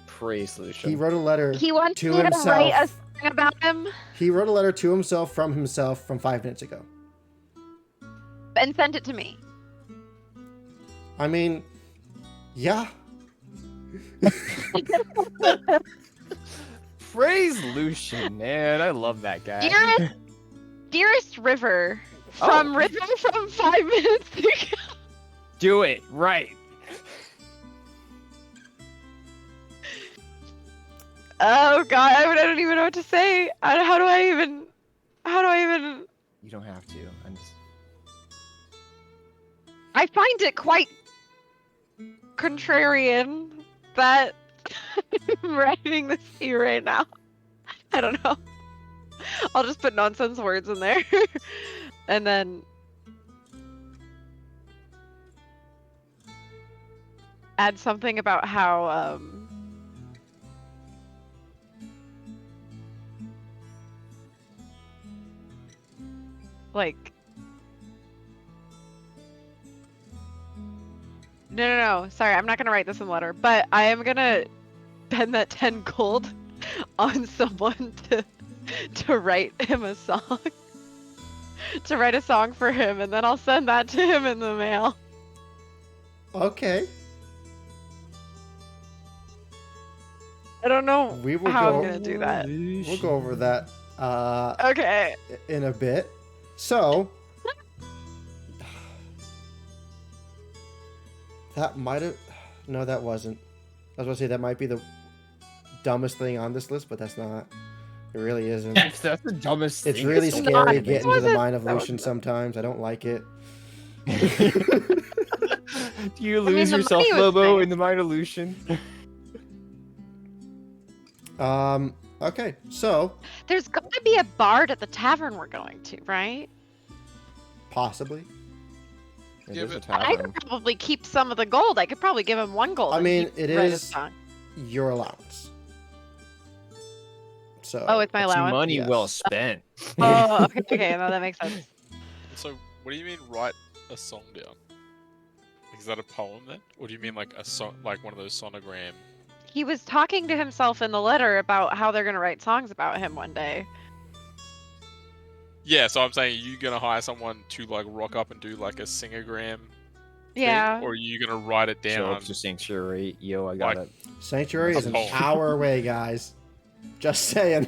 Praise Lucian. He wrote a letter He wants to me to write a himself. song about him He wrote a letter to himself from 5 minutes ago. and sent it to me. I mean, yeah. Praise Lucian, man. I love that guy. Dearest River Oh. from River from 5 minutes ago. Do it right. Oh god, I don't even know what to say. How do I even? You don't have to. I'm just. I find it quite contrarian that I'm writing this to you right now. I don't know. I'll just put nonsense words in there. And then add something about how like. No. Sorry, I'm not gonna write this in the letter, but I am gonna spend that 10 gold on someone to write him a song. To write a song for him, and then I'll send that to him in the mail. Okay. I don't know We will how go. I'm gonna do that. We'll go over that Okay. in a bit. So that might have. No, that wasn't. I was gonna say that might be the dumbest thing on this list, but that's not. It really isn't. That's the dumbest It's thing. really It's scary not. getting to the wasn't- mind of that Lucian wasn't- sometimes. I don't like it. Do you I mean, lose the yourself, money was Lobo, nice. in the mind illusion? Okay, so There's got to be a bard at the tavern we're going to, right? possibly. It Yeah, is a but I tavern. could probably keep some of the gold. I could probably give him 1 gold. I and mean, he it could write a is- song. Your allowance. So Oh, it's my It's allowance. money well Yes. spent. Oh, okay. No, that makes sense. So, what do you mean write a song down? Is that a poem then, or do you mean like a song, like one of those sonogram? He was talking to himself in the letter about how they're gonna write songs about him one day. Yeah, so I'm saying, are you gonna hire someone to like rock up and do like a singogram thing, Yeah. or are you gonna write it Show down? up to Sanctuary. Yo, I got Like- it. Sanctuary is an Oh. hour away, guys. Just saying.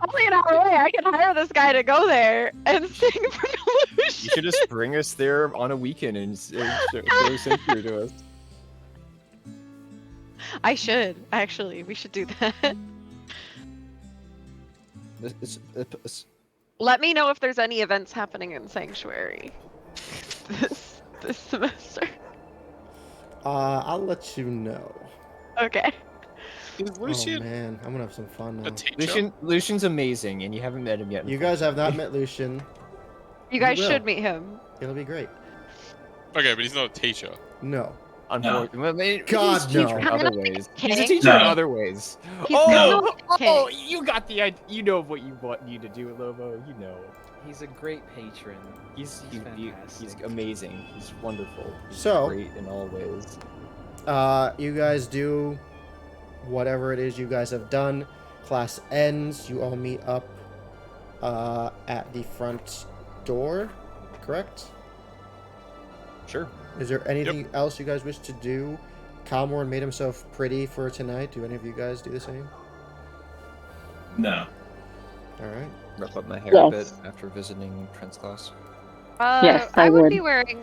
Only an hour away. I can hire this guy to go there and sing for You Lucian. should just bring us there on a weekend and show Sanctuary to us. I should actually. We should do that. It's- Let me know if there's any events happening in Sanctuary this semester. I'll let you know. Okay. Is Oh Lucian man, I'm gonna have some fun now. a teacher? Lucian's amazing, and you haven't met him yet. You guys have not unfortunately. met Lucian. You guys will. should meet him. It'll be great. Okay, but he's not a teacher. No. Unfortunately, God, he's a teacher no. in other ways. He's a King. teacher in No. other ways. He's Oh, not oh, king. you got the idea. You know what you want you to do, Lobo. You know. He's a great patron. He's fantastic. amazing. He's wonderful. He's So- great in all ways. You guys do whatever it is you guys have done. Class ends. You all meet up at the front door, correct? Sure. Is there anything else you guys wish to do? Calmorn made himself pretty for tonight. Do any of you guys do the same? No. All right. Wrap up my hair a bit Yes. after visiting Trent's class. Yes, I would would. be wearing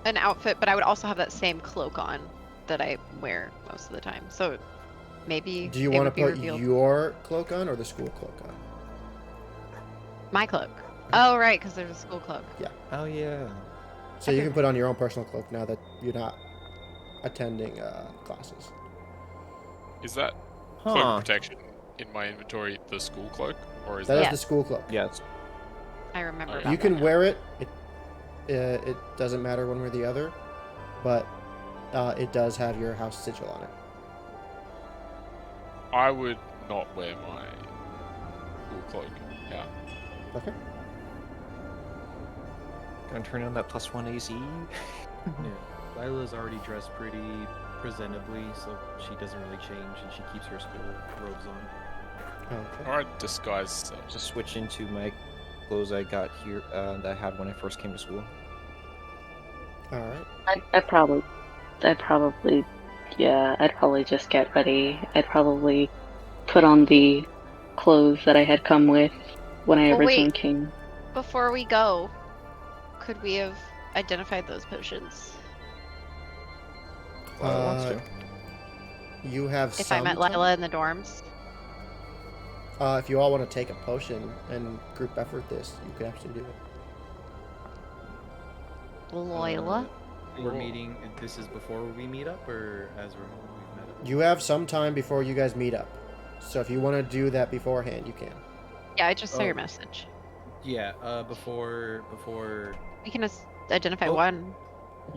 an outfit, but I would also have that same cloak on that I wear most of the time. So maybe Do you it want would to be put revealed. your cloak on or the school cloak on? My cloak. Oh, right, because there's a school cloak. Oh yeah. So you Okay. can put on your own personal cloak now that you're not attending classes. Is that cloak of Huh. protection in my inventory the school cloak, or is That is that? the school cloak. Yes. I remember. You about You can that. wear it. It doesn't matter one way or the other, but it does have your house sigil on it. I would not wear my school cloak. Yeah. Okay. Gonna turn on that +1 AC. Yeah. Lila's already dressed pretty presentably, so she doesn't really change, and she keeps her school robes on. Okay. Or I'd disguise self. Just switch into my clothes I got here that I had when I first came to school. All right. I'd probably, yeah, I'd probably just get ready. I'd probably put on the clothes that I had come with when I Well, originally wait. came. Before we go, could we have identified those potions? Lila wants to. You have If some I met time. Lila in the dorms? If you all want to take a potion and group effort this, you can absolutely do it. Lila? We're meeting. This is before we meet up, or as we've met up. You have some time before you guys meet up. So if you want to do that beforehand, you can. Yeah, I just saw your Oh. message. Yeah. Before. We can identify Oh. one.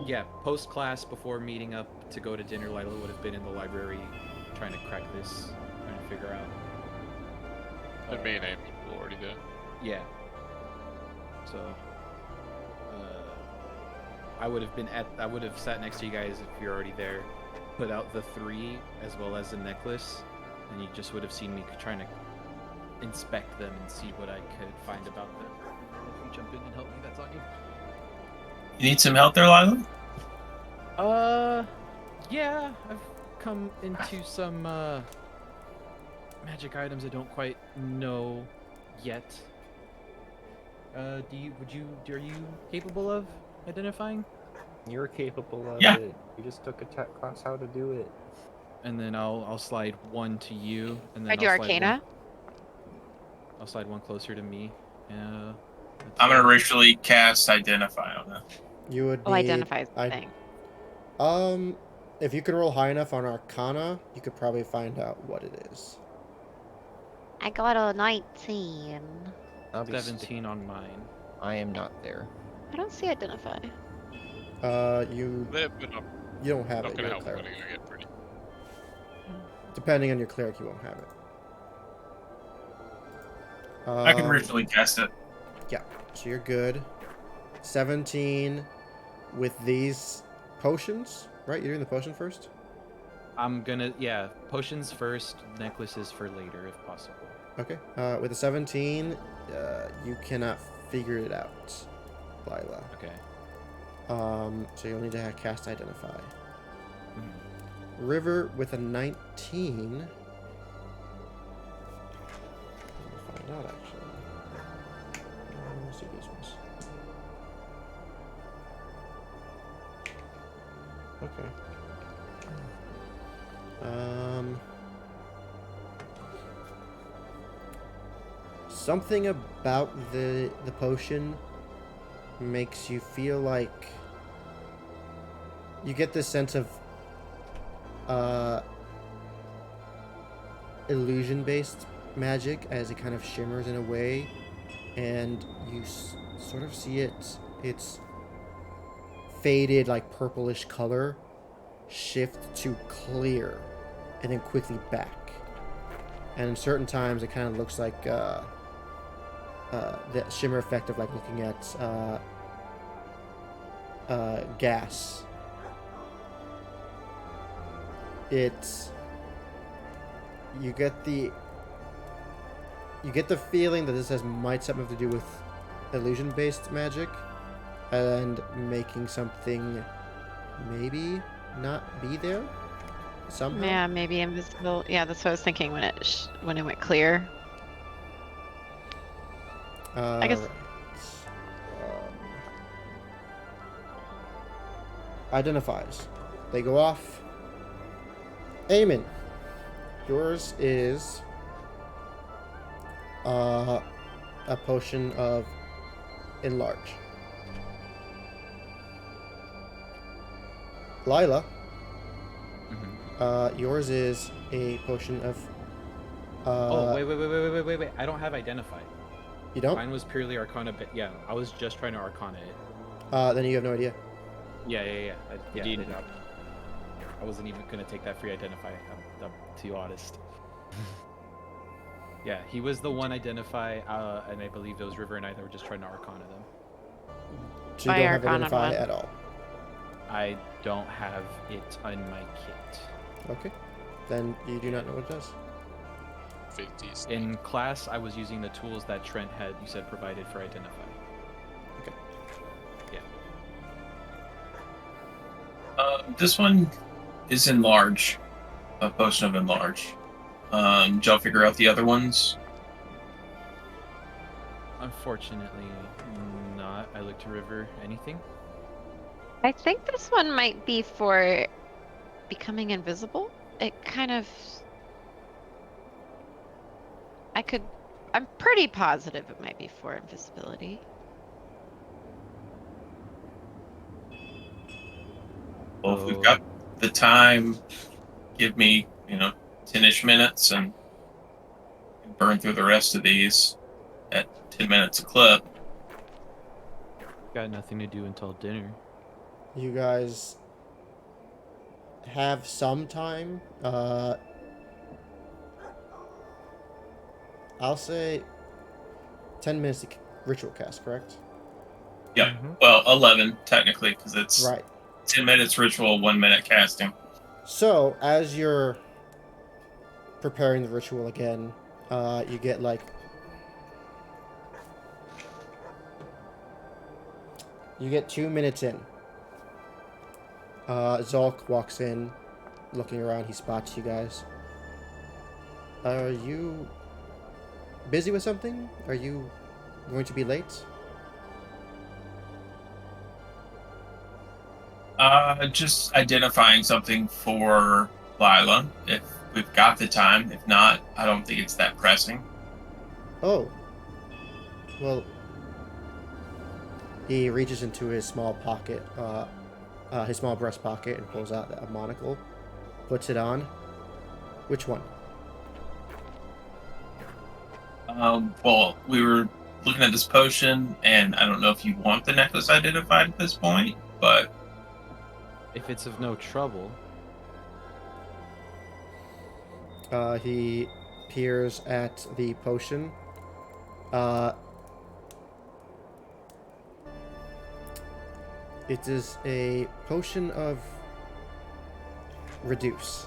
Yeah. Post class, before meeting up to go to dinner, Lila would have been in the library, trying to crack this, trying to figure out. And me and Amy were already there. Yeah. So I would have sat next to you guys if you're already there. Put out the 3 as well as the necklace, and you just would have seen me trying to inspect them and see what I could find about them. If you jump in and help me, that's on you. You need some help there, Lila? Yeah, I've come into some magic items I don't quite know yet. Are you capable of identifying? You're capable of Yeah. it. You just took a tech class how to do it. And then I'll slide 1 to you, and then I do I'll slide Arcana. I'll slide 1 closer to me. I'm gonna racially cast Identify on that. You would Oh, need. identifies the thing. If you could roll high enough on Arcana, you could probably find out what it is. I got a 19. I'll be 17 on mine. I am not there. I don't see identify. You They're not, don't have not it. gonna You're a help cleric. when I get pretty. Depending on your cleric, you won't have it. I can racially cast it. Yeah, so you're good. 17 with these potions, right? You're doing the potion first? I'm gonna, potions first, necklaces for later if possible. Okay. With a 17, you cannot figure it out, Lila. Okay. So you'll need to cast Identify. Mhm. River with a 19. We'll find out, actually. Let's do these ones. Okay. Something about the potion makes you feel like you get this sense of illusion-based magic as it kind of shimmers in a way, and you sort of see its faded, like purplish color shift to clear and then quickly back. And in certain times it kind of looks like the shimmer effect of like looking at gas. You get the feeling that this might something to do with illusion-based magic and making something maybe not be there somehow. Yeah, maybe invisible. Yeah, that's what I was thinking when it went clear. I guess- Right. Identifies. They go off. Eamon, yours is a potion of enlarge. Lila, yours is a potion of. Wait. I don't have identify. You don't? Mine was purely Arcana, but yeah, I was just trying to Arcana it. Then you have no idea. Yeah. Indeed. I wasn't even gonna take that free identify. I'm to be honest. Yeah, he was the one identify, and I believe it was River and I that were just trying to Arcana them. So you By don't have Arcana identify one. at all. I don't have it on my kit. Okay. Then you do not know what it does. 50s. In class, I was using the tools that Trent had, you said, provided for identify. Okay. Yeah. This one is enlarge, a potion of enlarge. Did y'all figure out the other ones? Unfortunately, not. I looked to River. Anything? I think this one might be for becoming invisible. It kind of. I'm pretty positive it might be for invisibility. Well, if we've got the time, give me, 10-ish minutes and burn through the rest of these at 10 minutes a clip. Got nothing to do until dinner. You guys have some time. I'll say 10 minutes to ritual cast, correct? Yep. Mhm. Well, 11 technically, because it's Right. 10 minutes ritual, 1 minute casting. So, as you're preparing the ritual again, you get like... You get 2 minutes in. Zolk walks in, looking around. He spots you guys. Are you busy with something? Are you going to be late? Just identifying something for Lila, if we've got the time. If not, I don't think it's that pressing. Oh. Well, he reaches into his small pocket, his small breast pocket, and pulls out a monocle, puts it on. Which one? Well, we were looking at this potion, and I don't know if you want the necklace identified at this point, but If it's of no trouble, He peers at the potion. It is a potion of reduce.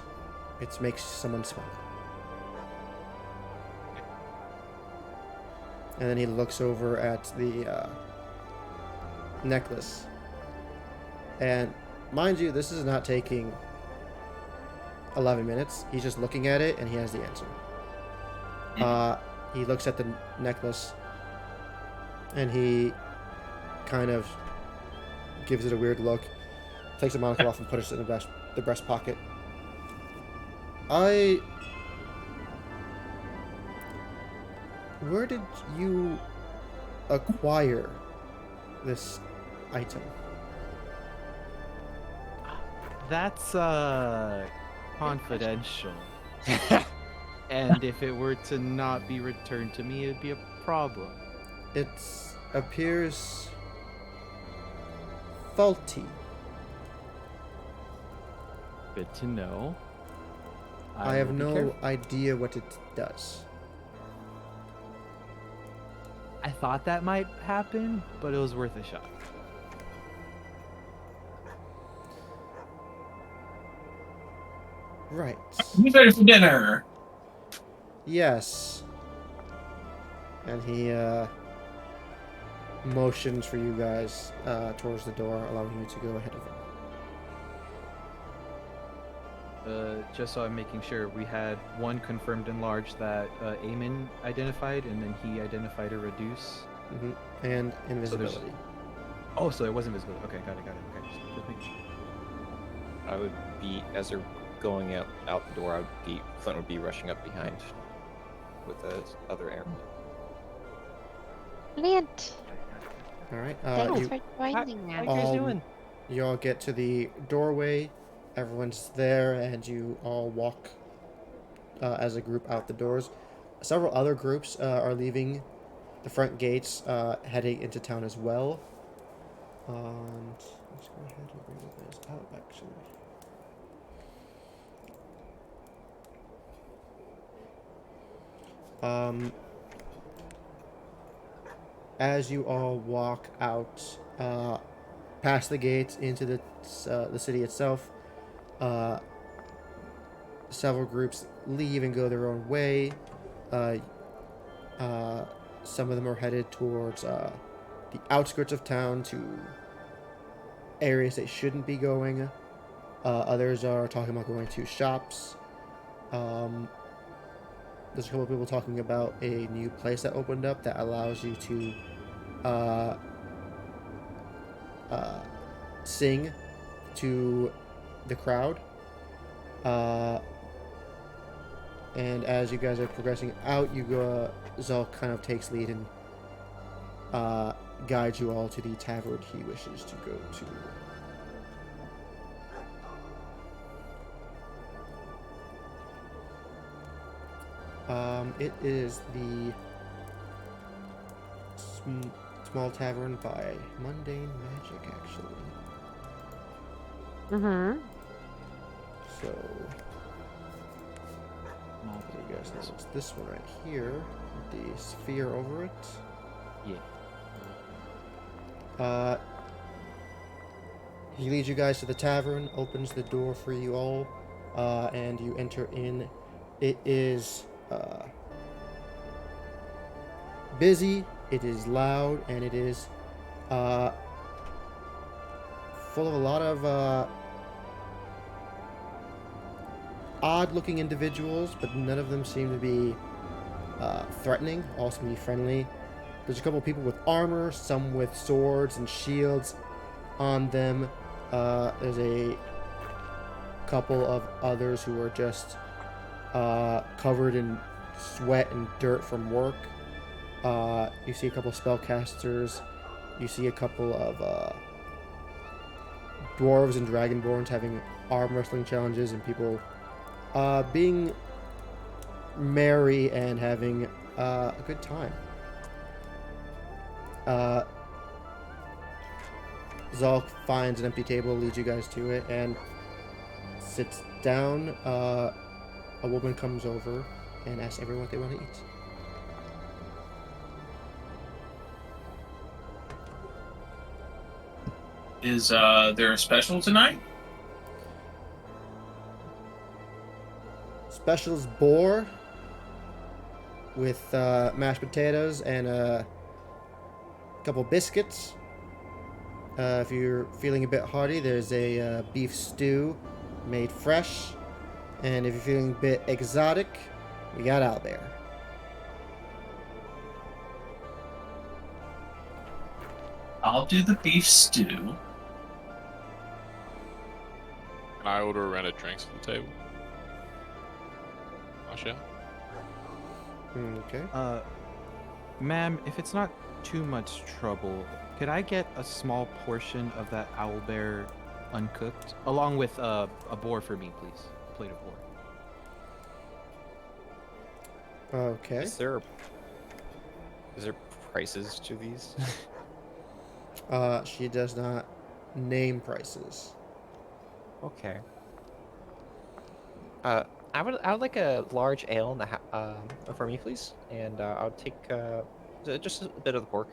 It makes someone smaller. And then he looks over at the necklace. And mind you, this is not taking 11 minutes. He's just looking at it and he has the answer. He looks at the necklace and he kind of gives it a weird look, takes the monocle off and puts it in the breast pocket. Where did you acquire this item? that's confidential. And if it were to not be returned to me, it'd be a problem. It appears faulty. Good to know. I have will be no careful. idea what it does. I thought that might happen, but it was worth a shot. Right. who's ready for dinner? Yes. And he motions for you guys towards the door, allowing you to go ahead of him. Just so I'm making sure, we had one confirmed and large that Eamon identified, and then he identified a reduce. Hmm. And invisibility. Oh, so there was invisibility. Okay, got it. Okay, just making sure. I would be, as they're going out the door, Flint would be rushing up behind with the other errand. Brilliant. All right. Thanks You for joining us. all, you all get to the doorway. Everyone's there, and you all walk as a group out the doors. Several other groups are leaving the front gates, heading into town as well. And let's go ahead and bring this out, actually. As you all walk out past the gates into the city itself, several groups leave and go their own way. Some of them are headed towards the outskirts of town to areas they shouldn't be going. Others are talking about going to shops. There's a couple of people talking about a new place that opened up that allows you to sing to the crowd. And as you guys are progressing out, Zol kind of takes lead and guides you all to the tavern he wishes to go to. It is the small tavern by Mundane Magic, actually. Mm-hmm. So, you guys know it's this one right here, with the sphere over it. Yeah. He leads you guys to the tavern, opens the door for you all, and you enter in. It is busy, it is loud, and it is full of a lot of odd-looking individuals, but none of them seem to be threatening. All seem to be friendly. There's a couple of people with armor, some with swords and shields on them. There's a couple of others who are just covered in sweat and dirt from work. You see a couple of spellcasters. You see a couple of dwarves and dragonborns having arm wrestling challenges, and people being merry and having a good time. Zalk finds an empty table, leads you guys to it, and sits down. A woman comes over and asks everyone what they want to eat. Is there a special tonight? Specials boar with mashed potatoes and a couple biscuits. If you're feeling a bit hearty, there's a beef stew made fresh. And if you're feeling a bit exotic, we got owlbear. I'll do the beef stew. Can I order a round of drinks for the table? Masha? Okay. Ma'am, if it's not too much trouble, could I get a small portion of that owlbear uncooked, along with a boar for me, please? A plate of boar. Okay. Is there prices to these? She does not name prices. Okay. I would like a large ale in the for me, please, and I'll take just a bit of the pork.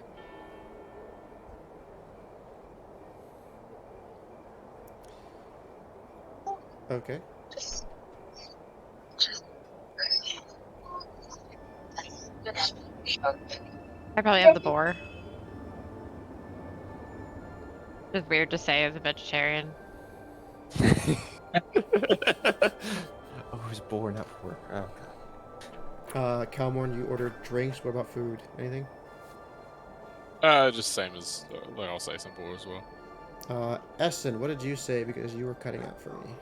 Okay. I probably have the boar. It's weird to say as a vegetarian. Oh, who's boar, not pork? Oh god. Calmorn, you ordered drinks. What about food? Anything? Just same as like I'll say some boar as well. Essen, what did you say? Because you were cutting out for me.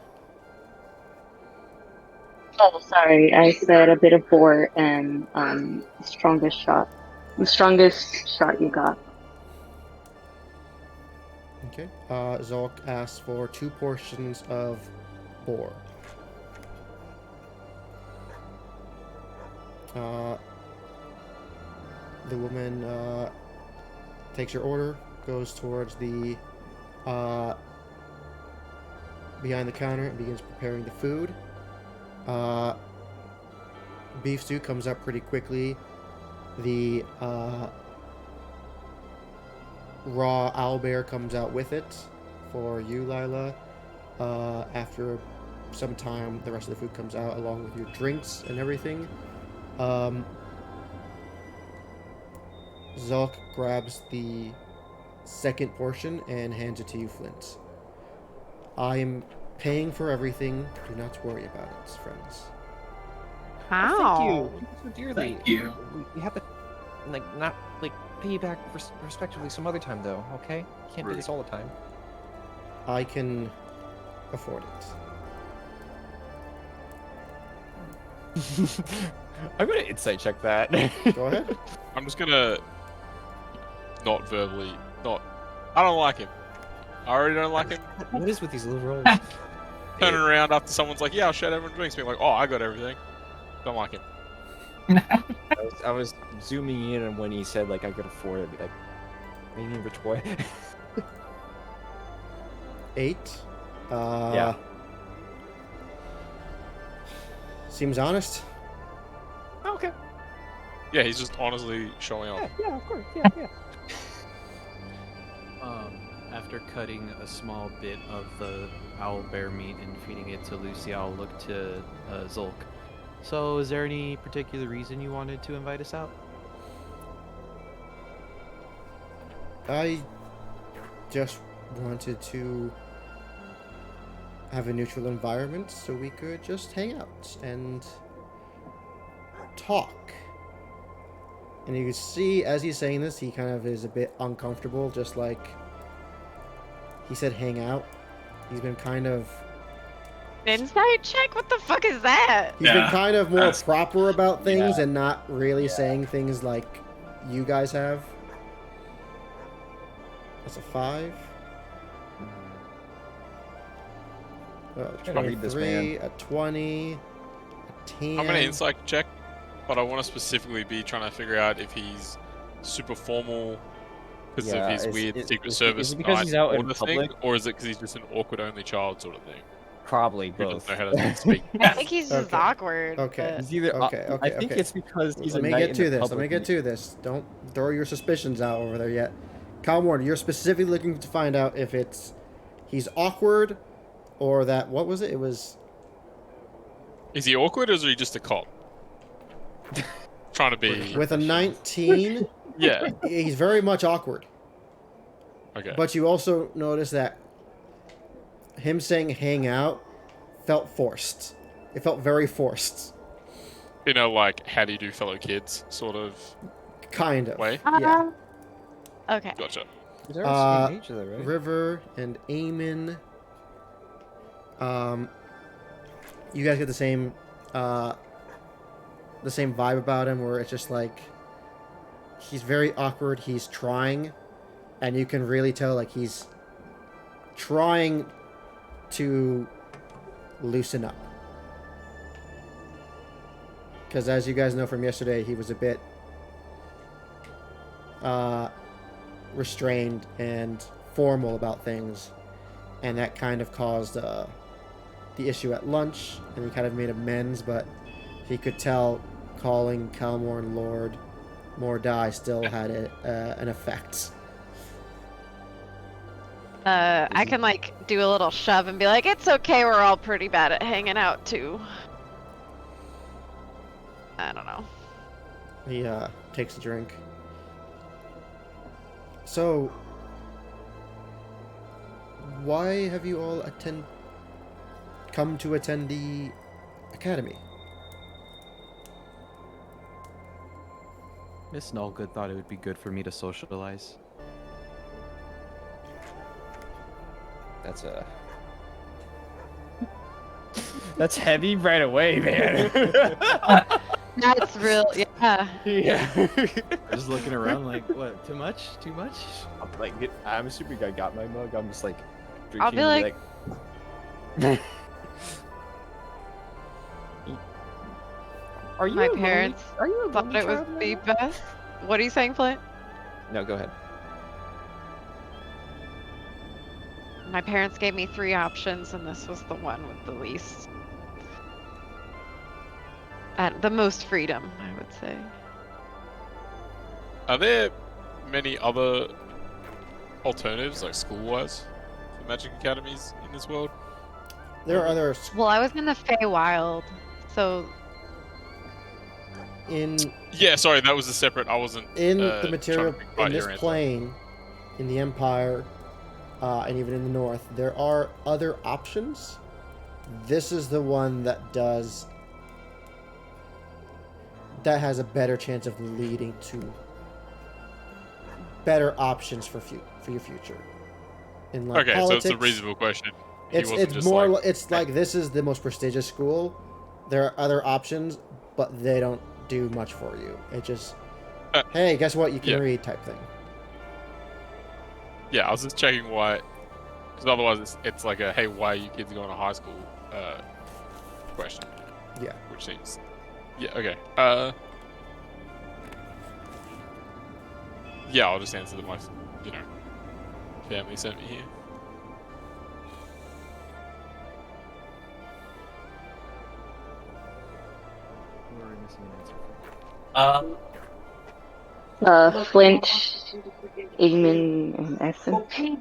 Oh, sorry. I said a bit of boar and strongest shot. The strongest shot you got. Okay. Zolk asks for 2 portions of boar. The woman takes your order, goes towards the behind the counter and begins preparing the food. Beef stew comes up pretty quickly. The raw owlbear comes out with it for you, Lila. After some time, the rest of the food comes out along with your drinks and everything. Zalk grabs the second portion and hands it to you, Flint. I am paying for everything. Do not worry about it, friends. How? Thank you. Thank you so dearly. Thank you. We have to not pay you back respectively some other time though. Okay? Can't do this all the time. I can afford it. I'm gonna insight check that. Go ahead. I'm just gonna not verbally I don't like him. I already don't like him. What is with these little rolls? Turning around after someone's like, yeah, I'll share everyone drinks, being like, oh, I got everything. Don't like him. I was zooming in on when he said like I could afford it. Be like, maybe rich boy. 8. Yeah. Seems honest. Okay. Yeah, he's just honestly showing off. Yeah, of course. Yeah. After cutting a small bit of the owl bear meat and feeding it to Lucy, I'll look to Zulk. So, is there any particular reason you wanted to invite us out? I just wanted to have a neutral environment so we could just hang out and talk. And you can see, as he's saying this, he kind of is a bit uncomfortable, just like he said hang out. He's been kind of... Insight check? What the fuck is that? He's been kind of more that's- proper about things yeah. and not really saying things like you guys have. That's a 5. Trying to read this 23, a 20, a 10. I'm gonna insight check, but I want to specifically be trying to figure out if he's super formal because Yeah, of his is- weird is- Secret is it Service because night he's out in order thing, public? or is it because he's just an awkward only child sort of thing? Probably Who both. doesn't know how to speak. I think he's just Okay. awkward. Okay. He's either. Okay, I okay, think okay. it's because he's. Let a me knight get in to the this. Let me public get to this. Don't throw your suspicions out over there yet. Kyle Warner, you're specifically looking to find out if he's awkward or that, what was it? It was... Is he awkward or is he just a cop? Trying to be. With a 19, Yeah. he's very much awkward. Okay. But you also notice that him saying hang out felt forced. It felt very forced. You know, like, how do you do fellow kids sort of Kind of. way? Yeah. Okay. Gotcha. He's our Uh, same age, though, right? River and Eamon. You guys get the same vibe about him, where it's just like he's very awkward. He's trying, and you can really tell like he's trying to loosen up. Because as you guys know from yesterday, he was a bit restrained and formal about things, and that kind of caused the issue at lunch, and he kind of made amends, but he could tell calling Calmorn Lord Mordai still had an effect. I can like do a little shove and be like, it's okay, we're all pretty bad at hanging out too. I don't know. He takes a drink. So, why have you all come to attend the academy? Miss Nullgood thought it would be good for me to socialize. That's heavy right away, man. That's real, yeah. Yeah. Just looking around like, what? Too much? Too much? I'm assuming I got my mug. I'm just like drinking. I'll be and like- Are you My a lonely- parents Are you a thought lonely it was child the right now? best. What are you saying, Flint? No, go ahead. My parents gave me 3 options, and this was the one with the least. The most freedom, I would say. Are there many other alternatives, like school-wise, for magic academies in this world? There are other Well, I was in the Feywild, so in Yeah, sorry, that was a separate. I wasn't. the trying material to think about in this your answer. plane, in the Empire, and even in the North, there are other options. This is the one that has a better chance of leading to better options for your future. In like Okay, politics, so it's a reasonable question. He wasn't it's just more. like, It's like this is the most prestigious school. There are other options, but they don't do much for you. It just, hey, guess what? You can yeah. read type thing. Yeah, I was just checking why, because otherwise it's like a hey, why are you kids going to high school question. Yeah. Which seems, yeah, okay. Yeah, I'll just answer that my, family sent me here. Or are we missing an answer? Flint, Eamon, and Essen. I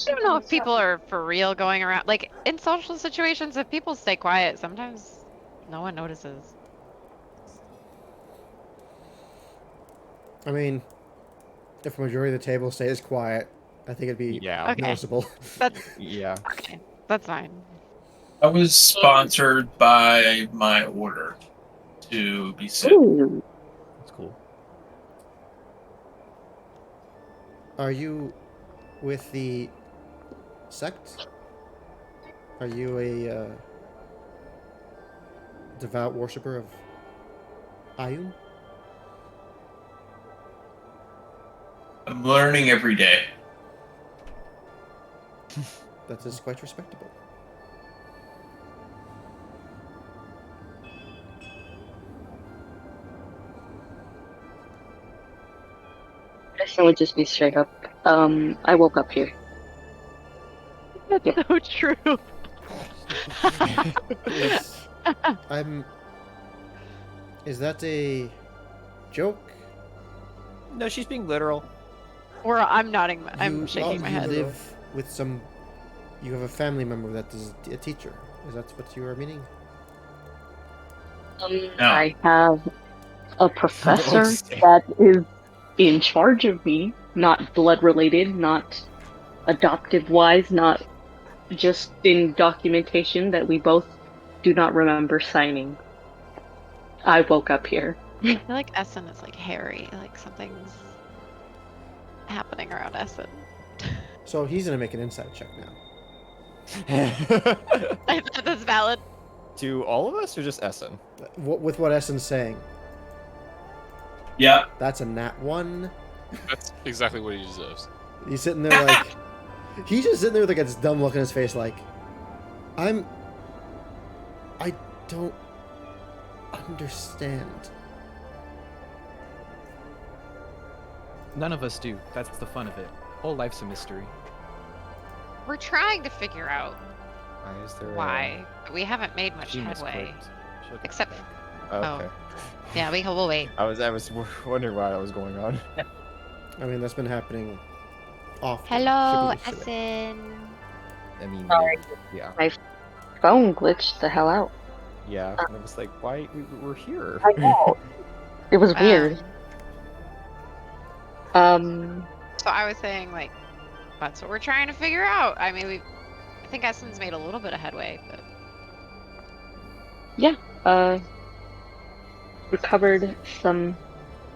don't know if people are for real going around. Like in social situations, if people stay quiet, sometimes no one notices. I mean, if a majority of the table stays quiet, I think it'd be Yeah. Okay. noticeable. That's Yeah. okay. That's fine. I was sponsored by my order to be sick. Ooh. That's cool. Are you with the sect? Are you a devout worshiper of Ayun? I'm learning every day. That is quite respectable. Essen would just be straight up. I woke up here. That's Yep. so true. I'm. Is that a joke? No, she's being literal. Or I'm nodding. I'm You- shaking my you head. live with some. You have a family member that is a teacher. Is that what you are meaning? I have a professor Don't say. that is in charge of me, not blood related, not adoptive wise, not just in documentation that we both do not remember signing. I woke up here. I feel like Essen is like hairy. Like something's happening around Essen. So he's gonna make an insight check now. I thought that's valid. To all of us or just Essen? With what Essen's saying, Yeah. that's a nat 1. That's exactly what he deserves. He's sitting there like. He's just sitting there with like this dumb look on his face, like. I don't understand. None of us do. That's the fun of it. Whole life's a mystery. We're trying to figure out Why is there why, but we haven't made much She headway. misclicked. She'll get Except- back. Okay. Yeah, we'll wait. I was wondering why that was going on. I mean, that's been happening often. Hello, Should be- Essen. I mean, Sorry. yeah, Phone glitched the hell out. yeah. And I was like, why we're here? I know. It was weird. So I was saying, like, that's what we're trying to figure out. I mean, I think Essen's made a little bit of headway, but Recovered some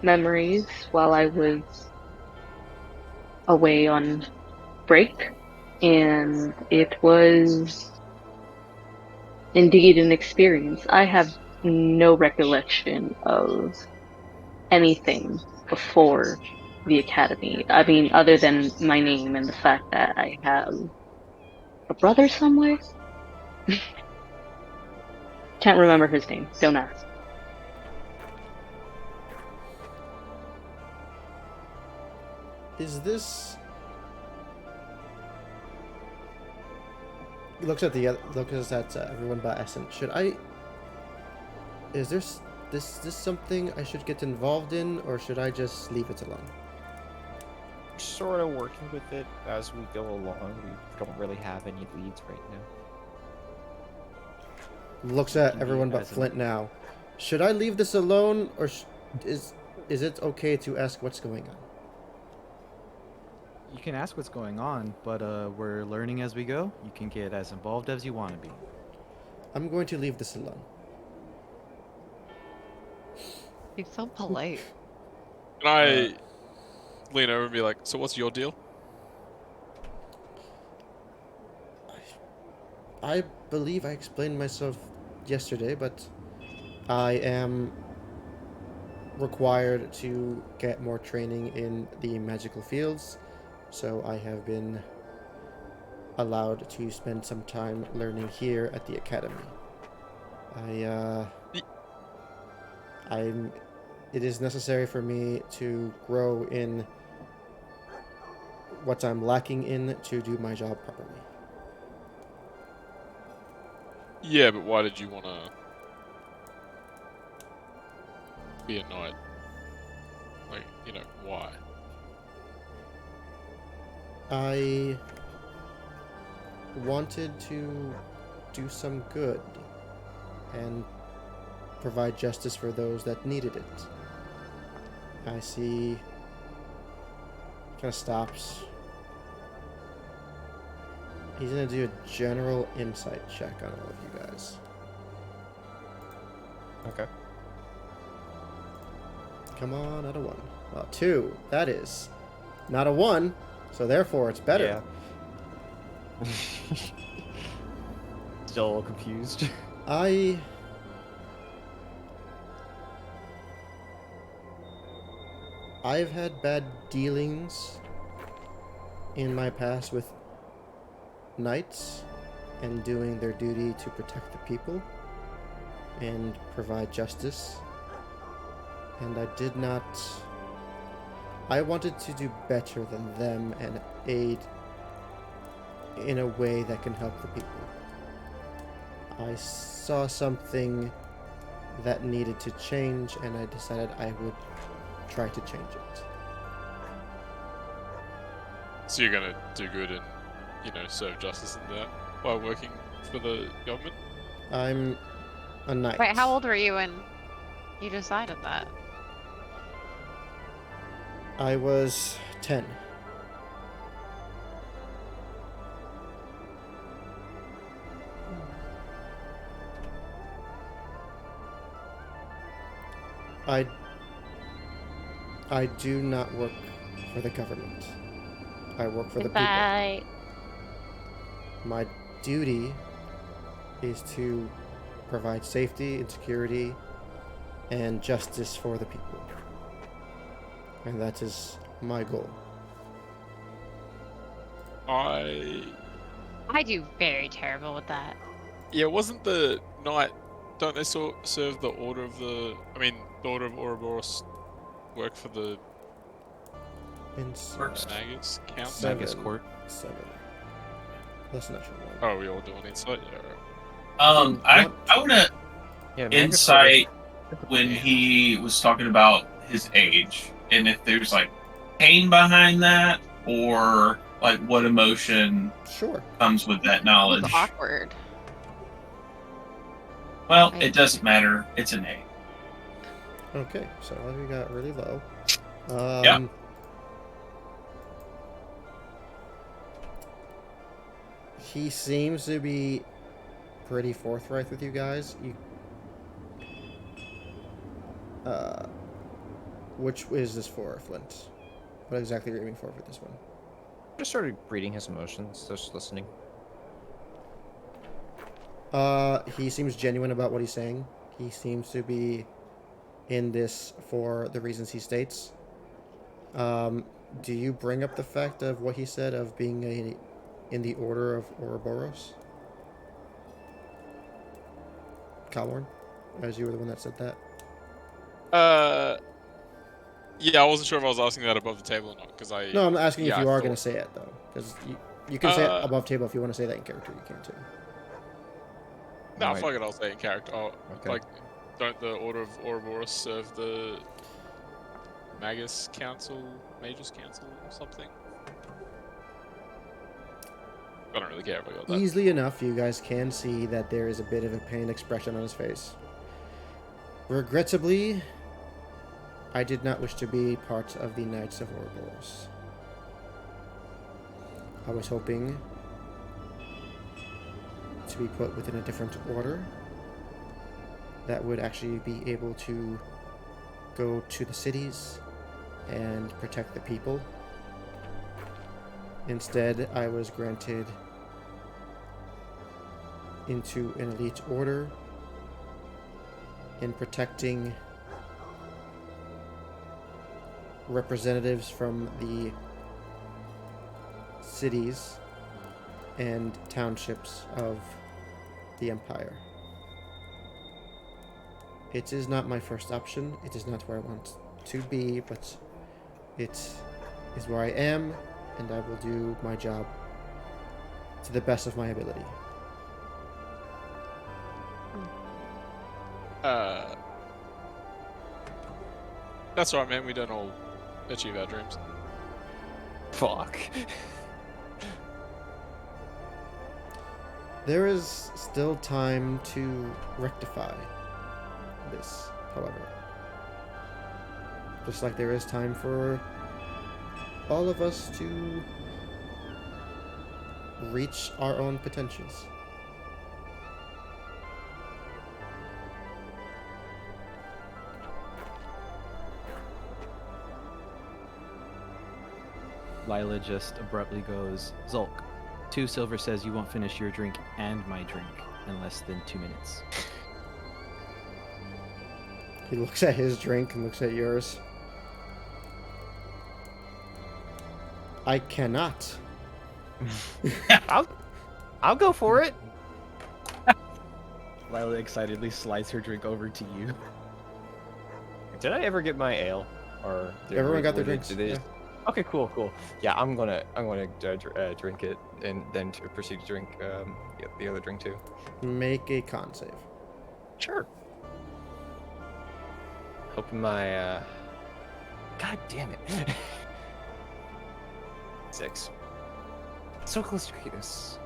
memories while I was away on break, and it was indeed an experience. I have no recollection of anything before the academy. I mean, other than my name and the fact that I have a brother somewhere. Can't remember his name. Don't ask. Is this? He looks at everyone but Essen. Should I? Is this something I should get involved in, or should I just leave it alone? Sort of working with it as we go along. We don't really have any leads right now. Looks at Can be everyone but as an- Flint now. Should I leave this alone, or is it okay to ask what's going on? You can ask what's going on, but we're learning as we go. You can get as involved as you want to be. I'm going to leave this alone. he's so polite. Can I lean over and be like, so what's your deal? I believe I explained myself yesterday, but I am required to get more training in the magical fields, so I have been allowed to spend some time learning here at the academy. It is necessary for me to grow in what I'm lacking in to do my job properly. Yeah, but why did you want to be a knight? Like, why? I wanted to do some good and provide justice for those that needed it. I see. Kind of stops. He's gonna do a general insight check on all of you guys. Okay. Come on, not a 1. Well, 2. That is not a 1, so therefore it's better. Yeah. Still a little confused. I've had bad dealings in my past with knights and doing their duty to protect the people and provide justice. And I wanted to do better than them and aid in a way that can help the people. I saw something that needed to change, and I decided I would try to change it. So you're gonna do good and, serve justice in that while working for the government? I'm a knight. Wait, how old were you when you decided that? I was 10. I do not work for the government. I work for the people. Goodbye. My duty is to provide safety and security and justice for the people. And that is my goal. I do very terrible with that. wasn't the knight? Don't they serve the order of the Ouroboros work for the Magus Council? Magus Court. 7. That's not your one. Oh, we all doing insight? Yeah, right. I want to insight when he was talking about his age and if there's like pain behind that or like what emotion Sure. comes with that It knowledge. was awkward. Well, it doesn't matter. It's an 8. Okay, so we got really low. Yeah. He seems to be pretty forthright with you guys. Which is this for, Flint? What exactly are you aiming for this one? Just started reading his emotions, just listening. He seems genuine about what he's saying. He seems to be in this for the reasons he states. Do you bring up the fact of what he said of being in the Order of Ouroboros? Kalorn, as you were the one that said that. Yeah, I wasn't sure if I was asking that above the table or not, because I... No, I'm asking if yeah, you I are thought- going to say it, though. Because you can say it above table if you want to say that in character, you can too. No, Right. fuck it, I'll say it in character. Oh, Okay. like, don't the Order of Ouroboros serve the Magus Council or something? I don't really care if I got that. Easily enough, you guys can see that there is a bit of a pained expression on his face. Regrettably, I did not wish to be part of the Knights of Ouroboros. I was hoping to be put within a different order that would actually be able to go to the cities and protect the people. Instead, I was granted into an elite order in protecting representatives from the cities and townships of the Empire. It is not my first option. It is not where I want to be, but it is where I am, and I will do my job to the best of my ability. That's right, man. We don't all achieve our dreams. Fuck. There is still time to rectify this, however. Just like there is time for all of us to reach our own potentials. Lila just abruptly goes, Zulk, 2 silver says you won't finish your drink and my drink in less than 2 minutes. He looks at his drink and looks at yours. I cannot. I'll go for it. Lila excitedly slides her drink over to you. Did I ever get my ale? Or Everyone got their did drinks. they Yeah. just- Okay, cool. Yeah, I'm gonna drink it and then to proceed to drink the other drink too. Make a con save. Sure. Hoping my God damn it. 6. So close to this.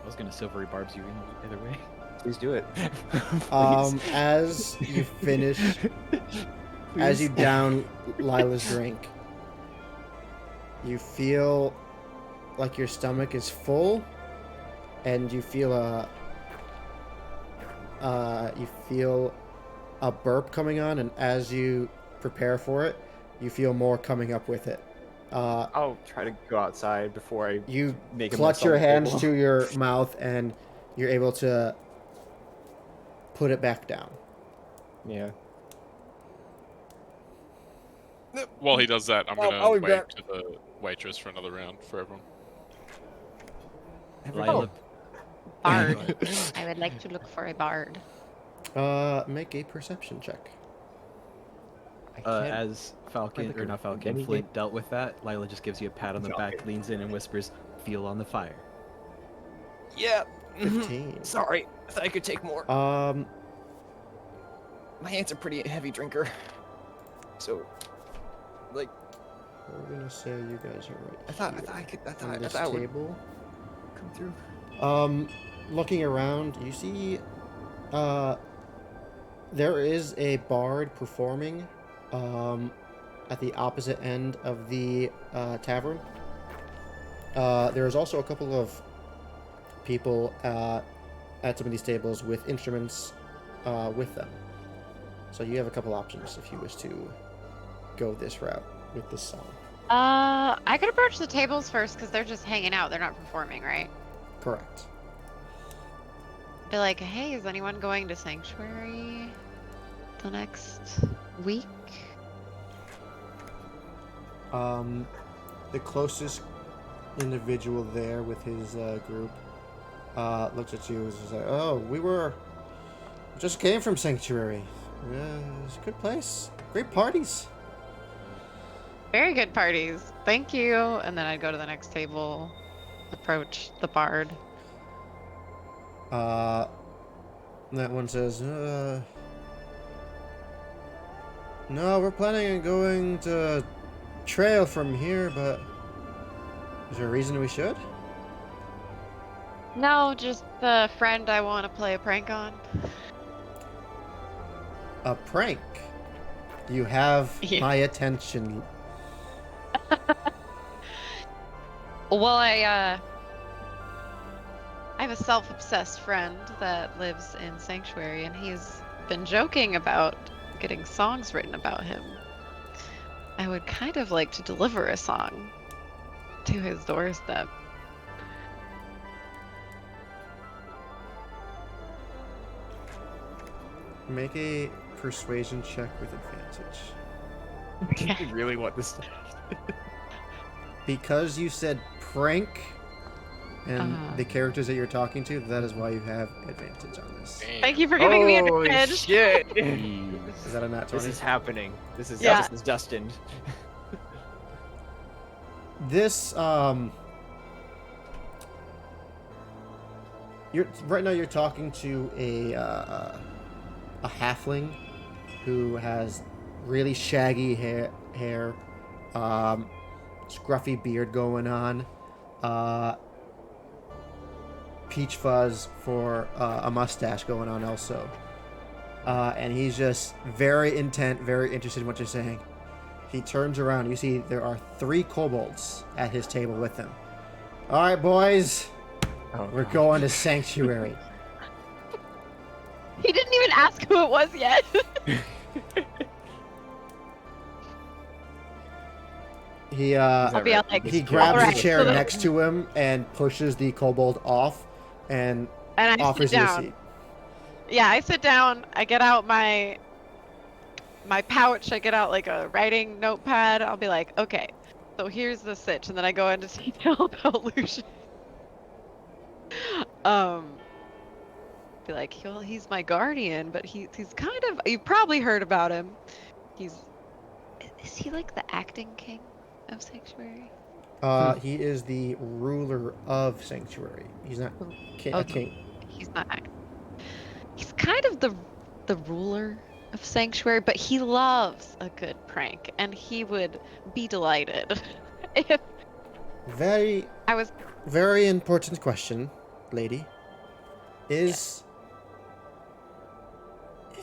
I was gonna silvery barbs you either way. Please do it. As you finish, as you down Lila's drink, you feel like your stomach is full, and you feel a burp coming on, and as you prepare for it, you feel more coming up with it. I'll try to go outside before I You make a clutch mess on your the hands table. to your mouth, and you're able to put it back down. Yeah. While he does that, I'm I'll gonna be wave back. to the waitress for another round for everyone. Lila, Bard. I would like to look for a bard. Make a perception check. I can't- as Falcon, like or a- not Falcon, anything. Flint dealt with that, Lila just gives you a pat on the back, Falcon. leans in and whispers, feel on the fire. Yeah. 15. Sorry. I thought I could take more. Um, My aunt's a pretty heavy drinker. So, like, we're gonna say you guys are right. I thought here I could. I on thought this that would table. come through. Looking around, you see, there is a bard performing, at the opposite end of the tavern. There is also a couple of people at some of these tables with instruments with them. So you have a couple options if you wish to go this route with this song. I could approach the tables first because they're just hanging out. They're not performing, right? Correct. Be like, hey, is anyone going to Sanctuary the next week? The closest individual there with his group looks at you and is like, "Oh, we just came from Sanctuary. It's a good place. Great parties." Very good parties. Thank you. And then I'd go to the next table, approach the bard. That one says, "No, we're planning on going to trail from here, but is there a reason we should?" No, just the friend I want to play a prank on. A prank. You have Yeah. my attention. Well, I have a self-obsessed friend that lives in Sanctuary, and he's been joking about getting songs written about him. I would kind of like to deliver a song to his doorstep. Make a persuasion check with advantage. You really want this? Because you said prank and Uh-huh. the characters that you're talking to, that is why you have advantage on this. Damn. Thank you for giving me Holy advantage. shit! Is that a nat 20? This is happening. This is Yeah. this is destined. This you're right now you're talking to a halfling who has really shaggy hair Scruffy beard going on. Peach fuzz for a mustache going on also. And he's just very intent, very interested in what you're saying. He turns around. You see there are 3 kobolds at his table with him. All right, boys. We're going to Sanctuary. He didn't even ask who it was yet. He I'll be out like, he grabs "Alright, a chair so the-" next to him and pushes the kobold off and and I offers sit you a down. seat. Yeah, I sit down. I get out my pouch. I get out like a writing notepad. I'll be like, okay, so here's the sitch, and then I go into detail about Lucian. Be like, well, he's my guardian, but he's kind of. You've probably heard about him. Is he like the acting king of Sanctuary? He is the ruler of Sanctuary. He's not a king. He's not acting. He's kind of the ruler of Sanctuary, but he loves a good prank, and he would be delighted if Very I was. very important question, lady. Is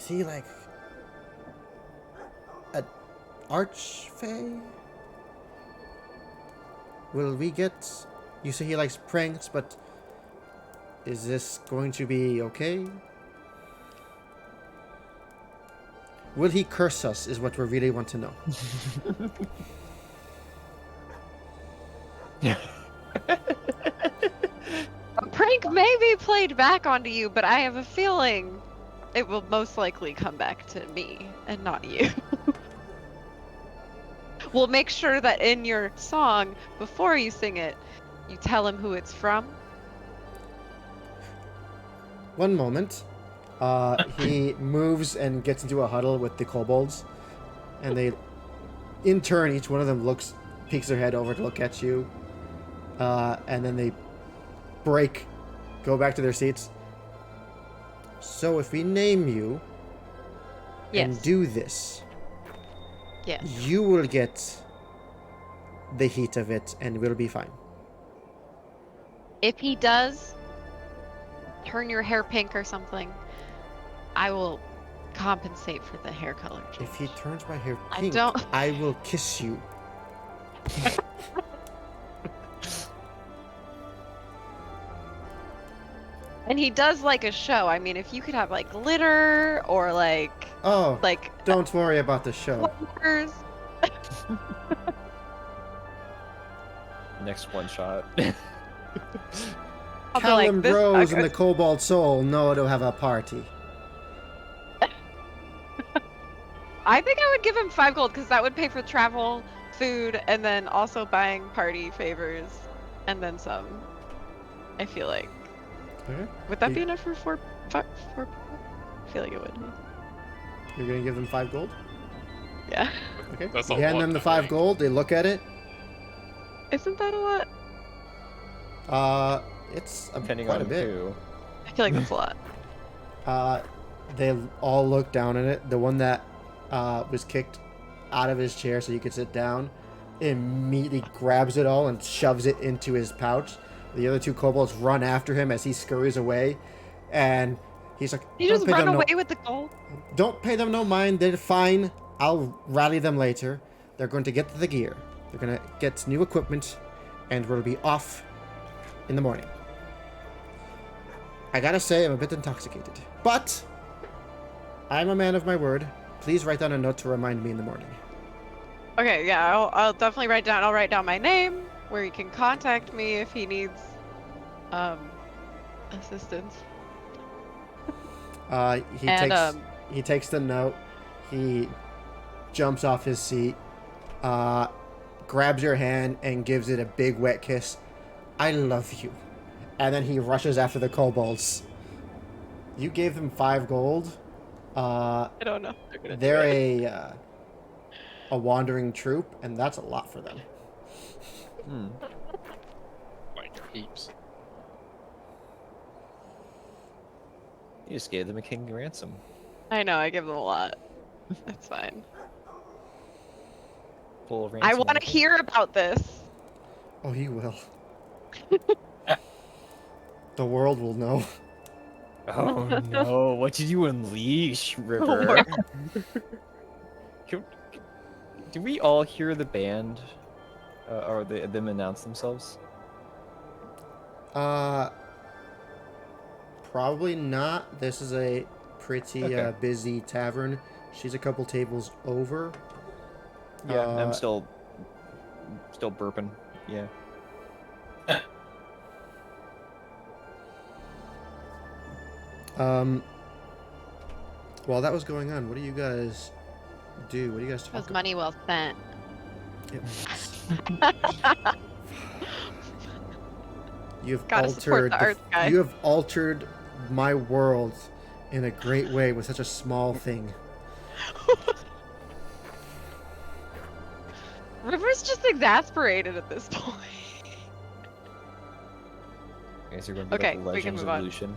he like an archfey? Will we get... You say he likes pranks, but is this going to be okay? Will he curse us is what we really want to know. A prank may be played back onto you, but I have a feeling it will most likely come back to me and not you. We'll make sure that in your song, before you sing it, you tell him who it's from. One moment. He moves and gets into a huddle with the kobolds. And they, in turn, each one of them peeks their head over to look at you. And then they go back to their seats. So if we name you and do this, Yes. you will get the heat of it and we'll be fine. If he does turn your hair pink or something, I will compensate for the hair color change. If he turns my hair I pink, don't- I will kiss you. And he does like a show. I mean, if you could have like glitter or like Oh, like don't worry about the show. flowers. Next one shot. I'll be like, Callum this Rose and sucker- the Cobalt Soul know to have a party. I think I would give him 5 gold because that would pay for travel, food, and then also buying party favors, and then some. I feel like. Okay. Would that You- be enough for 4 people? I feel like it would be. You're gonna give them 5 gold? Yeah. Okay. That's You a hand lot, them the I 5 think. gold, they look at it. Isn't that a lot? It's Depending quite on a bit. who. I feel like that's a lot. They all look down at it. The one that was kicked out of his chair so he could sit down immediately grabs it all and shoves it into his pouch. The other 2 kobolds run after him as he scurries away, and he's like, You "Don't just pay run them away with the gold? Don't pay them no mind. They're fine. I'll rally them later. They're going to get the gear. They're going to get new equipment, and we'll be off in the morning." I gotta say, I'm a bit intoxicated. But I'm a man of my word. Please write down a note to remind me in the morning. Okay, yeah, I'll definitely write down. I'll write down my name, where he can contact me if he needs assistance. He takes the note. He jumps off his seat, grabs your hand, and gives it a big wet kiss. I love you. And then he rushes after the kobolds. You gave them 5 gold. I don't know. They're a wandering troop, and that's a lot for them. Like heaps. You just gave them a king ransom. I know, I give them a lot. That's fine. full ransom. I want to hear about this. Oh, you will. The world will know. Oh no! What did you unleash, River? world. Do we all hear the band, or them announce themselves? Probably not. This is a pretty Okay. busy tavern. She's a couple tables over. Yeah, I'm Uh, still burping. Yeah. While that was going on, what do you guys do? What do you guys talk Was about? money well spent? You've Gotta support altered the arts guy. you have altered my world in a great way with such a small thing. River's just exasperated at this point. I guess you're going to be Okay, like the we can Legends move of on. Lucian.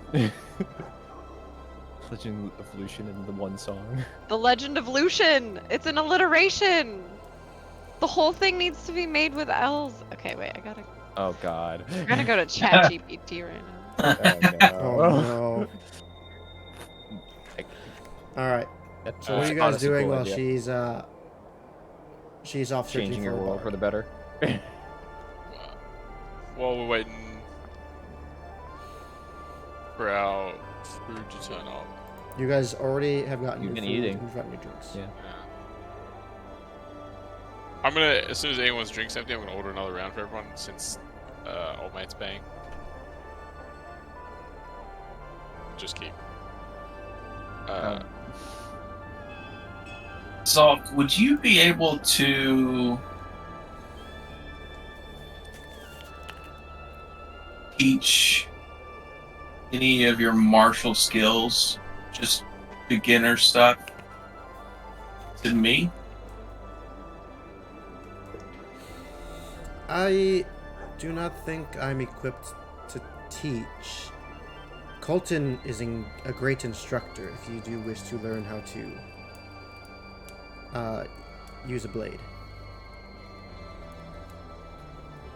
Legend of Lucian in the one song. The Legend of Lucian. It's an alliteration. The whole thing needs to be made with L's. Okay, wait. Oh God. I'm gonna go to ChatGPT right now. Oh Oh no. All right. So what are you guys Honestly, doing cool while idea. she's off searching Changing for your a world bar? for the better. While we're waiting for our food to turn up. You guys already have gotten You've your been food eating. and you've gotten your drinks. Yeah. I'm gonna, as soon as anyone's drink's empty, I'm gonna order another round for everyone since old mate's paying. Just keep. Zalk, would you be able to teach any of your martial skills, just beginner stuff, to me? I do not think I'm equipped to teach. Colton is a great instructor if you do wish to learn how to use a blade.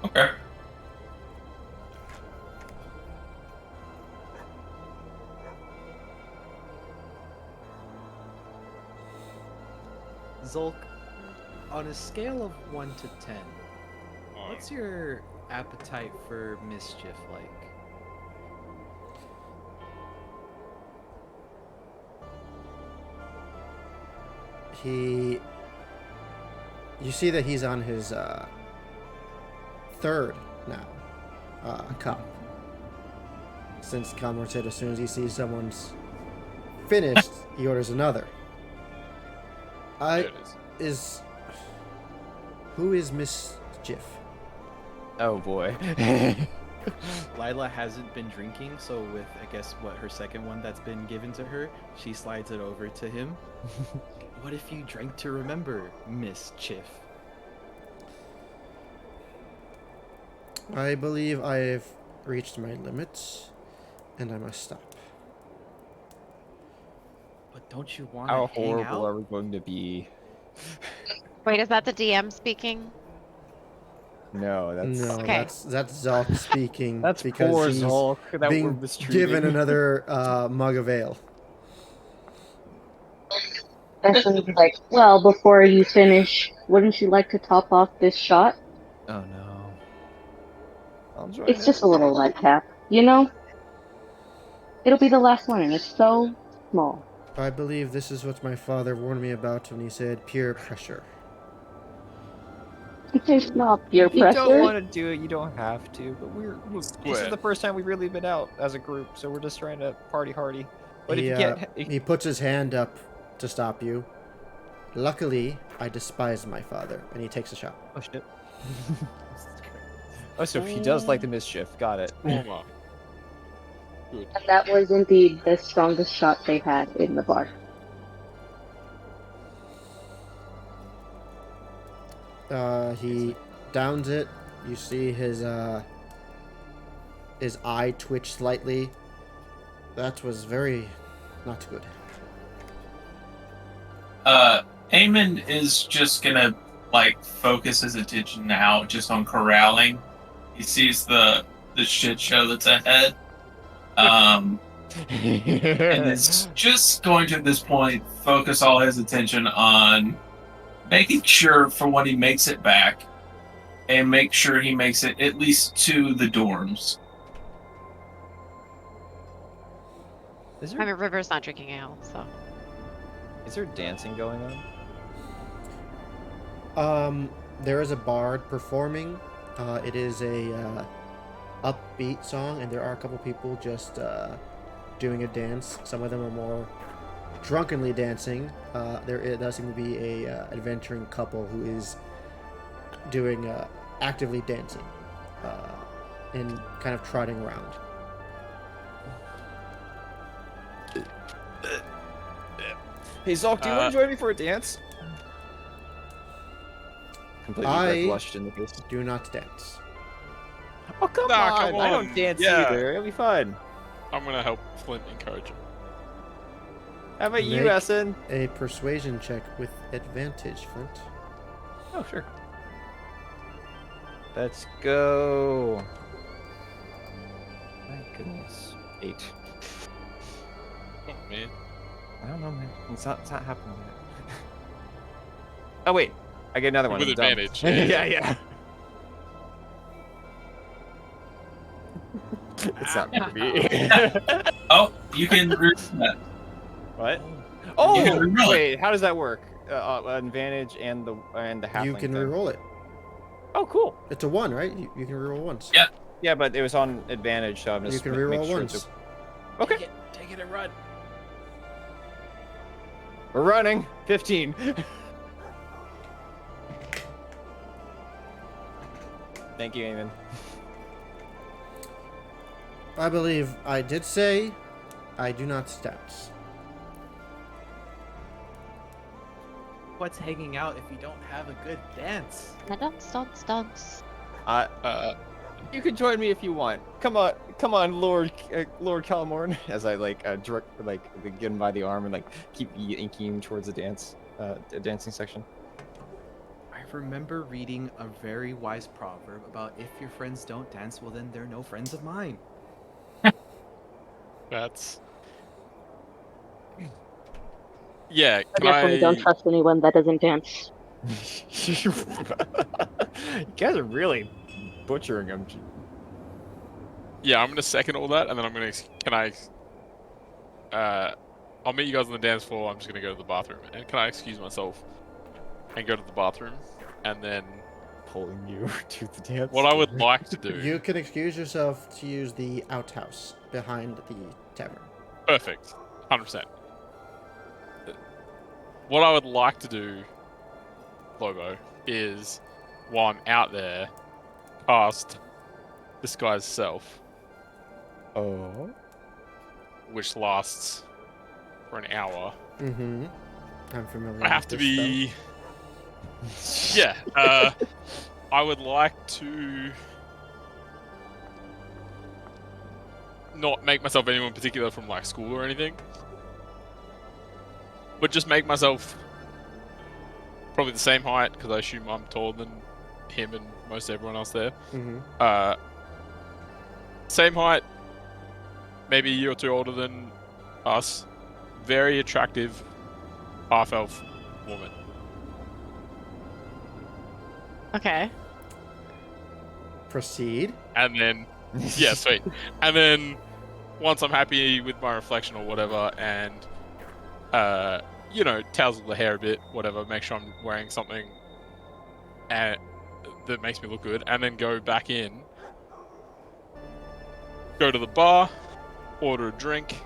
Okay. Zulk, on a scale of 1 to 10, what's your appetite for mischief like? You see that he's on his third now cup. Since Conmore said as soon as he sees someone's finished, he orders another. There it is. Who is Mischief? Oh boy. Lila hasn't been drinking, so with, I guess, her second one that's been given to her, she slides it over to him. What if you drank to remember, Mischief? I believe I've reached my limits, and I must stop. But don't you want How to hang horrible out? are we going to be? Wait, is that the DM speaking? No, that's No, Okay. that's Zalk speaking. that's because poor he's Zulk that we're being mistreating. given another mug of ale. Especially like, well, before you finish, wouldn't you like to top off this shot? Oh no. I'll join It's it. just a little light cap, you know? It'll be the last one, and it's so small. I believe this is what my father warned me about when he said peer pressure. It's not peer If you don't pressure. want to do it, you don't have to. But this is Square. the first time we've really been out as a group, so we're just trying to party hardy. But if He, you get, he puts his hand up to stop you. Luckily, I despise my father, and he takes a shot. oh shit. Oh, so he does like the mischief. Got it. Trauma. Good. And that was indeed the strongest shot they had in the bar. He downs it. You see his eye twitch slightly. That was very not good. Eamon is just gonna like focus his attention now just on corralling. He sees the shit show that's ahead. And is just going to at this point focus all his attention on making sure for when he makes it back, and make sure he makes it at least to the dorms. I mean, River's not drinking ale, so. Is there dancing going on? There is a bard performing. It is a upbeat song, and there are a couple people just doing a dance. Some of them are more drunkenly dancing. There does seem to be a adventuring couple who is doing actively dancing and kind of trotting around. Hey Zolk, do you want to join me for a dance? Completely blushed in the face. Do not dance. Oh come on! I don't dance either. It'll be fun. I'm gonna help Flint encourage him. How about you, Essen? A persuasion check with advantage, Flint. Oh sure. Let's go. My goodness. 8. Oh man. I don't know, man. It's not happening yet. Oh wait, I get another one. With advantage. Yeah. It's not gonna be. Oh, you can reroll that. What? Oh, wait. How does that work? Advantage and the halfling. You can thing. reroll it. Oh, cool. It's a 1, right? You can reroll once. Yeah. Yeah, but it was on advantage, so I'm just. You can reroll once. Okay. Take it and run. We're running. 15. Thank you, Eamon. I believe I did say I do not dance. What's hanging out if you don't have a good dance? Dance. You can join me if you want. Come on, Lord Calamorn. As I get him by the arm and like keep yanking him towards the dancing section. I remember reading a very wise proverb about if your friends don't dance, well then they're no friends of mine. That's. Yeah, I definitely don't trust anyone that doesn't dance. You guys are really butchering him. Yeah, I'm gonna second all that, and then I'm gonna. I'll meet you guys on the dance floor. I'm just gonna go to the bathroom, and can I excuse myself and go to the bathroom, and then pulling you to the dance. What I would like to do. You can excuse yourself to use the outhouse behind the tavern. Perfect, 100%. What I would like to do, Lobo, is while I'm out there, cast Disguise Self. Oh. which lasts for an hour. Mm-hmm. I'm familiar. I have to be. Yeah. I would like to not make myself anyone particular from like school or anything, but just make myself probably the same height because I assume I'm taller than him and most everyone else there. Mm-hmm. Same height, maybe a year or two older than us. Very attractive half-elf woman. Okay. Proceed. And then, yeah, sweet. And then, once I'm happy with my reflection or whatever, and, tousle the hair a bit, whatever, make sure I'm wearing something that makes me look good, and then go back in, go to the bar, order a drink,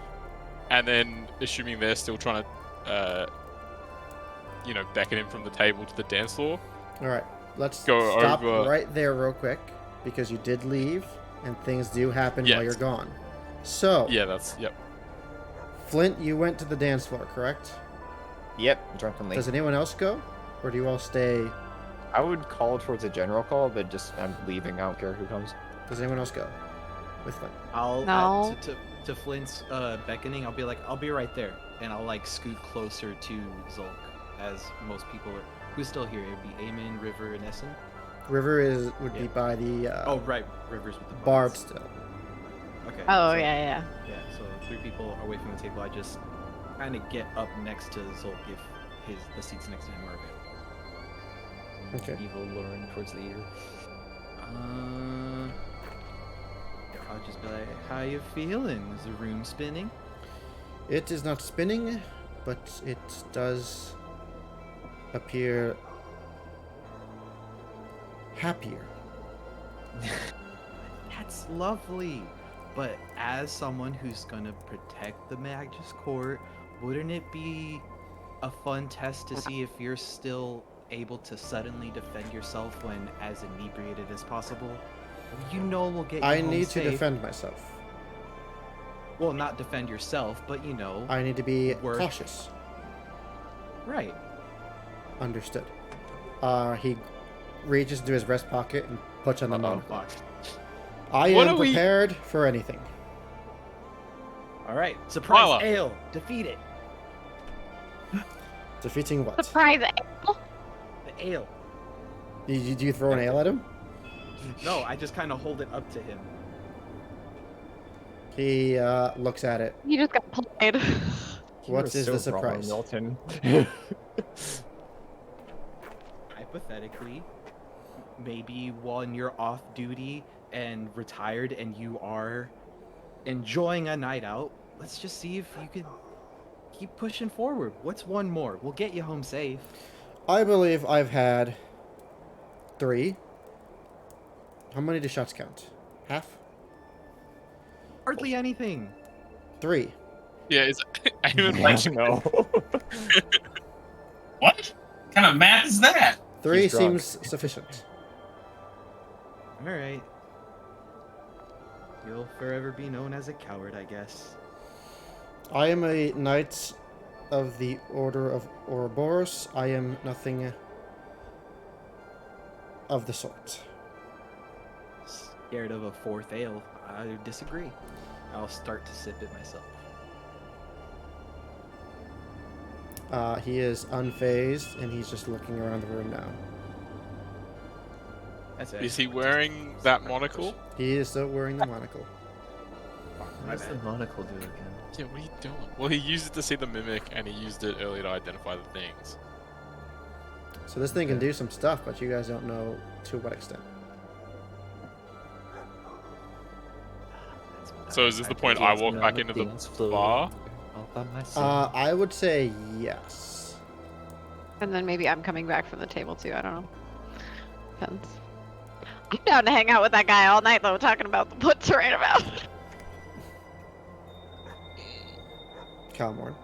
and then, assuming they're still trying to, beckon him from the table to the dance floor. All right, let's go stop over right there real quick, because you did leave, and things do happen Yes. while you're gone. So, Yeah, yep. Flint, you went to the dance floor, correct? Yep, drunkenly. Does anyone else go? Or do you all stay? I would call towards a general call, but just I'm leaving. I don't care who comes. Does anyone else go with Flint? I'll No. to Flint's beckoning. I'll be like, I'll be right there, and I'll like scoot closer to Zulk, as most people Who's still here? It'd be Eamon, River, and Essen. River would be Yeah. by the Oh, right. River's with the bard bards. still. Okay. Oh, so- yeah. Yeah, so 3 people away from the table. I just kind of get up next to Zolk if the seats next to him are available. Okay. Evil Lauren towards the ear. I'll just be like, how you feeling? Is the room spinning? It is not spinning, but it does appear happier. That's lovely. But as someone who's gonna protect the Magus Court, wouldn't it be a fun test to see if you're still able to suddenly defend yourself when as inebriated as possible? You know we'll get you I home need to safe. defend myself. Well, not defend yourself, but you know. I need to be Work. cautious. Right. Understood. He reaches into his breast pocket and puts on the monocle. Fuck. I What am are we- prepared for anything. All right. Surprise Voila. ale. Defeat it. Defeating what? Surprise! The ale. Do you throw an ale at him? No, I just kind of hold it up to him. He looks at it. You just got played. What You're is so the surprise? wrong, Milton. Hypothetically, maybe when you're off duty and retired and you are enjoying a night out, let's just see if you could keep pushing forward. What's one more? We'll get you home safe. I believe I've had 3. How many do shots count? Half? Hardly anything. 3. Yeah, it's Eamon likes no. What kind of math is that? 3 He's drunk. seems sufficient. All right. You'll forever be known as a coward, I guess. I am a knight of the Order of Ouroboros. I am nothing of the sort. Scared of a 4th ale? I disagree. I'll start to sip it myself. He is unfazed, and he's just looking around the room now. That's it. Is he wearing that monocle? He is still wearing the monocle. What does the monocle do again? Yeah, what are you doing? Well, he used it to see the mimic, and he used it earlier to identify the things. So this thing can do some stuff, but you guys don't know to what extent. So is this the point I walk back into the bar? All by myself. I would say yes. And then maybe I'm coming back from the table too. I don't know. Depends. I'm down to hang out with that guy all night though, talking about what's right about. Calmorn.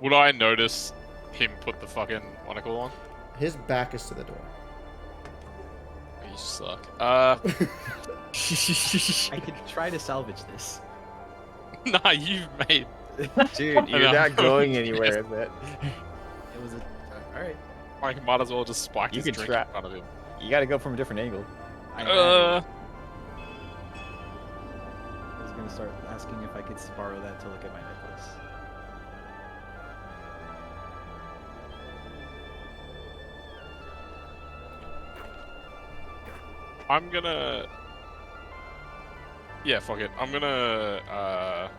Would I notice him put the fucking monocle on? His back is to the door. You suck. I could try to salvage this. Nah, you've made. Dude, you're No. not going anywhere, is it? It was a. Alright. Like, might as well just spike You his could drink try- in front of him. You gotta go from a different angle. I was gonna start asking if I could borrow that to look at my necklace. I'm gonna. Yeah, fuck it. I'm gonna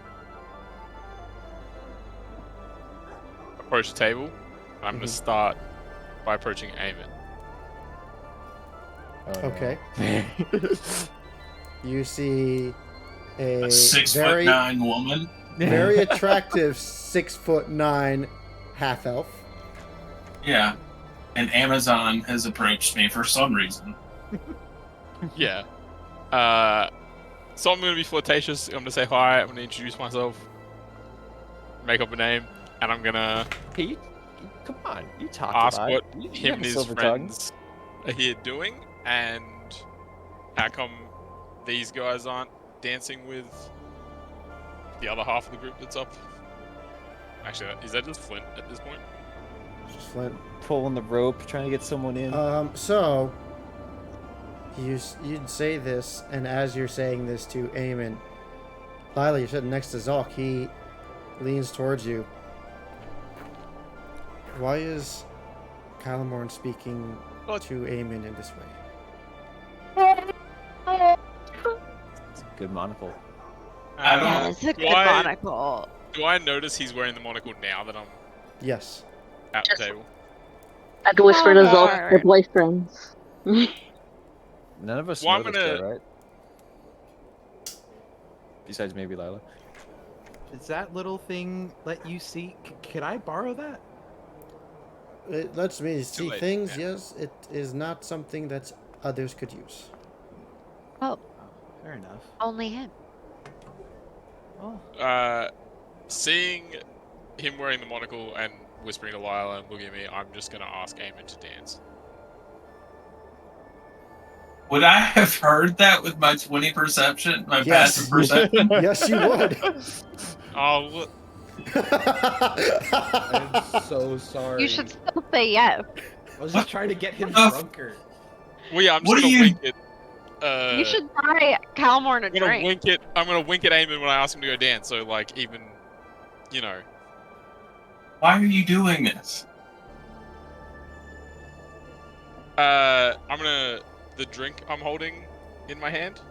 approach the table. I'm gonna start by approaching Eamon. Oh, no. Okay. You see A a 6'9" woman. very attractive 6'9" half elf. Yeah. And Amazon has approached me for some reason. Yeah. So I'm gonna be flirtatious. I'm gonna say hi. I'm gonna introduce myself, make up a name, and I'm gonna Hey, come on, you talk ask about what it. You him have and a his silver tongue. friends are here doing, and how come these guys aren't dancing with the other half of the group that's up. Actually, is that just Flint at this point? Just Flint. Pulling the rope, trying to get someone in. So you'd say this, and as you're saying this to Eamon, Lila, you're sitting next to Zalk. He leans towards you. Why is Calamorn speaking What? to Eamon in this way? It's a good monocle. I don't- Yeah, it's a do good monocle. Do I notice he's wearing the monocle now that I'm Yes. at the table? I had to whisper to Zolk, Alright. their boyfriends. None of us Well, I'm noticed it, gonna- right? Besides maybe Lila. Does that little thing let you see? Could I borrow that? It lets me see late, things, yeah. yes. It is not something that others could use. Oh, Fair enough. only him. Oh, Seeing him wearing the monocle and whispering to Lila and looking at me, I'm just gonna ask Eamon to dance. Would I have heard that with my 20 perception, my Yes. passive perception? Yes, you would. Oh, look. I'm so sorry. You should still say yes. I was just trying to get him Uh, drunker. Well, yeah, I'm just What gonna do you- wink it. You should buy Calmorn a I'm gonna drink. wink it. I'm gonna wink at Eamon when I ask him to go dance. So, like, even, you know, Why are you doing this? I'm gonna the drink I'm holding in my hand.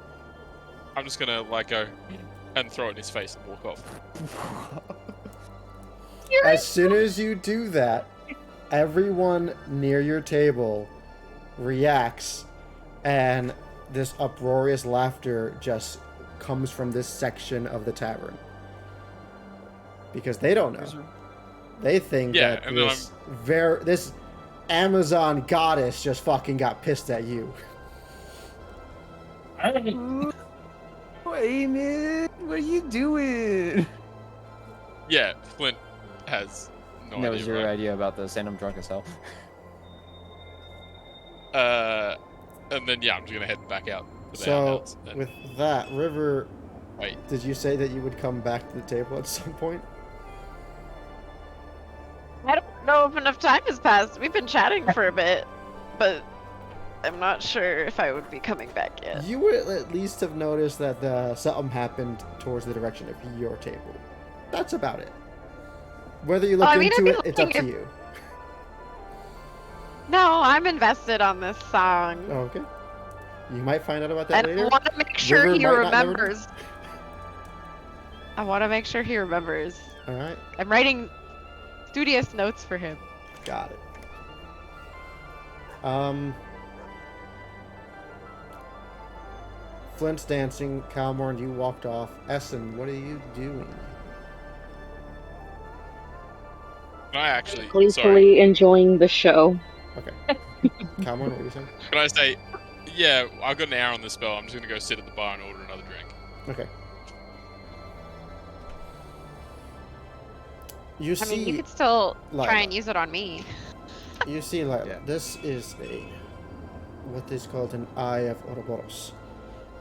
I'm just gonna like go and throw it in his face and walk off. As soon as you do that, everyone near your table reacts, and this uproarious laughter just comes from this section of the tavern. Because they don't know. They think Yeah, that and then this Amazon goddess just fucking got pissed at you. Hey man, what are you doing? Yeah, Flint has no That idea. was your right? idea about this, and I'm drunk as hell. And then yeah, I'm just gonna head back out. To the So, outhouse and- with that, River, Wait. did you say that you would come back to the table at some point? I don't know if enough time has passed. We've been chatting for a bit, but I'm not sure if I would be coming back yet. You would at least have noticed that something happened towards the direction of your table. That's about it. Whether you look I mean, I'd into be it, it's up looking to if- you. No, I'm invested on this song. Oh, okay. You might find out about that And I later. want to make sure River he might not never- remembers. I want to make sure he remembers. All right, I'm writing studious notes for him. got it. Flint's dancing. Calmorn, you walked off. Essen, what are you doing? Can I actually? Gleefully Sorry. enjoying the show. Okay. Calmorn, what are you saying? Can I say? Yeah, I've got an hour on this spell. I'm just gonna go sit at the bar and order another drink. Okay. You I see, mean, you could still try Lila. and use it on me. You see, like, Yeah. this is what is called an Eye of Ouroboros.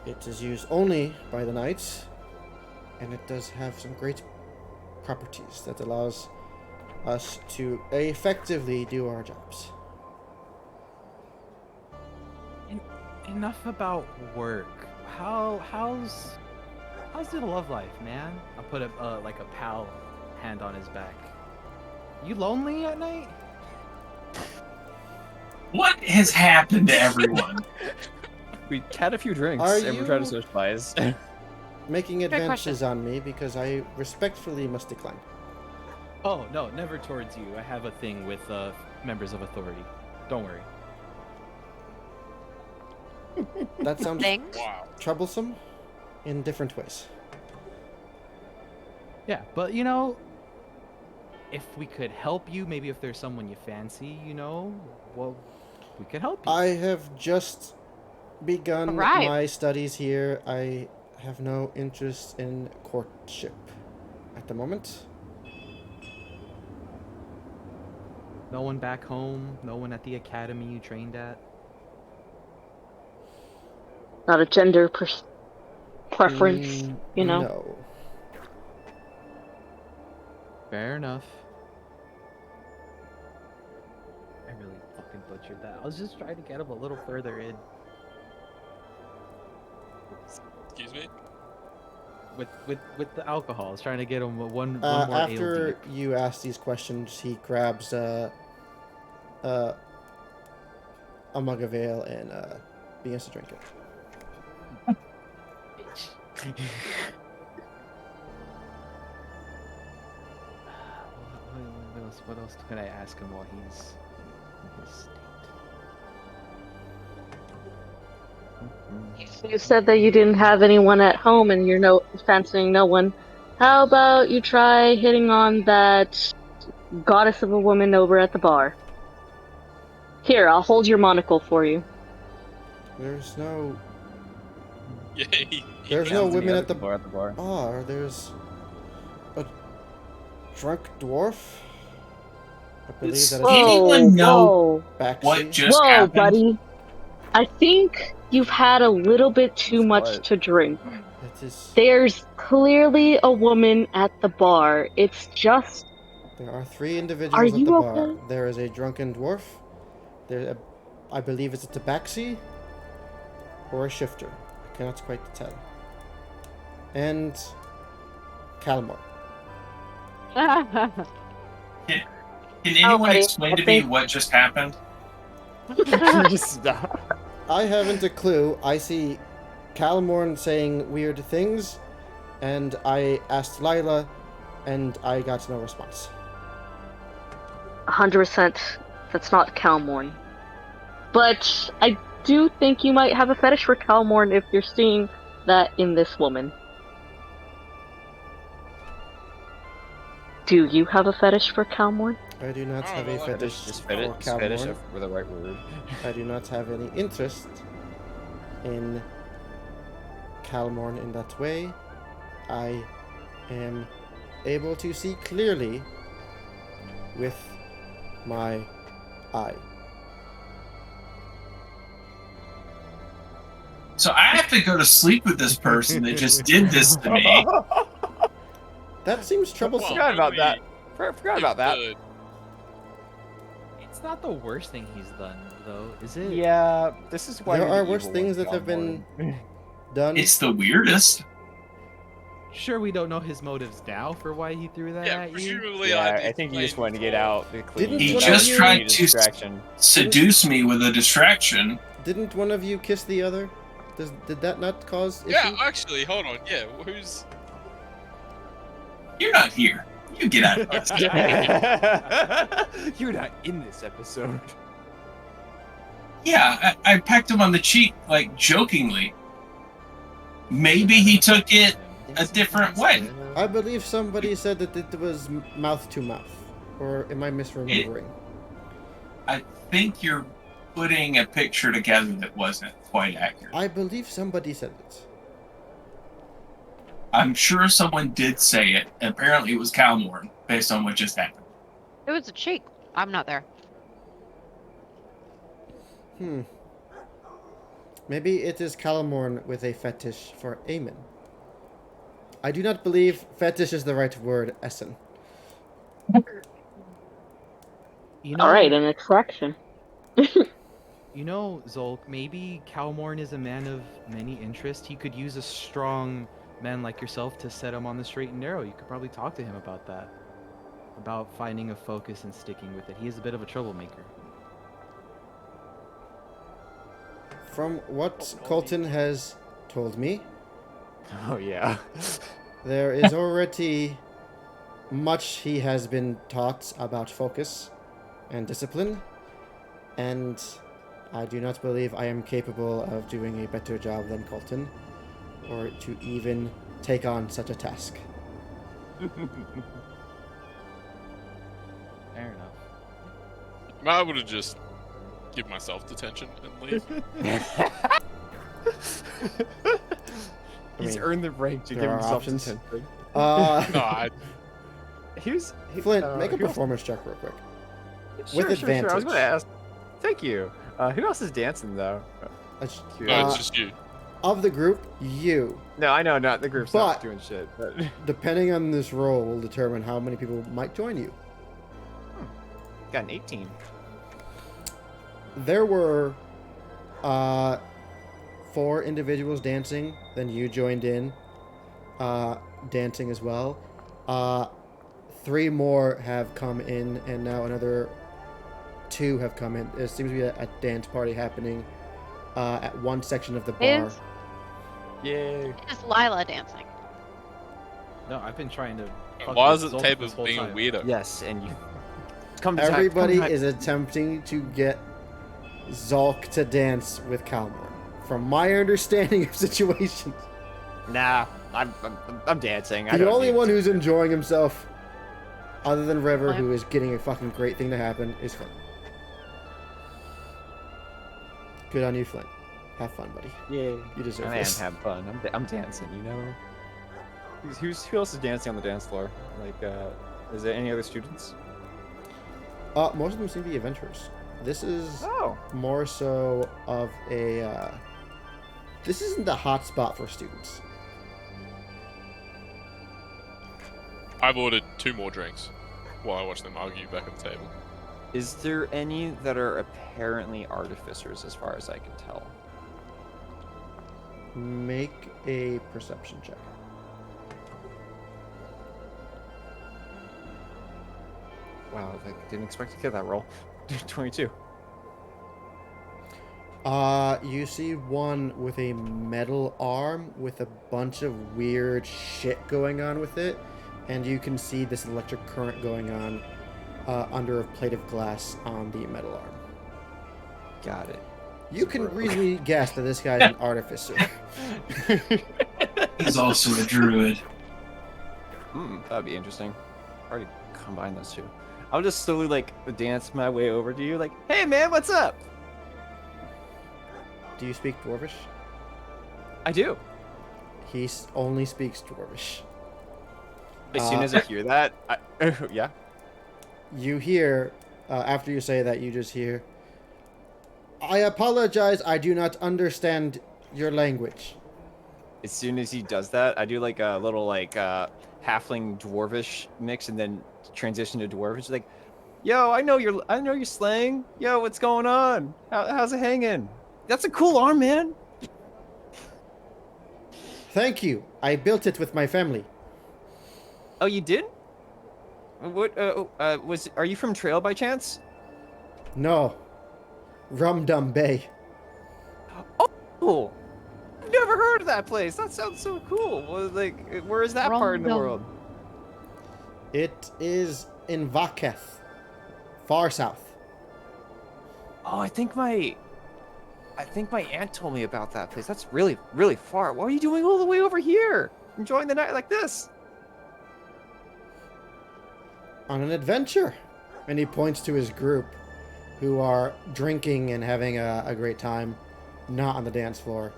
It is used only by the knights, and it does have some great properties that allows us to effectively do our jobs. Enough about work. How's the love life, man? I'll put a like a pal hand on his back. You lonely at night? What has happened to everyone? We had a few drinks Are and we tried to you- socialize. Making Good advances question. on me because I respectfully must decline. Oh no, never towards you. I have a thing with members of authority. Don't worry. That sounds Thing? Wow. troublesome in different ways. Yeah, but you know, if we could help you, maybe if there's someone you fancy, you know, well, we could help you. I have just begun Alright. my studies here. I have no interest in courtship at the moment. No one back home, no one at the academy you trained at. Not a gender preference, you know? No. Fair enough. I really fucking butchered that. I was just trying to get him a little further in. Excuse me. with the alcohol. I was trying to get him one more ale After deep. you ask these questions, he grabs a mug of ale and begins to drink it. What else can I ask him while he's in his state? You said that you didn't have anyone at home and you're fancying no one. How about you try hitting on that goddess of a woman over at the bar? Here, I'll hold your monocle for you. There's no Yeah, There's no women at the bar. bar. There's a drunk dwarf. I believe Does that is anyone know whoa, Baxi. what just whoa, happened? buddy. I think you've had a little bit too much What? to drink. It is. There's clearly a woman at the bar. It's just... There are 3 individuals Are at the you bar. okay? There is a drunken dwarf. I believe it's a tabaxi or a shifter. I cannot quite tell. And Calmar. Can anyone buddy, explain I to me think- what just happened? Stop. I haven't a clue. I see Calmorn saying weird things, and I asked Lila, and I got no response. 100% that's not Calmorn. But I do think you might have a fetish for Calmorn if you're seeing that in this woman. Do you have a fetish for Calmorn? I do not Oh, have a well, fetish Just for fetish Calmorn. for the right word. I do not have any interest in Calmorn in that way. I am able to see clearly with my eye. So I have to go to sleep with this person that just did this to me. That seems troublesome. Forgot about that. Forgot about that. It's not the worst thing he's done, though, is it? Yeah, this is why There you're are the worse evil things one, that have been Calmorn. done. It's the weirdest. Sure, we don't know his motives now for why he threw that Yeah, at you. presumably Yeah, I'd I think you just explain wanted to get before. out the clean. Didn't He one just of you- tried to distraction. seduce me with a distraction. Didn't one of you kiss the other? Did that not cause issue? Yeah, actually, hold on. Yeah, who's? You're not here. You get out of this. You're not in this episode. Yeah, I pecked him on the cheek, like, jokingly. Maybe he took it a different way. I believe somebody said that it was mouth to mouth. Or am I misremembering? I think you're putting a picture together that wasn't quite accurate. I believe somebody said it. I'm sure someone did say it. Apparently it was Calmorn, based on what just happened. It was a cheek. I'm not there. Maybe it is Calamorn with a fetish for Aemon. I do not believe fetish is the right word, Essen. You know, Alright, an attraction. You know, Zolk, maybe Calmorn is a man of many interests. He could use a strong man like yourself to set him on the straight and narrow. You could probably talk to him about that. About finding a focus and sticking with it. He is a bit of a troublemaker. From what Colton has told me, Oh yeah. there is already much he has been taught about focus and discipline, and I do not believe I am capable of doing a better job than Colton, or to even take on such a task. Fair enough. I would have just give myself detention and leave. He's mean, earned the right to there give are himself options. detention. no, I, Flint, make a performance check real quick. Sure, with sure, sure. I was advantage. going to ask. Thank you. Who else is dancing though? That's- no, it's uh, just you. of the group, you. No, I know, not the group's But- not doing shit. But Depending on this role, will determine how many people might join you. got an 18. There were 4 individuals dancing, then you joined in. dancing as well. 3 more have come in, and now another 2 have come in. There seems to be a dance party happening at one section of the bar. Yay. Is Lila dancing? No, I've been trying to. fuck Why with is it Zolf tabled this whole being a time. weirdo? Yes, and you come to Everybody time. is attempting to get Zolk to dance with Kalmor. From my understanding of situations, Nah, I'm dancing. I the don't only need one to. who's enjoying himself, other than River, Flint. who is getting a fucking great thing to happen, is Flint. Good on you, Flint. Have fun, buddy. Yay. You deserve I am this. having fun. I'm dancing, you know. Who else is dancing on the dance floor? Like, is there any other students? Most of them seem to be adventurers. This is Oh. more so of a. This isn't the hot spot for students. I've ordered 2 more drinks while I watch them argue back at the table. Is there any that are apparently artificers, as far as I can tell? Make a perception check. Wow, I didn't expect to get that roll. 22. You see one with a metal arm with a bunch of weird shit going on with it, and you can see this electric current going on under a plate of glass on the metal arm. Got it. You can reasonably guess that this guy's an artificer. He's also a druid. That'd be interesting. Already combine those two. I'll just slowly like dance my way over to you, like, "Hey man, what's up?" Do you speak Dwarvish? I do. He only speaks Dwarvish. As soon as I hear that, yeah. You hear, after you say that, you just hear, "I apologize, I do not understand your language." As soon as he does that, I do like a little like halfling dwarvish mix, and then transition to dwarvish. Like, "Yo, I know you're slang. Yo, what's going on? How's it hanging? That's a cool arm, man." Thank you. I built it with my family. Oh, you did? What? Are you from Trail by chance? No. Rum Dum Bay. Cool. I've never heard of that place. That sounds so cool. Well, like, where is that part in the Rum-dum. world? It is in Vaketh, far south. Oh, I think my aunt told me about that place. That's really, really far. What are you doing all the way over here? Enjoying the night like this? On an adventure. And he points to his group, who are drinking and having a great time, not on the dance floor.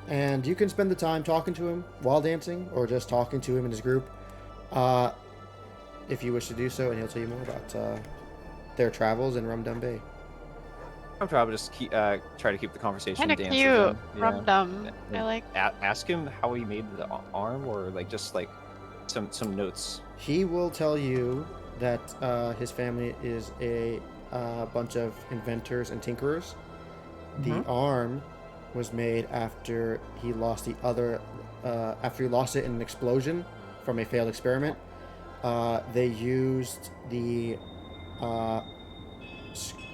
And you can spend the time talking to him while dancing, or just talking to him and his group, if you wish to do so, and he'll tell you more about their travels in Rum Dum Bay. I'll probably just try to keep the conversation Kind of dancing. cute. Yeah. Rum dum. I And like. Ask him how he made the arm, or like just like some notes. He will tell you that his family is a bunch of inventors and tinkerers. The arm was made after he lost after he lost it in an explosion from a failed experiment. They used the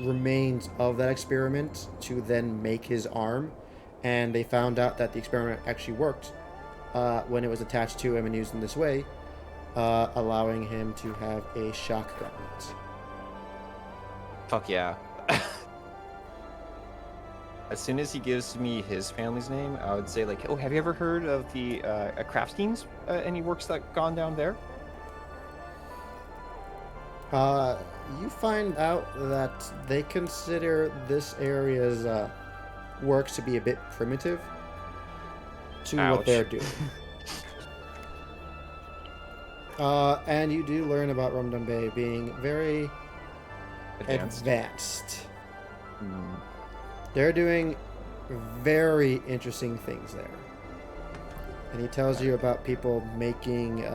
remains of that experiment to then make his arm, and they found out that the experiment actually worked when it was attached to him and used in this way, allowing him to have a shock garment. Fuck yeah. As soon as he gives me his family's name, I would say like, "Oh, have you ever heard of the Kraftsteins? Any works that gone down there?" You find out that they consider this area's works to be a bit primitive to what Ouch. they're doing. And you do learn about Rum Dum Bay being very advanced. Mm. They're doing very interesting things there. And he tells you about people making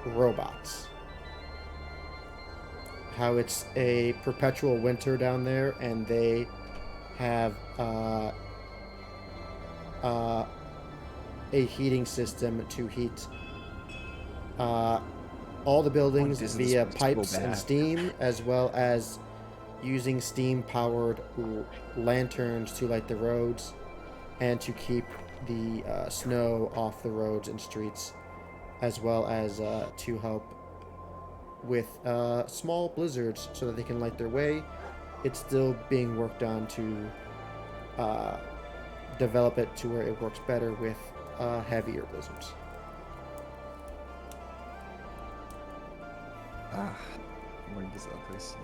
robots. How it's a perpetual winter down there, and they have a heating system to heat all the buildings this is via supposed to go pipes and bad. steam, as well as using steam-powered lanterns to light the roads and to keep the snow off the roads and streets, as well as to help with small blizzards so that they can light their way. It's still being worked on to develop it to where it works better with heavier blizzards. What is that place?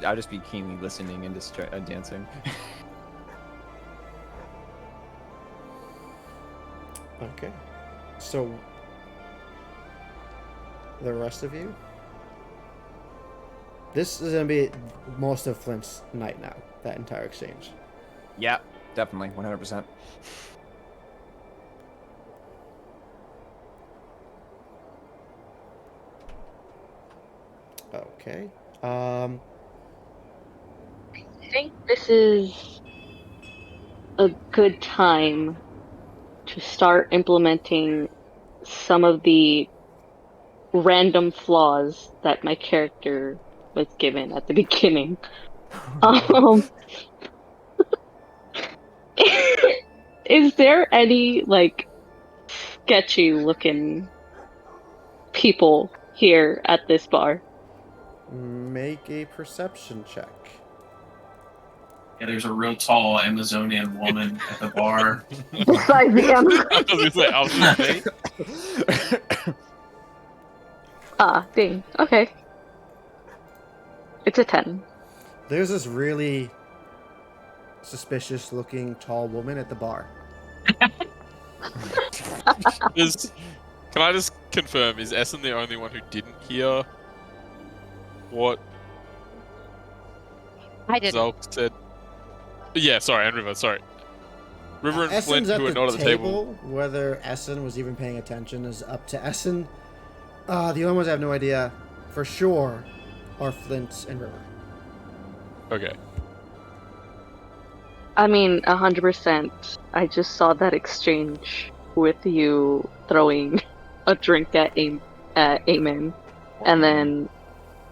I'll just be keenly listening and just dancing. Okay. So, the rest of you? This is going to be most of Flint's night now, that entire exchange. Yeah, definitely, 100%. Okay. I think this is a good time to start implementing some of the random flaws that my character was given at the beginning. Um, is there any like sketchy looking people here at this bar? Make a perception check. Yeah, there's a real tall Amazonian woman at the bar. Besides the I was gonna say, Ah, dang. Okay. It's a 10. There's this really suspicious looking tall woman at the bar. Can I just confirm, is Essen the only one who didn't hear what I didn't. Zolk said? Yeah, sorry, and River, sorry. River and Flint, Essen's at who are the not at the table. Whether Essen was even paying attention is up to Essen. The only ones I have no idea for sure are Flint and River. Okay. I mean, 100%. I just saw that exchange with you throwing a drink at Eamon, and then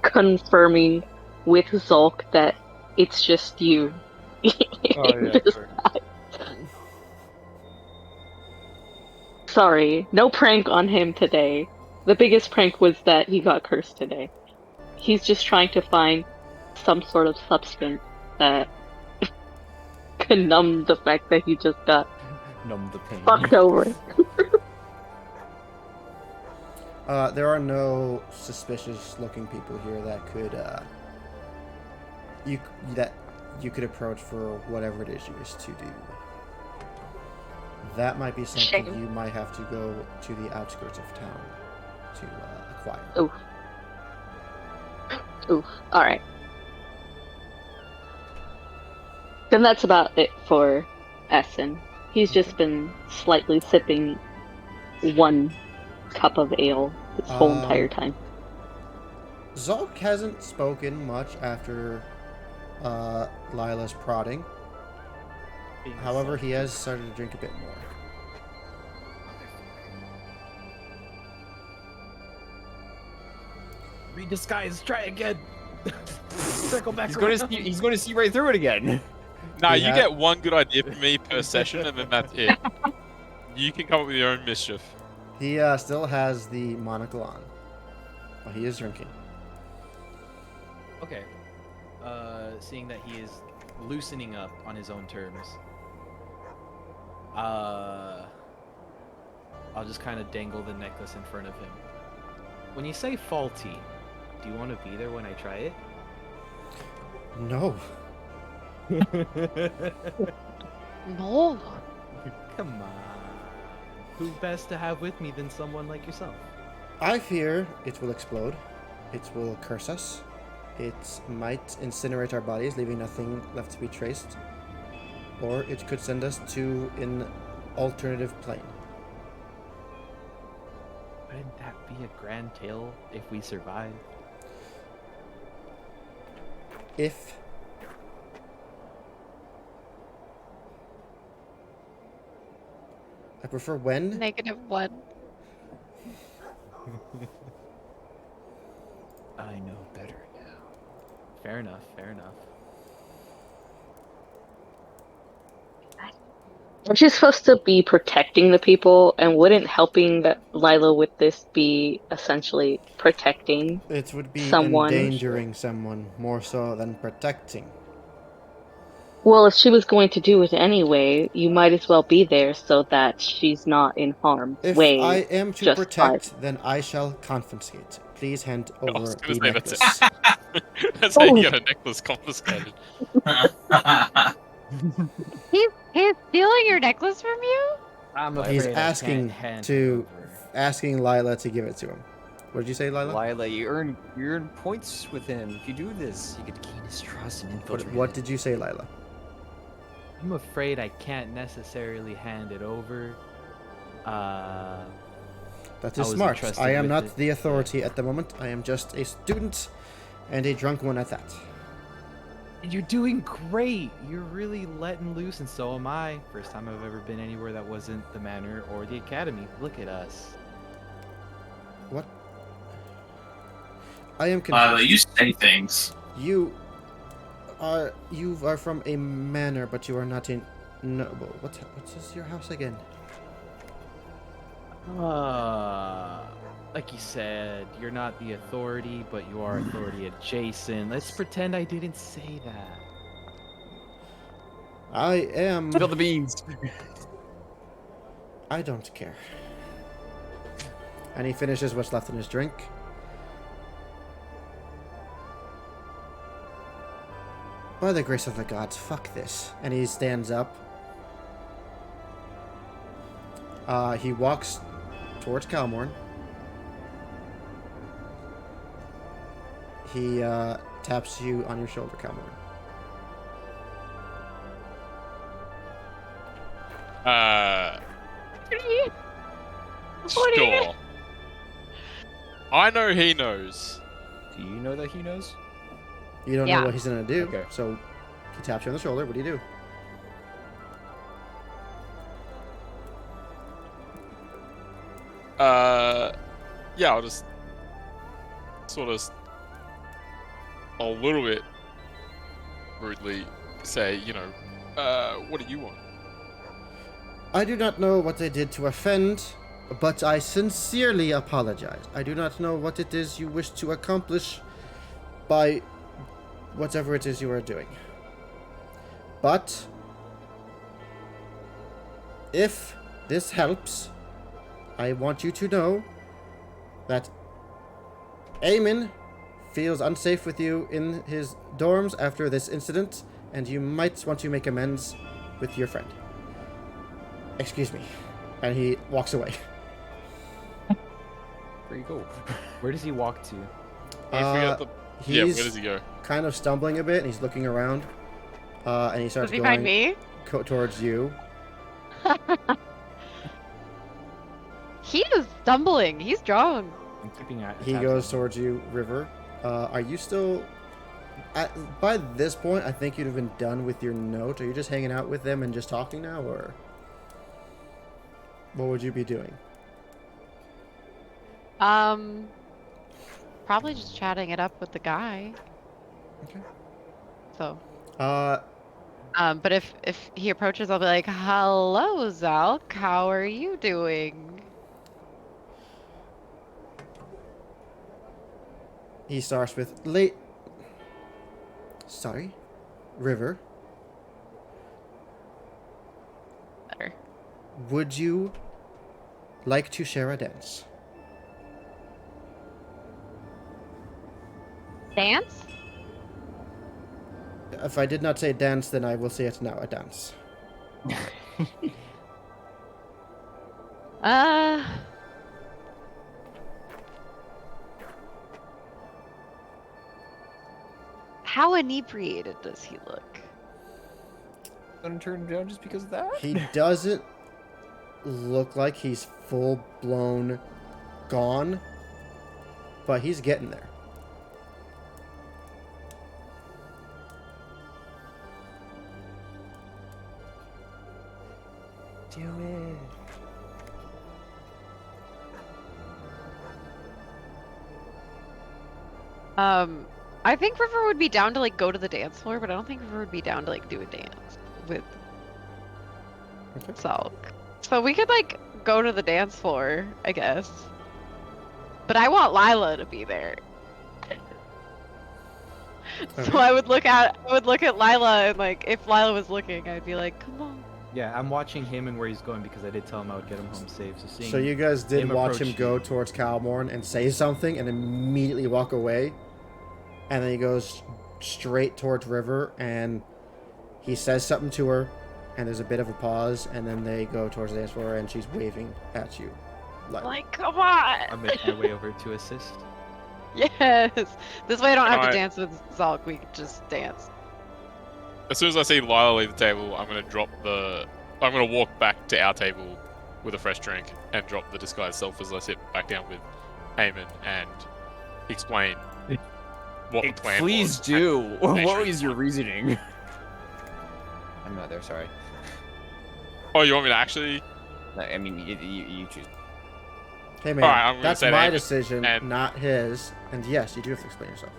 confirming with Zulk that it's just you. Sorry, no prank on him today. The biggest prank was that he got cursed today. He's just trying to find some sort of substance that can numb the fact that he just got Numb the pain. fucked over. There are no suspicious-looking people here that could you could approach for whatever it is you wish to do. That might be something Shame. you might have to go to the outskirts of town to acquire. Oof. Oof. Alright. Then that's about it for Essen. He's just been slightly sipping one cup of ale this whole entire time. Zulk hasn't spoken much after Lila's prodding. However, he has started to drink a bit more. Redisguise, try again. Circle back. He's going to see right through it again. Nah, He you ha- get one good idea from me per session, and then that's it. You can come up with your own mischief. He still has the monocle on. Oh, he is drinking. Okay. Seeing that he is loosening up on his own terms, I'll just kind of dangle the necklace in front of him. When you say faulty, do you want to be there when I try it? No. No. Come on. Who best to have with me than someone like yourself? I fear it will explode. It will curse us. It might incinerate our bodies, leaving nothing left to be traced. Or it could send us to an alternative plane. Wouldn't that be a grand tale if we survive? If I prefer when. -1. I know better now. Fair enough. Fair enough. Aren't you supposed to be protecting the people? And wouldn't helping Lila with this be essentially protecting It would be someone? endangering someone more so than protecting. Well, if she was going to do it anyway, you might as well be there so that she's not in harm's If I way. am to Just by protect, then I shall confiscate. Please hand I was over gonna the say that's it. necklace. That's how you get a necklace confiscated. He's stealing your necklace from you? I'm He's afraid asking I can't hand to it over. asking Lila to give it to him. What did you say, Lila? Lila, you earn points with him. If you do this, you get to gain his trust and infiltrate. What did you say, Lila? I'm afraid I can't necessarily hand it over. That I is was smart. entrusted I am with not it. the authority at the moment. I am just a student and a drunk one at that. You're doing great. You're really letting loose, and so am I. First time I've ever been anywhere that wasn't the manor or the academy. Look at us. What? I am Lila, confused. you say things. You are from a manor, but you are not a noble. What is your house again? Like you said, you're not the authority, but you are authority adjacent. Let's pretend I didn't say that. I am. Spill the beans. I don't care. And he finishes what's left in his drink. By the grace of the gods, fuck this. And he stands up. He walks towards Calmorn. He taps you on your shoulder, Calmorn. What are you- Sure. I know he knows. Do you know that he knows? You don't Yeah. know what he's gonna do, Okay. so he taps you on the shoulder. What do you do? Yeah, I'll just sort of a little bit rudely say, what do you want? I do not know what I did to offend, but I sincerely apologize. I do not know what it is you wish to accomplish by whatever it is you are doing. But if this helps, I want you to know that Eamon feels unsafe with you in his dorms after this incident, and you might want to make amends with your friend. Excuse me. And he walks away. Where you go? Where does he walk to? Don't forget the... He's Yeah, where does he go? kind of stumbling a bit, and he's looking around. And he starts Does he find going me? towards you. He is stumbling. He's drunk. I'm keeping He tabs goes on him. towards you, River. Are you still... by this point, I think you'd have been done with your note. Are you just hanging out with them and just talking now, or... what would you be doing? Probably just chatting it up with the guy. Okay. So, Uh, but if he approaches, I'll be like, "Hello, Zalk. How are you doing?" he starts with... Sorry? River, Better. would you like to share a dance? Dance? If I did not say dance, then I will say it now, a dance. How inebriated does he look? Gonna turn him down just because of that? He doesn't look like he's full-blown gone, but he's getting there. Do it. I think River would be down to like go to the dance floor, but I don't think River would be down to like do a dance with Okay. Salk. So we could like go to the dance floor, I guess. But I want Lila to be there. So Okay. I would look at Lila, and like if Lila was looking, I'd be like, come on. Yeah, I'm watching him and where he's going because I did tell him I would get him home safe. So seeing So you guys did him watch approach him go you- towards Calmorn and say something and immediately walk away. And then he goes straight towards River and he says something to her. And there's a bit of a pause. And then they go towards the dance floor and she's waving at you. Like, come on. I make my way over to assist. Yes. This way I don't have to Alright. dance with Salk. We could just dance. As soon as I see Lila leave the table, I'm gonna walk back to our table with a fresh drink and drop the disguised self as I sit back down with Eamon and explain what the plan Please was. do. Make What sure was it's your fine. reasoning? I'm not there. Sorry. Oh, you want me to actually? No, I mean, you choose. Hey man, Alright, I'm gonna that's say my Eamon decision, and- not his. And yes, you do have to explain yourself.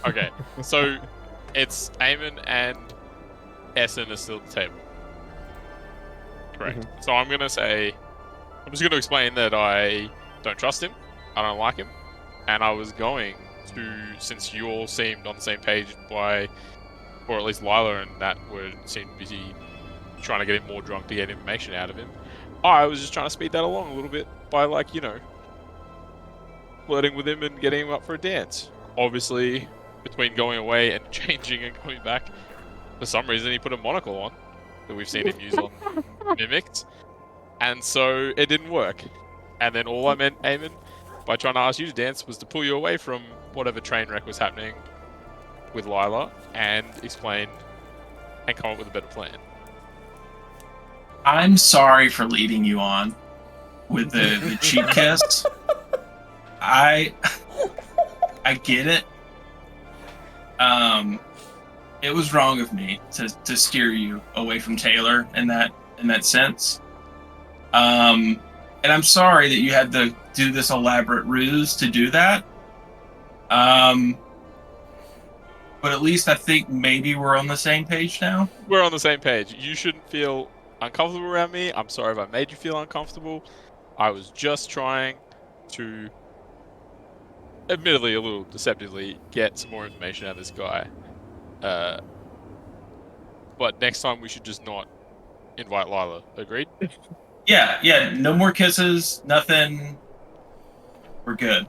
Okay, so it's Eamon and Essen are still at the table. Correct. So I'm just gonna explain that I don't trust him, I don't like him, and I was going to, since you all seemed on the same page or at least Lila and that seemed busy trying to get him more drunk to get information out of him. I was just trying to speed that along a little bit by, like, flirting with him and getting him up for a dance. Obviously, between going away and changing and coming back, for some reason he put a monocle on that we've seen him use on mimics, and so it didn't work. And then all I meant, Eamon, by trying to ask you to dance was to pull you away from whatever train wreck was happening with Lila and explain and come up with a better plan. I'm sorry for leading you on with the cheap kiss. I get it. It was wrong of me to steer you away from Taylor in that sense. And I'm sorry that you had to do this elaborate ruse to do that. But at least I think maybe we're on the same page now. We're on the same page. You shouldn't feel uncomfortable around me. I'm sorry if I made you feel uncomfortable. I was just trying to, admittedly a little deceptively, get some more information out of this guy. But next time we should just not invite Lila. Agreed? Yeah, no more kisses, nothing. We're good.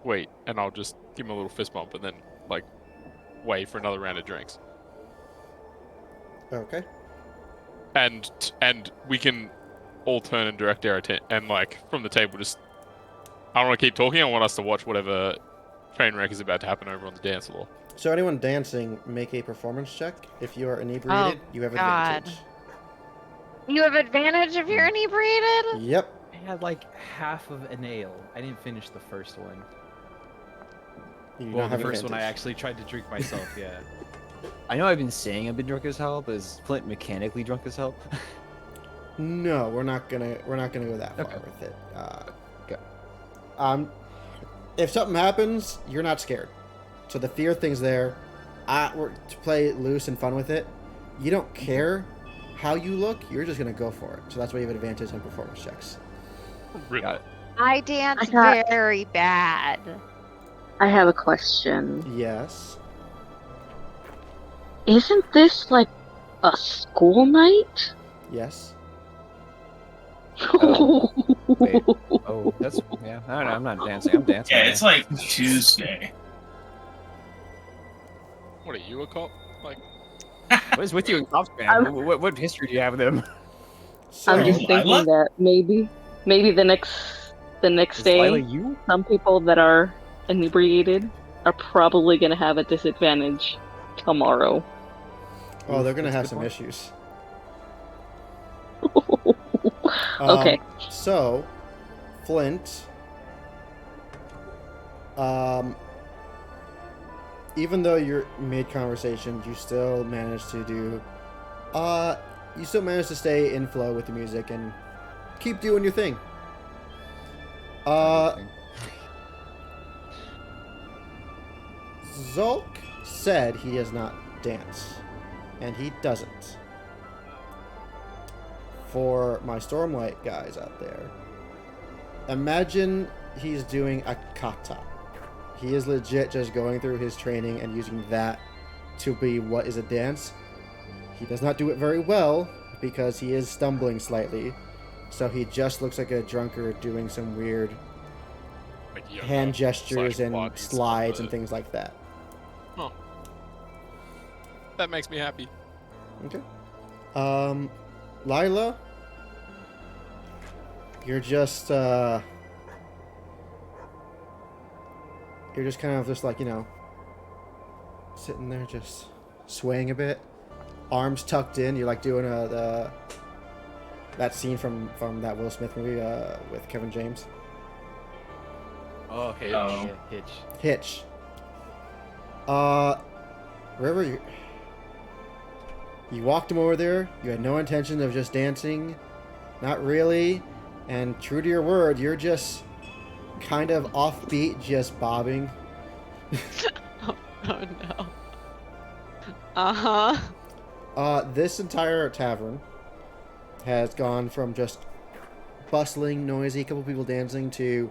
Wait, and I'll just give him a little fist bump and then, like, wait for another round of drinks. Okay. And we can all turn and direct our attention, and, like, from the table, just, I don't want to keep talking, I want us to watch whatever train wreck is about to happen over on the dance floor. So anyone dancing, make a performance check. If you are inebriated, you have God. advantage. You have advantage if you're inebriated? Yep. I had like half of an ale. I didn't finish the first one. You do Well, not the have first one I advantage. actually tried to drink myself. Yeah. I know I've been saying I've been drunk as hell, but is Flint mechanically drunk as hell? No, we're not gonna go that far Okay. with it. Okay. If something happens, you're not scared. So the fear thing's there. We're to play loose and fun with it. You don't care how you look. You're just gonna go for it. So that's why you have advantage on performance checks. Really? Got it. I dance I got- very bad. I have a question. Yes. Isn't this like a school night? Yes. Oh, wait. Oh, that's yeah. I don't know. I'm not dancing. I'm dancing. Yeah, it's like Tuesday. What are you, a cop? Like, What is with you and cops, man? I'm- What history do you have with them? So, I'm just Lila? thinking that maybe the next Is day, Lila you? some people that are inebriated are probably gonna have a disadvantage tomorrow. oh, they're gonna That's a have good some point. issues. Okay. So, Flint. Even though you're mid conversation, you still manage to do. You still manage to stay in flow with the music and keep doing your thing. Uh, Zulk said he does not dance, and he doesn't. For my Stormlight guys out there, imagine he's doing a kata. He is legit just going through his training and using that to be what is a dance. He does not do it very well because he is stumbling slightly, so he just looks like a drunkard doing some weird Like hand gestures and Pilates slides stuff, and things like that. That makes me happy. Okay. Lila, you're just kind of just like, sitting there just swaying a bit, arms tucked in. You're like doing that scene from that Will Smith movie with Kevin James. Oh, okay. Oh. Yeah, Hitch. Hitch. River, you walked him over there. You had no intention of just dancing. Not really. And true to your word, you're just kind of offbeat, just bobbing. Oh no. Uh-huh. This entire tavern has gone from just bustling, noisy, a couple people dancing, to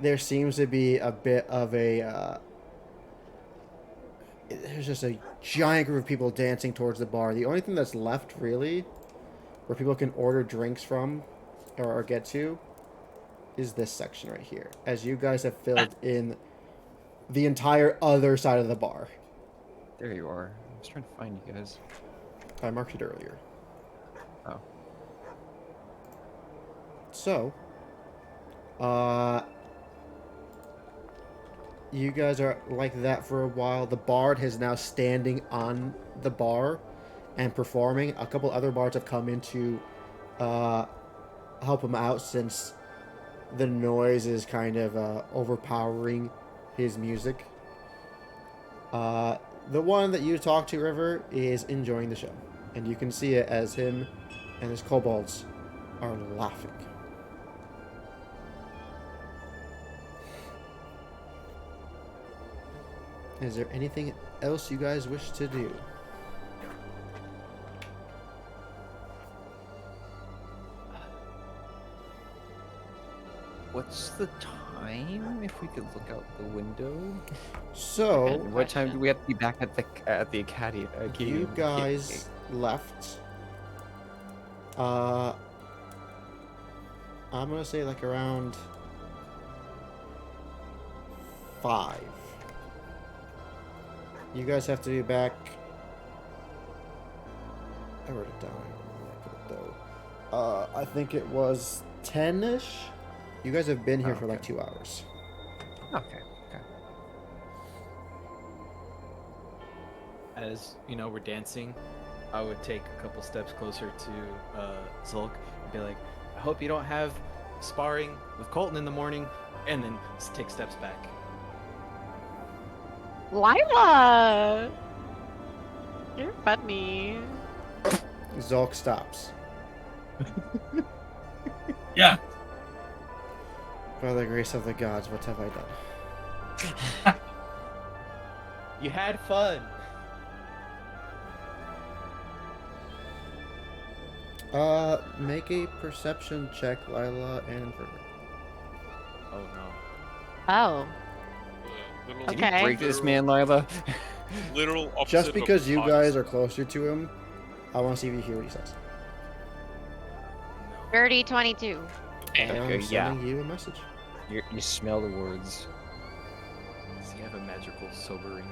there seems to be a bit of a there's just a giant group of people dancing towards the bar. The only thing that's left, really, where people can order drinks from or get to, is this section right here, as you guys have filled in the entire other side of the bar. There you are. I was trying to find you guys. I marked it earlier. Oh. So, you guys are like that for a while. The bard is now standing on the bar and performing. A couple other bards have come in to help him out, since the noise is kind of overpowering his music. The one that you talked to, River, is enjoying the show, and you can see it as him and his kobolds are laughing. Is there anything else you guys wish to do? What's the time? If we could look out the window. So, And what time do we have to be back at the academy? you guys left. I'm gonna say like around 5. You guys have to be back. I wrote it down. I don't know where I put it though. I think it was 10ish. You guys have been here for like 2 hours. Okay. As we're dancing, I would take a couple steps closer to Zulk and be like, I hope you don't have sparring with Colton in the morning, and then take steps back. Lila! You're funny. Zulk stops. Yeah. By the grace of the gods, what have I done? You had fun. Make a perception check, Lila and River. Oh no. Oh. Little, Did Okay. you break this man, Lila? Literal opposite Just of because you Pilates. guys are closer to him, I want to see if you hear what he says. Dirty 22. I am Okay, yeah. sending you a message. You smell the words. Does he have a magical sobering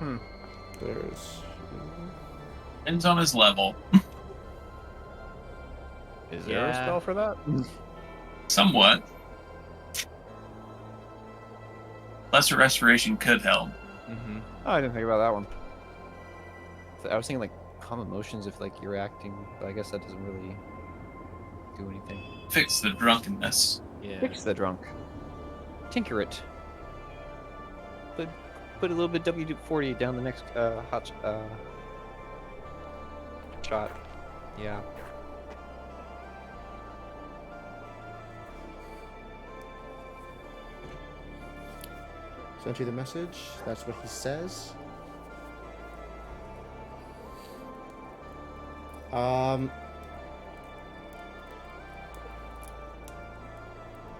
ability? There's... Depends on his level. Is there a Yeah. spell for that? Somewhat. Lesser restoration could help. Mm-hmm. Oh, I didn't think about that one. I was thinking like calm emotions if like you're acting, but I guess that doesn't really do anything. Fix the drunkenness. Yeah. Fix the drunk. Tinker it. Put a little bit WD-40 down the next shot. Yeah. Sent you the message. That's what he says.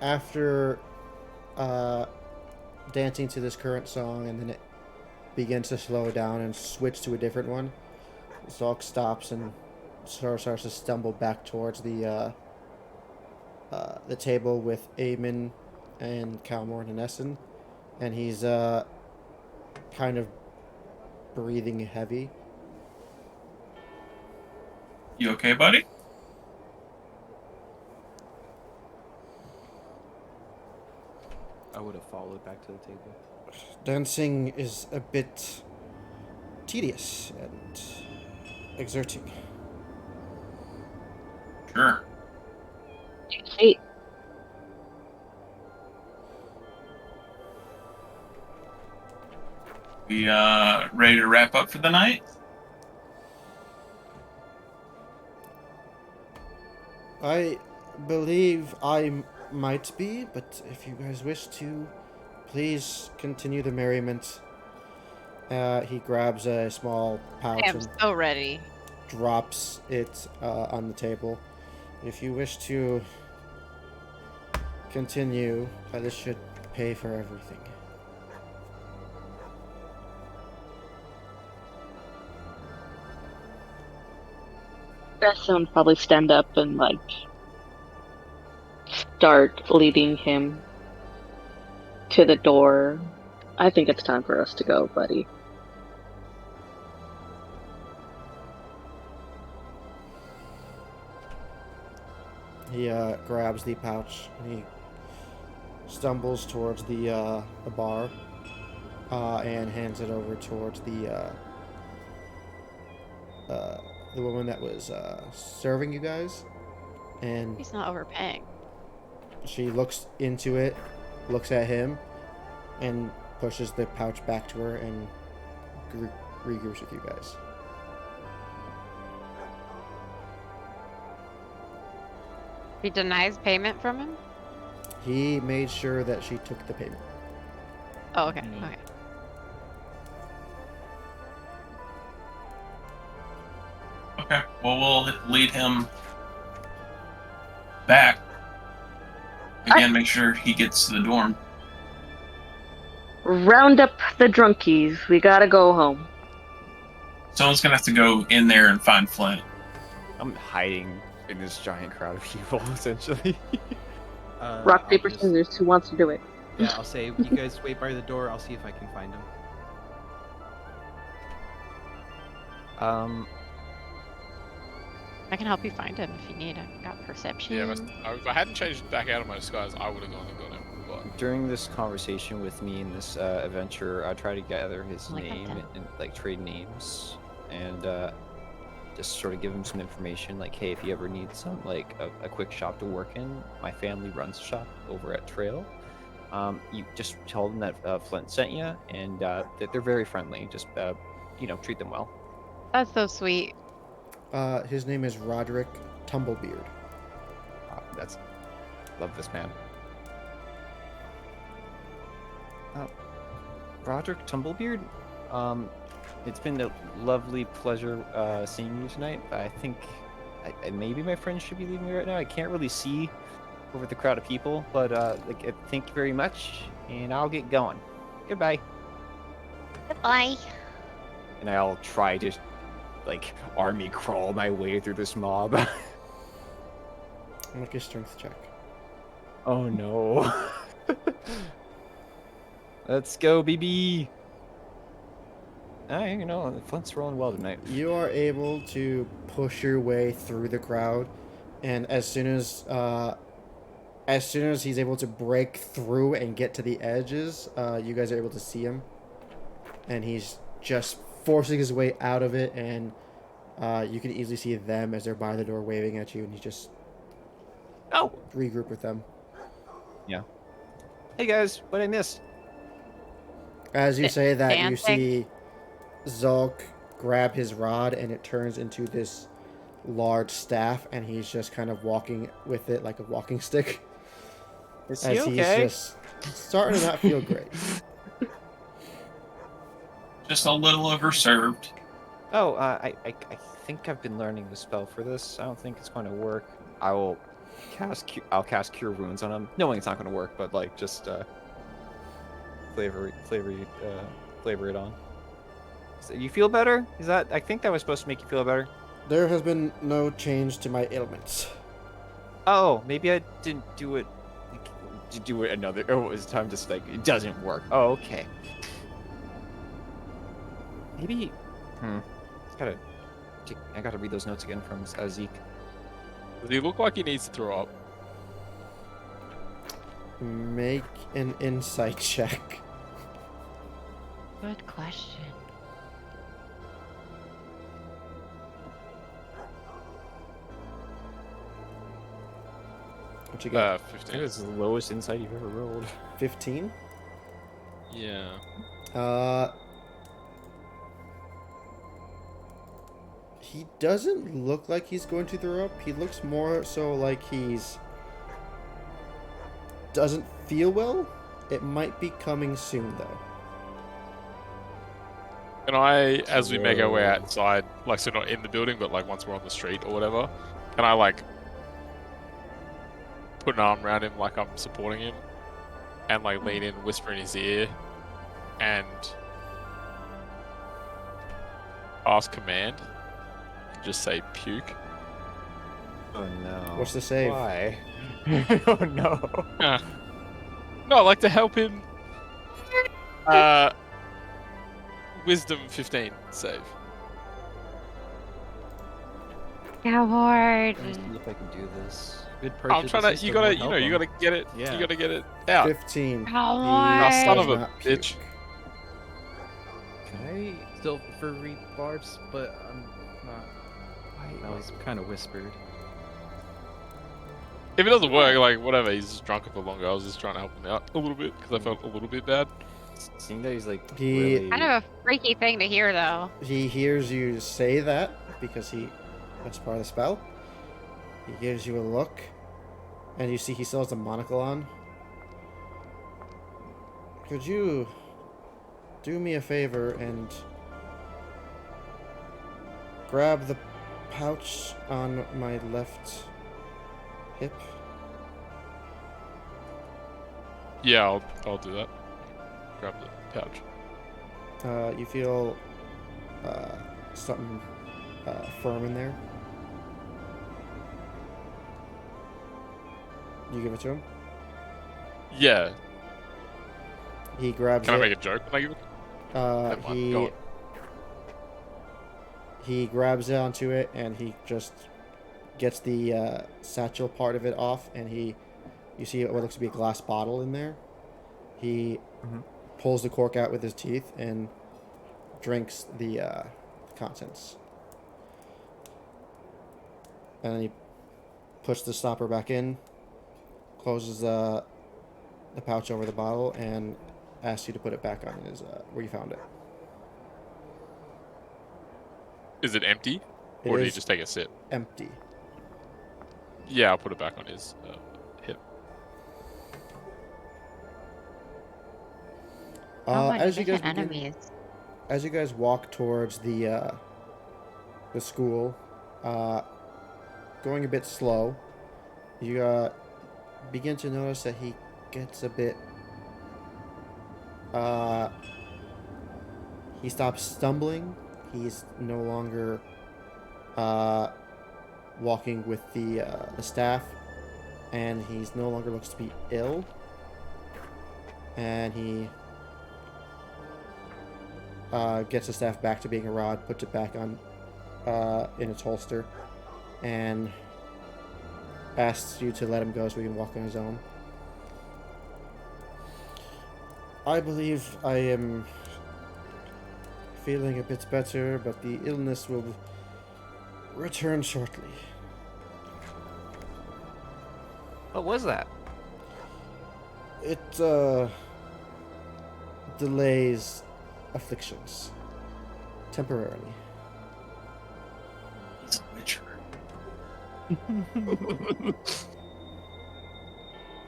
After dancing to this current song, and then it begins to slow down and switch to a different one, Zulk stops and starts to stumble back towards the table with Eamon and Calmorn and Essen, and he's kind of breathing heavy. You okay, buddy? I would have followed back to the table. Dancing is a bit tedious and exerting. Sure. Hey, We ready to wrap up for the night? I believe I might be, but if you guys wish to, please continue the merriment. He grabs a small pouch I am and so ready. drops it on the table. If you wish to continue, this should pay for everything. Someone probably stand up and like start leading him to the door. I think it's time for us to go, buddy. He grabs the pouch and he stumbles towards the bar and hands it over towards the woman that was serving you guys. And He's not overpaying. she looks into it, looks at him, and pushes the pouch back to her and regroups with you guys. He denies payment from him? He made sure that she took the payment. Oh, okay. Mm. Okay. Okay. Well, we'll lead him back. Again, make sure he gets to the dorm. Round up the drunkies. We gotta go home. Someone's gonna have to go in there and find Flint. I'm hiding in this giant crowd of people, essentially. Rock, Uh, paper, I'll just- scissors. Who wants to do it? Yeah, I'll say, you guys wait by the door. I'll see if I can find him. I can help you find him if you need. I've got perception. Yeah, if I hadn't changed back out of my disguise, I would have gone and got him. But During this conversation with me in this adventure, I try to gather his I like that name then. and like trade names, and just sort of give him some information. Like, hey, if you ever need some like a quick shop to work in, my family runs a shop over at Trail. You just tell them that Flint sent you, and that they're very friendly. Just treat them well. That's so sweet. His name is Roderick Tumblebeard. That's love this man. Roderick Tumblebeard, it's been a lovely pleasure seeing you tonight. I think maybe my friends should be leaving me right now. I can't really see over the crowd of people, but thank you very much, and I'll get going. Goodbye. Goodbye. And I'll try to like army crawl my way through this mob. Make a strength check. Oh no. Let's go, BB. Flint's rolling well tonight. You are able to push your way through the crowd, and as soon as he's able to break through and get to the edges, you guys are able to see him, and he's just forcing his way out of it, and you can easily see them as they're by the door waving at you, and you just regroup with them. Yeah. Hey guys, what I missed? As you say that, you Dancing. see Zulk grab his rod, and it turns into this large staff, and he's just kind of walking with it like a walking stick. Is As he he's okay? just starting to not feel great. just a little overserved. Oh, I think I've been learning the spell for this. I don't think it's going to work. I'll cast Cure Wounds on him, knowing it's not going to work, but like just flavor it on. So you feel better? Is that? I think that was supposed to make you feel better. There has been no change to my ailments. Oh, maybe I didn't do it. Do it another. Oh, it was time to like it doesn't work. Oh, okay. Maybe. I gotta read those notes again from Zeke. Does he look like he needs to throw up? Make an insight check. Good question. What you got? 15. That is the lowest insight you've ever rolled. 15? Yeah. He doesn't look like he's going to throw up. He looks more so like he's doesn't feel well. It might be coming soon though. Can I, as we make our way outside, like so not in the building, but like once we're on the street or whatever, can I like put an arm around him like I'm supporting him and like lean in, whisper in his ear and ask command? Just say puke. Oh no. What's the save? Why? Oh no. No, I like to help him. Wisdom 15 save. Coward. Let me see if I can do this. Good I'm purchase trying to. You assistant gotta. will You know. help You him. gotta get it. Yeah. You gotta get it out. 15. Coward. son Does of a not puke. bitch. Can I still for rebarbs, but I'm not. That was kind of whispered. If it doesn't work, like whatever, he's just drunk for longer. I was just trying to help him out a little bit because I felt a little bit bad. Seeing that he's like He- really... Kind of a freaky thing to hear, though. He hears you say that because that's part of the spell. He gives you a look, and you see he still has the monocle on. Could you do me a favor and grab the pouch on my left hip? Yeah, I'll do that. Grab the pouch. You feel something firm in there. You give it to him. Yeah. He grabs Can I it. make a joke when I give it? Never mind, go on. He grabs onto it and he just gets the satchel part of it off, and you see what looks to be a glass bottle in there. He pulls the cork out with his teeth and drinks the contents. And then he puts the stopper back in, closes the pouch over the bottle, and asks you to put it back on his where you found it. Is it empty, It or did he is just take a sip? empty. Yeah, I'll put it back on his hip. As you guys enemies. as you guys walk towards the school, going a bit slow, you begin to notice that he gets a bit. He stops stumbling. He's no longer walking with the staff, and he's no longer looks to be ill. And he gets the staff back to being a rod, puts it back on in its holster, and asks you to let him go so he can walk on his own. I believe I am feeling a bit better, but the illness will return shortly. What was that? It delays afflictions temporarily. He's a witcher.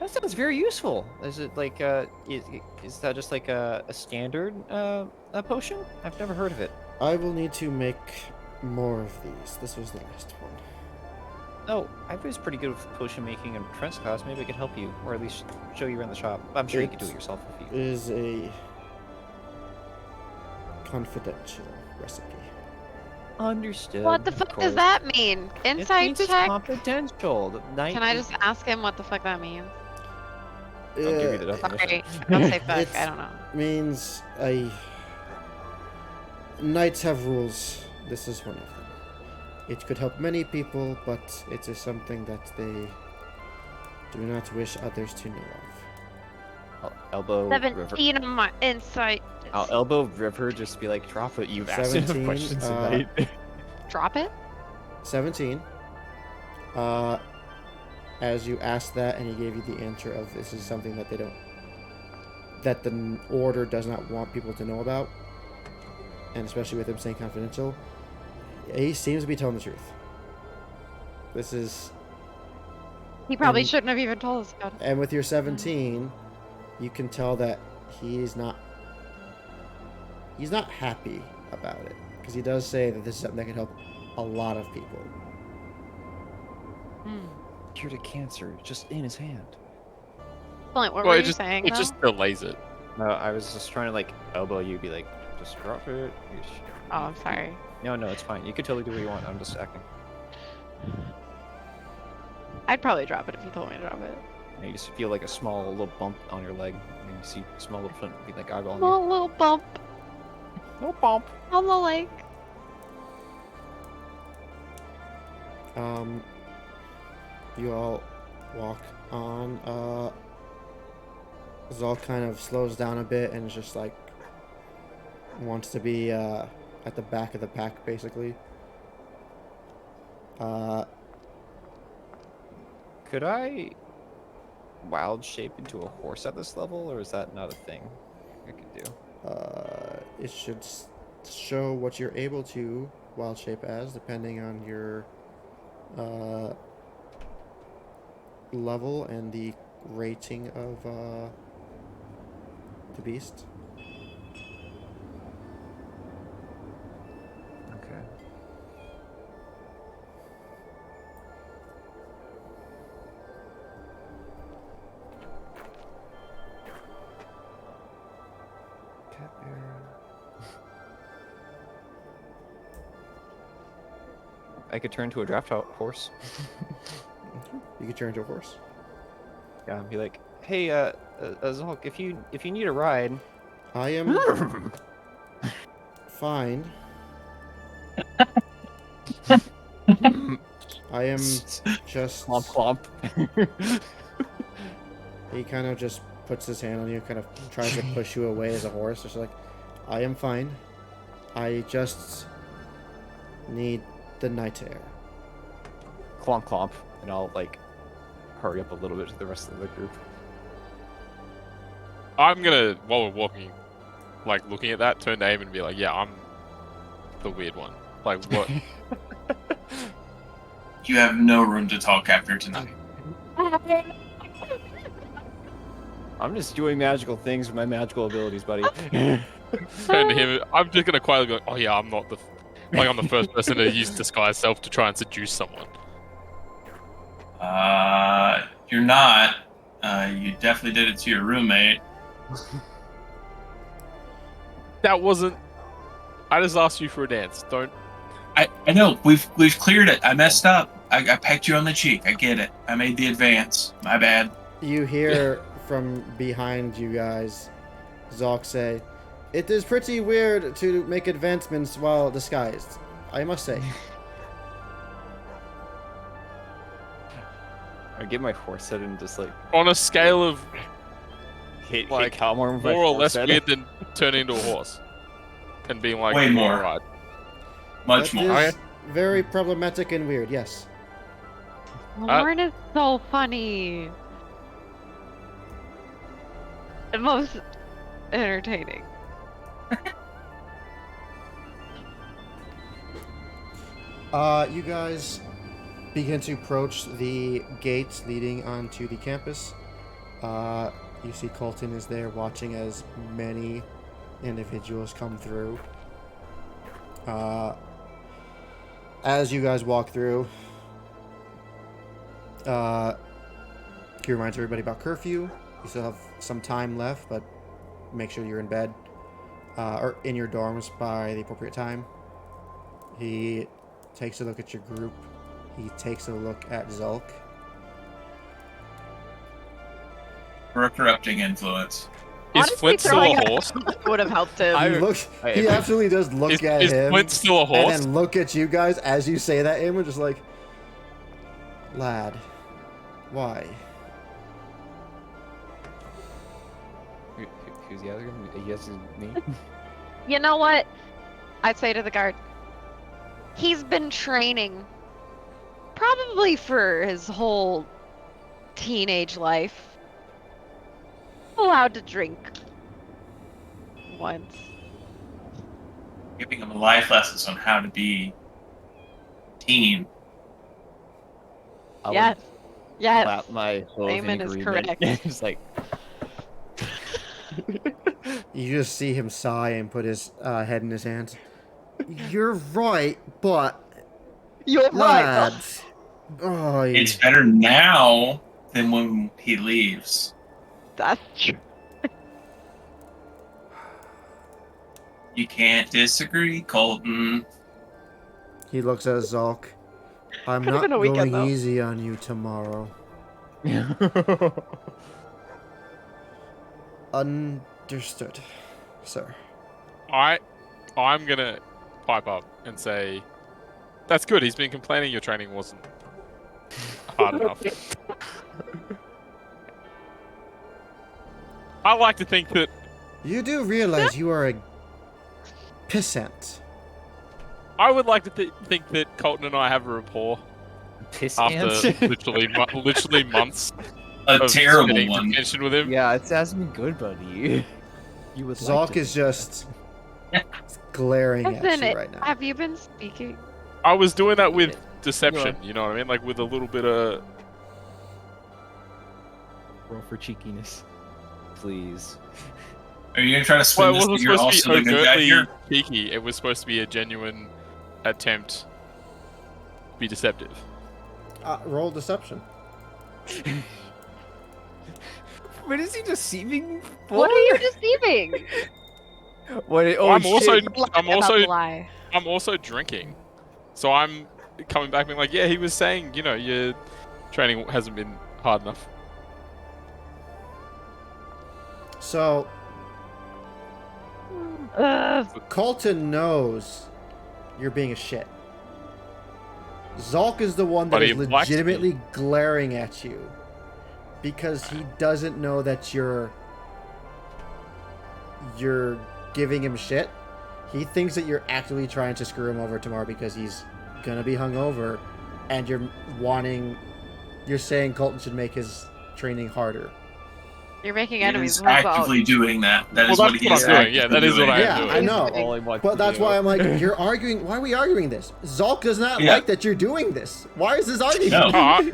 That sounds very useful. Is it like is that just like a standard a potion? I've never heard of it. I will need to make more of these. This was the last one. Oh, I was pretty good with potion making in Trent's class. Maybe I could help you, or at least show you around the shop. I'm sure you could do it yourself if you. Is a confidential recipe. Understood. What the of fuck course. does that mean? It Insight means it's check? confidential. The night Can I just ask him what the fuck that means? I'll give you the definition. Sorry, I'll say fuck. It's- I don't know. Means knights have rules. This is one of them. It could help many people, but it is something that they do not wish others to know of. I'll elbow River. 17 on my insight. I'll elbow River. Just be like, drop it. You've asked enough 17, questions tonight. Drop it? 17. As you asked that, and he gave you the answer of this is something that they don't, that the order does not want people to know about, and especially with him saying confidential, he seems to be telling the truth. This is, He probably And- shouldn't have even told us about it. and with your 17, you can tell that he's not happy about it, because he does say that this is something that can help a lot of people. Hmm. Cured of cancer, just in his hand. What Well, were it you just saying? it though? just delays it. No, I was just trying to like elbow you, be like, just drop it. Oh, I'm sorry. No, it's fine. You could totally do what you want. I'm just acting. I'd probably drop it if you told me to drop it. And you just feel like a small little bump on your leg, and you see a small little flint be like eyeballing you. Small little bump No bump. on the leg. You all walk on. Zal kind of slows down a bit and is just like wants to be at the back of the pack, basically. Could I wild shape into a horse at this level, or is that not a thing I could do? It should show what you're able to wild shape as, depending on your level and the rating of the beast. Okay. Cat bear. I could turn to a draft horse. You could turn into a horse. Yeah, and be like, "Hey, Zulk, if you need a ride." I am fine. I am just. Clomp clomp. He kind of just puts his hand on you, kind of tries to push you away as a horse. It's like, I am fine. I just need the night air. Clomp clomp, and I'll like hurry up a little bit to the rest of the group. I'm gonna, while we're walking, like looking at that, turn to Aim and be like, "Yeah, I'm the weird one." Like, what? You have no room to talk after tonight. I'm just doing magical things with my magical abilities, buddy. Turn to him. I'm just gonna quietly go, "Oh yeah, I'm not the, like I'm the first person to use disguise self to try and seduce someone." You're not. You definitely did it to your roommate. That wasn't. I just asked you for a dance. Don't. I know. We've cleared it. I messed up. I pecked you on the cheek. I get it. I made the advance. My bad. You hear from behind you guys, Zalk say, "It is pretty weird to make advancements while disguised, I must say." I get my horse head and just like On a scale of hit like Calmar with my more or horse less head. weird than turning into a horse and being like, Way "You wanna more. ride?" Much That more. is very problematic and weird, yes. Lauren is so funny. And most entertaining. You guys begin to approach the gates leading onto the campus. You see Colton is there watching as many individuals come through. As you guys walk through, he reminds everybody about curfew. You still have some time left, but make sure you're in bed or in your dorms by the appropriate time. He takes a look at your group. He takes a look at Zulk. For a corrupting influence. Is Honestly, Flint still throwing a horse? would have helped him. He absolutely does look at Is him. Flint still a And horse? then look at you guys as you say that, and we're just like, lad, why? Who's the other guy? He has his name. You know what? I'd say to the guard, he's been training probably for his whole teenage life. Allowed to drink once. Giving him life lessons on how to be a teen. Yes. Yes. Clap my hose in Amen is agreement. correct. It's like, You just see him sigh and put his head in his hands. You're right, but You're right. lads, oh, It's better now than when he leaves. That's true. You can't disagree, Colton. he looks at Zulk. I'm Could've not been a going weekend, though. easy on you tomorrow. Understood, sir. I'm gonna pipe up and say, that's good. He's been complaining your training wasn't hard enough. I like to think that You do realize you are a pissant. I would like to think that Colton and I have a rapport piss after ants. literally months A of terrible spending one. detention with him. Yeah, it sounds good, buddy. You would like Zulk to is think just glaring at Listen, you right now. have you been speaking? I was doing that with deception, you know what I mean? Like with a little bit of... roll for cheekiness, please. Are you gonna try to spin Well, it this? wasn't That you're supposed to also be the good guy overtly here. cheeky. It was supposed to be a genuine attempt to be deceptive. Roll deception. What is he deceiving for? What are you deceiving? What? Oh, I'm also, shit. I'm About also, the lie. I'm also drinking, so I'm coming back being like, yeah, he was saying, you know, your training hasn't been hard enough. So, Colton knows you're being a shit. Zulk is the one that But he is likes me. legitimately glaring at you because he doesn't know that you're giving him shit. He thinks that you're actively trying to screw him over tomorrow because he's gonna be hungover, and you're saying Colton should make his training harder. You're making He enemies. is What about- actively doing that. That is Well, what that's he what is I'm doing. actively Yeah, that is what I am Yeah, doing. I know. All he wants But to that's do. why I'm like, you're arguing. Why are we arguing this? Zulk does not Yeah. like that you're doing this. Why is this argument? No. Oh,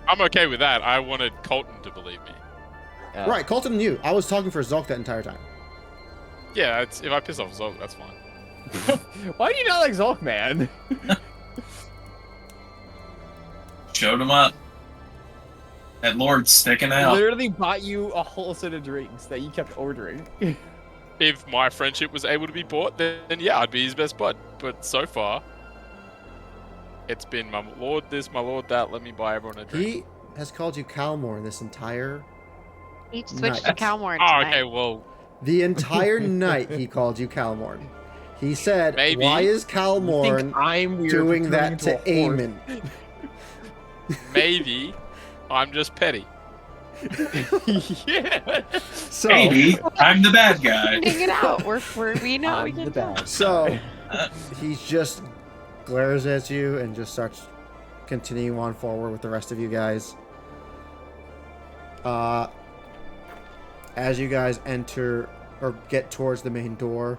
I'm okay with that. I wanted Colton to believe me. Right, Colton knew. I was talking for Zulk that entire time. Yeah, if I piss off Zog, that's fine. Why do you not like Zulk, man? Showed him up. That Lord's sticking He out. literally bought you a whole set of drinks that you kept ordering. If my friendship was able to be bought, then yeah, I'd be his best bud. But so far, it's been my lord this, my lord that. Let me buy everyone a drink. He has called you Calmorn this entire... Each switch to Nice. Calmorn Oh, tonight. okay. Well, The entire night he called you Calmorn. He said, Maybe. why is You Calmorn think I'm weird for doing turning that into to a horse? Eamon? maybe I'm just petty. Yeah. So, Maybe I'm the bad guy. Finding it out. We know we I'm can the tell. bad so guy. he just glares at you and just starts continuing on forward with the rest of you guys. As you guys enter or get towards the main door,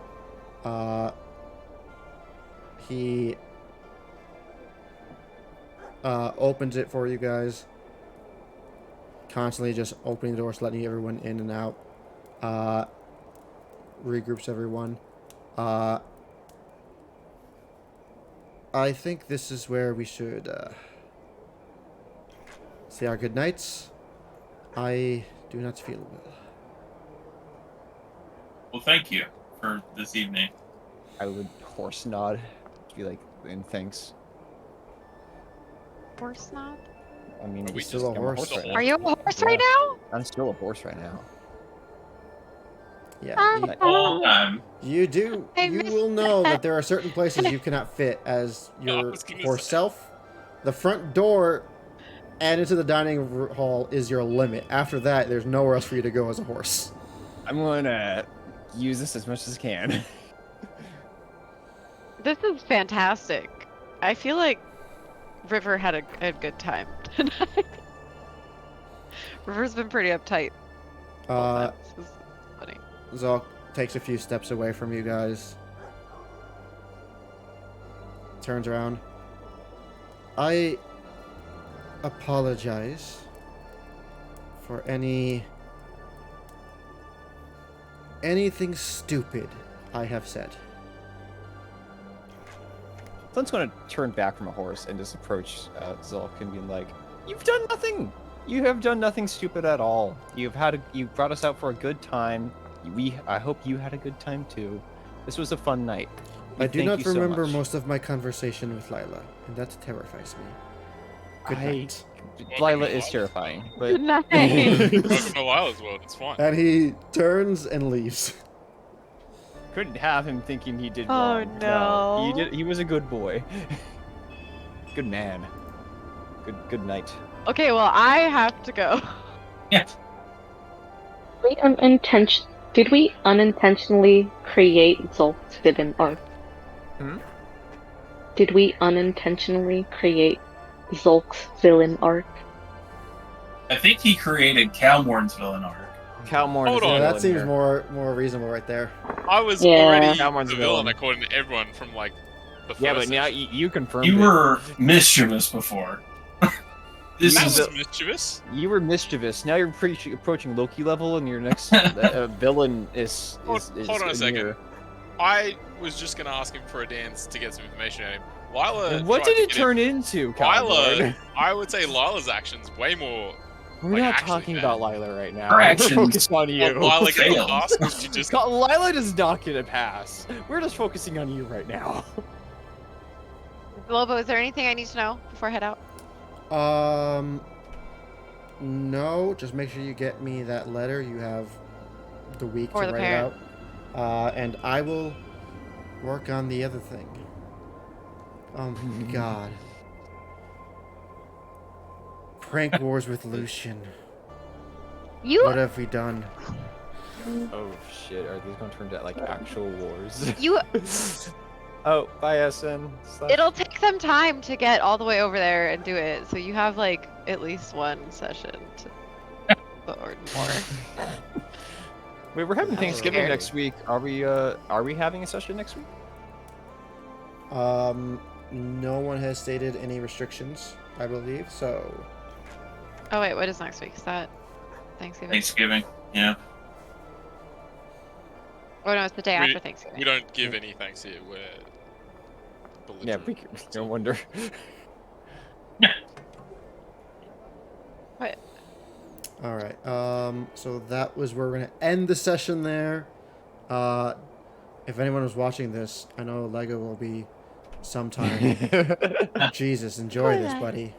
he opens it for you guys. constantly just opening the doors, letting everyone in and out. Regroups everyone. I think this is where we should say our goodnights. I do not feel well. Well, thank you for this evening. I would horse nod, be like, and thanks. Horse nod? I mean, Are we still just a horse? right now. Are you a horse right Yeah. now? I'm still a horse right now. Yeah. All time. You do. I You missed will know that. that there are certain places you cannot fit as your was gonna horse say. self. The front door and into the dining hall is your limit. After that, there's nowhere else for you to go as a horse. I'm gonna use this as much as I can. This is fantastic. I feel like River had a good time tonight. River's been pretty uptight. Uh, This is funny. Zolk takes a few steps away from you guys. Turns around. I apologize for anything stupid I have said. Flint's gonna turn back from a horse and just approach Zulk and be like, "You've done nothing. You have done nothing stupid at all. You brought us out for a good time. I hope you had a good time too. This was a fun night. I do thank not you so remember much." most of my conversation with Lila, and that terrifies me. Good night. Lila is terrifying, but Good night. Welcome to Lila's world. It's fine. And he turns and leaves. couldn't have him thinking he did Oh, wrong. no. He was a good boy. Good man. Good night. Okay, well, I have to go. Yeah. Did we unintentionally create Zolk's villain arc? Hmm? Did we unintentionally create Zolk's villain arc? I think he created Calmorn's villain arc. Calmorn Hold is on. the Yeah, that villain seems here. more reasonable right there. I was Yeah. already Calmorn's the the villain villain. according to everyone from like the first Yeah, but now session. you confirmed You it. were mischievous before. This That is was mischievous. You were mischievous. Now you're approaching Loki level, and your next villain is Hold on a second. near. I was just gonna ask him for a dance to get some information out of him. Lila. And what tried did to it get turn into, Lila. Calmorn? I would say Lila's actions way more. We're like, not actually talking bad. about Lila right now. Her We're actions- focused on you. Lila get a failed. pass, or she just. Lila does not get a pass. We're just focusing on you right now. Lobo, is there anything I need to know before I head out? No, just make sure you get me that letter. You have the week Or to the write parent. it out. And I will work on the other thing. Oh my god. Prank wars with Lucian. You What have we done? Oh shit! Are these going to turn into like actual wars? you Oh, bye, SN. it'll take them time to get all the way over there and do it. So you have like at least one session to or more. Wait, we're having I'm Thanksgiving scared. next week. Are we having a session next week? No one has stated any restrictions, I believe, so... Oh wait, what is next week? Is that Thanksgiving? Thanksgiving. Yeah. Oh no, it's the day We- after Thanksgiving. We don't give any thanks here. We're. Yeah, belligerent. no wonder. What? Alright, so that was where we're gonna end the session there. If anyone was watching this, I know Lego will be sometime. Jesus, enjoy this, buddy.